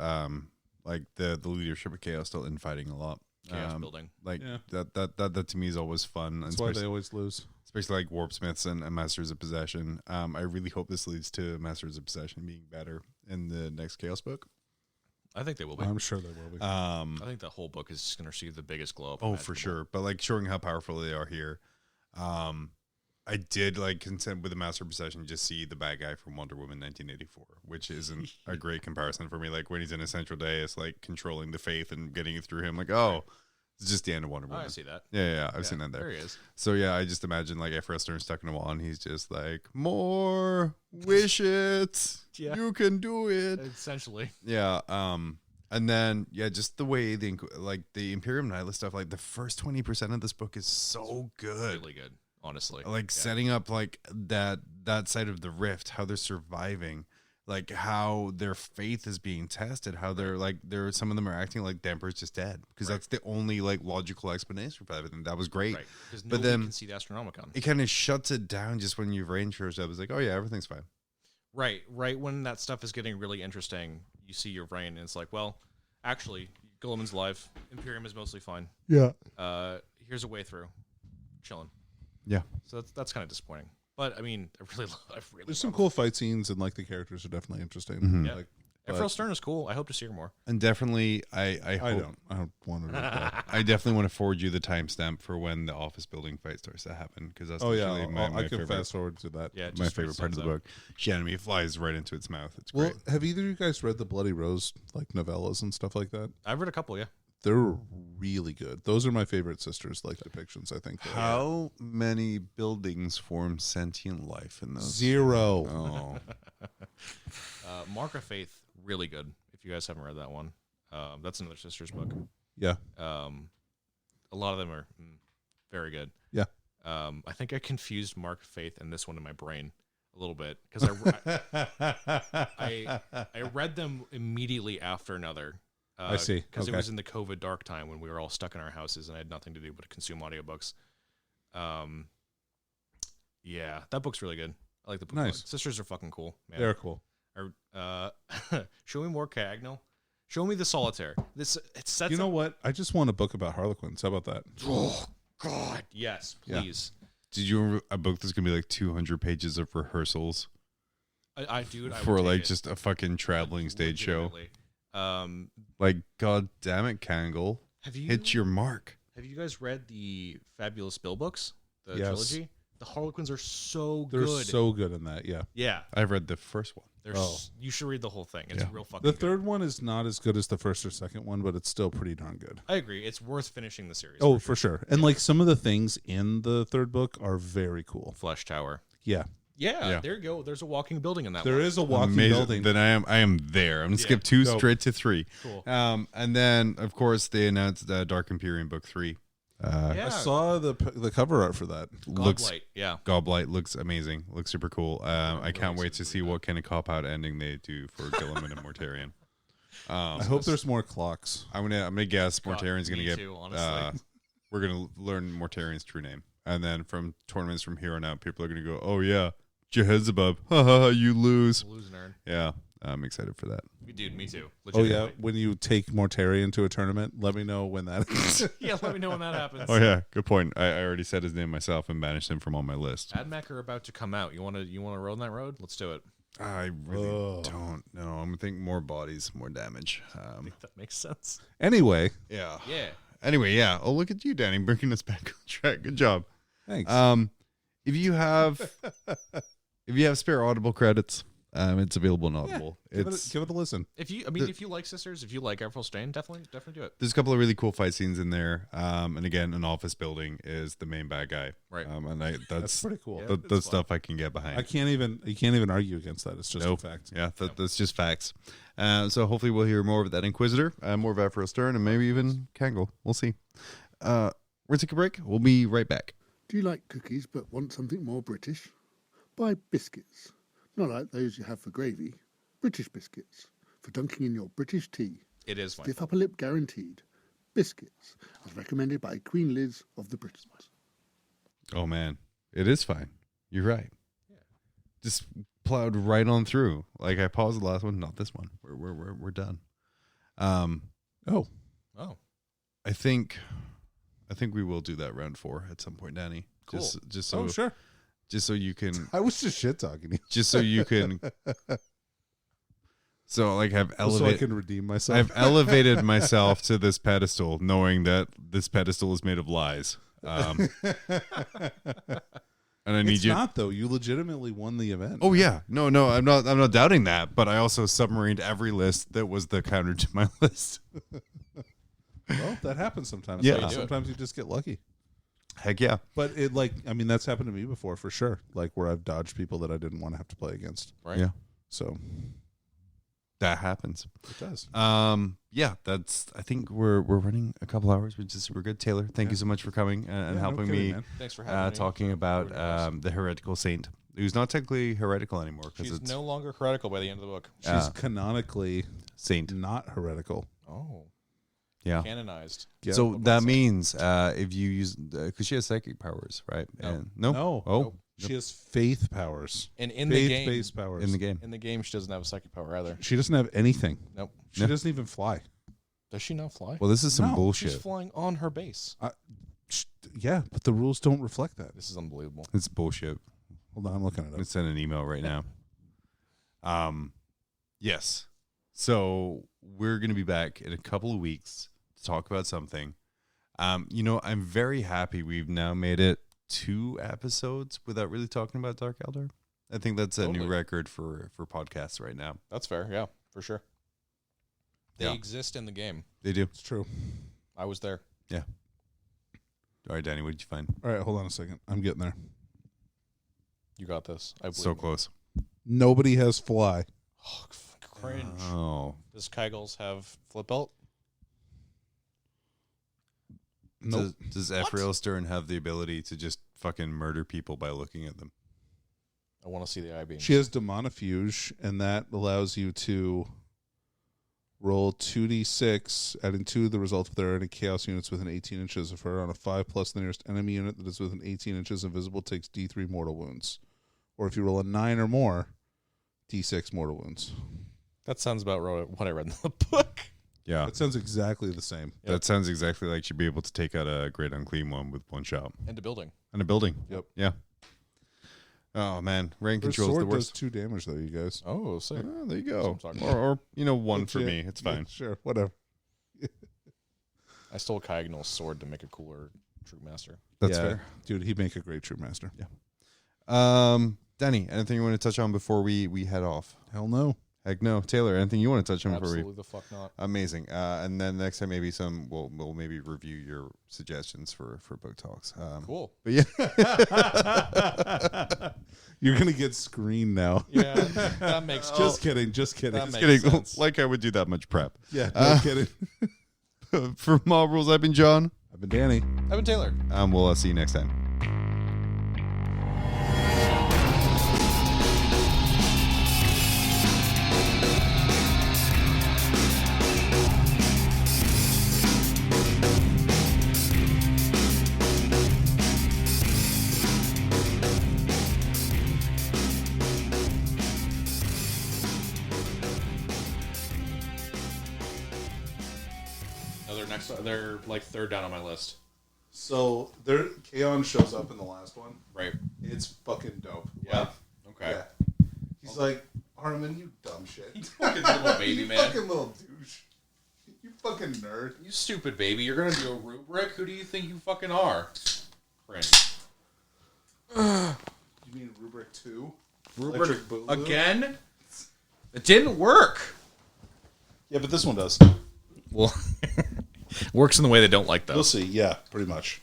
Like the leadership of Chaos still infighting a lot. Chaos building. Like Yeah. that to me is always fun. That's and why especially, they always lose. especially like Warp Smiths and Masters of Possession. I really hope this leads to Masters of Possession being better in the next Chaos book. I think they will be. I'm sure they will be. I think the whole book is just gonna receive the biggest glow up. Oh, for sure. But like showing how powerful they are here. I did like consent with the Master of Possession, just see the bad guy from Wonder Woman 1984, which isn't a great comparison for me. Like when he's in Essential Day, it's like controlling the faith and getting it through him. Like, oh, it's just the end of Wonder Oh, Woman. I see that. Yeah, I've seen that there. There he is. So yeah, I just imagine like Ephrael Stern stuck in a wall and he's just like, more, wish it, Yeah. you can do it. Essentially. Yeah, and then just the way the Imperium Nihilist stuff, like the first 20% of this book is so good. Really good, honestly. Like setting up like that side of the rift, how they're surviving, like how their faith is being tested, how they're like some of them are acting like the Emperor's just dead because that's the only like logical explanation for everything. That was great. Right. Because But nobody then can see the Astronomicon. it kind of shuts it down just when you've rain shows up. It's like, oh yeah, everything's fine. Right when that stuff is getting really interesting, you see your brain, and it's like, well, actually, Gulliman's alive. Imperium is mostly fine. Yeah. Here's a way through. Chilling. Yeah. So that's kind of disappointing. But I mean, I really There's some cool fight scenes, and like the characters are definitely interesting. Mhm. Yeah. Like, Ephrael Stern is cool. I hope to see her more. And definitely, I hope I don't want to. Know I definitely want to forward you the timestamp for when the office building fight starts to happen because that's literally my I can favorite. fast forward to that. Yeah, it My just favorite part of the book. Shannon flies right into its mouth. It's Well, great. have either of you guys read the Bloody Rose like novellas and stuff like that? I've read a couple, yeah. They're really good. Those are my favorite sisters like depictions. I think. How many buildings form sentient life in those? 0. Oh, Mark of Faith, really good. if you guys haven't read that one. That's another Sisters book. Yeah. A lot of them are very good. Yeah. I think I confused Mark, Faith, and this one in my brain a little bit because I read them immediately after another. I see. Because Okay. it was in the COVID dark time when we were all stuck in our houses and I had nothing to do but consume audiobooks. Yeah, that book's really good. I like the book. Nice. Sisters are fucking cool, man. They're cool. Show me more Cagnal. Show me the Solitaire. It sets You know up- what? I just want a book about Harlequins. How about that? Oh God, yes, Yeah. please. Did you remember a book that's gonna be like 200 pages of rehearsals Dude, I for would like take it. just a fucking traveling stage show? Legitimately. Like, god damn it, Kangle, Have you hit your mark. Have you guys read the Fabulous Bill books? The Yes. trilogy. The Harlequins are so They're good. so good in that. Yeah. Yeah, I've read the first one. you should read the whole thing. It's Yeah. real fucking. The good. third one is not as good as the first or second one, but it's still pretty darn good. I agree. It's worth finishing the series. Oh, for sure. And like some of the things in the third book are very cool. Flesh Tower. Yeah. Yeah, Yeah. there you go. There's a walking building in that. There one. is a walking Amazing. building. Then I am there. I'm gonna Yeah. skip 2 Dope. straight to 3. Cool. And then of course they announced Dark Imperium book 3. Yeah. I saw the cover art for that. Looks Godlight. Yeah. Goblight looks amazing. Looks super cool. I really can't wait excited to to see read what kind of cop out ending they do for Gilliman and Mortarion. I hope there's more clocks. I'm gonna guess God, Mortarion's gonna me get. too, honestly. We're gonna learn Mortarion's true name, and then from tournaments from here on out, people are gonna go, "Oh yeah, Jehezebub, haha, you lose." Lose nerd. Yeah, I'm excited for that. Dude, me too. Oh yeah, Legitimately. when you take Mortarion to a tournament, let me know when that is. Yeah. Let me know when that happens. Oh yeah, good point. I already said his name myself and banished him from on my list. AdMech are about to come out. You want to roll on that road? Let's do it. I really Ugh. don't know. I'm gonna think more bodies, more damage. I think that makes sense. Anyway, Yeah. Yeah. Anyway, yeah. Oh, look at you, Danny, bringing us back on track. Good job. thanks. If you have spare Audible credits, it's available in Audible. give It's it a listen. If you like Sisters, if you like Ephrael Stern, definitely do it. there's a couple of really cool fight scenes in there. And again, an office building is the main bad guy. Right. And That's that's pretty cool. Yeah. that's stuff I can get behind. You can't even argue against that. It's just Nope. a fact. Yeah, that's just facts. So hopefully we'll hear more of that Inquisitor, more of Ephrael Stern, and maybe even Kangle. We'll see. We're gonna take a break. We'll be right back. Do you like cookies but want something more British? Buy biscuits. Not like those you have for gravy. British biscuits. For dunking in your British tea. It is fine. Stiff upper lip guaranteed. Biscuits. As recommended by Queen Liz of the Britons. Oh man, it is fine. You're right. Just plowed right on through. Like I paused the last one, not this one. We're done. Oh, Oh, I think we will do that round 4 at some point, Danny. Cool. Just so sure. just so you can I was just shit talking you. just so you can so like have So I elevated can redeem myself. I've elevated myself to this pedestal, knowing that this pedestal is made of lies. And I need It's you. not though. You legitimately won the event. Oh yeah, no, I'm not doubting that. But I also submarined every list that was the counter to my list. Well, that happens sometimes. Yeah. Like, You do it. sometimes you just get lucky. Heck yeah. But that's happened to me before for sure. Like where I've dodged people that I didn't want to have to play against. right. Yeah. So That happens. it does. Yeah, that's. I think we're running a couple hours, which is super good. Taylor, thank you so much for coming and Yeah, no helping kidding, me man. Thanks for having me. talking about the heretical saint, who's not technically heretical anymore because She's it's no longer heretical by the end of the book. She's canonically saint. not heretical. Oh, Yeah. canonized. Yeah. So that means if you use because she has psychic powers, right? No. And, no. No. Oh, Nope. She has faith powers. And in the game, Faith-based powers. in the game. in the game, she doesn't have a psychic power either. She doesn't have anything. Nope. She No. doesn't even fly. Does she not fly? Well, this is some No, She's bullshit. flying on her base. Yeah, but the rules don't reflect that. This is unbelievable. It's bullshit. Hold on, I'm looking it I'm up. gonna send an email right now. Yes. So we're gonna be back in a couple of weeks to talk about something. I'm very happy we've now made it 2 episodes without really talking about Dark Eldar. I think that's a new Totally. record for podcasts right now. That's fair. Yeah, for sure. They Yeah. exist in the game. They do. It's true. I was there. All right, Danny, what did you find? All right, hold on a second. I'm getting there. You got this. I believe So you. close. Nobody has fly. Oh, Cringe. Oh. Does Kegels have flip belt? Nope. Does Ephrael Stern have the ability to just fucking murder people by looking at them? I want to see the eye beams. She has Demonifuge, and that allows you to roll 2d6, adding 2 to the result if there are any chaos units within 18 inches of her. On a 5+, the nearest enemy unit that is within 18 inches invisible takes d3 mortal wounds. Or if you roll a 9 or more, d6 mortal wounds. That sounds about what I read in the book. Yeah. That sounds exactly the same. That sounds exactly like she'd be able to take out a great unclean one with one shot. And a building. And a building. Yep. Yeah. Oh, man. Rain Her control is the sword does worst. 2 damage, though, you guys. Oh, sick. Oh, there you That's go. what I'm talking Or 1 for Legit. me. It's fine. Yeah, sure, whatever. I stole Kyagnal's sword to make a cooler Troop Master. That's Yeah, fair. Dude, he'd make a great Troop Master. Yeah. Danny, anything you want to touch on before we head off? Hell no. Heck no. Taylor, anything you want to touch on before we... Absolutely the fuck not. Amazing. And then next time maybe we'll maybe review your suggestions for book talks. Cool. But yeah. You're going to get screened now. Yeah, that makes sense. Just kidding. Just kidding. That Just makes kidding. sense. Like I would do that much prep. Yeah, no kidding. For Mob Rules, I've been John. I've been Danny. I've been Taylor. We'll see you next time. No, they're like third down on my list. So there, Kaon shows up in the last one. Right. It's fucking dope. Yeah. Like, Okay. yeah. He's like, Harmon, you dumb shit. You fucking little baby, you man. fucking little douche. You fucking nerd. You stupid baby. You're gonna do a rubric? Who do you think you fucking are? Cringe. You mean rubric 2? Rubric Electric Boogaloo? again? It didn't work. Yeah, but this one does. Well, works in the way they don't like We'll those. see. Yeah, pretty much.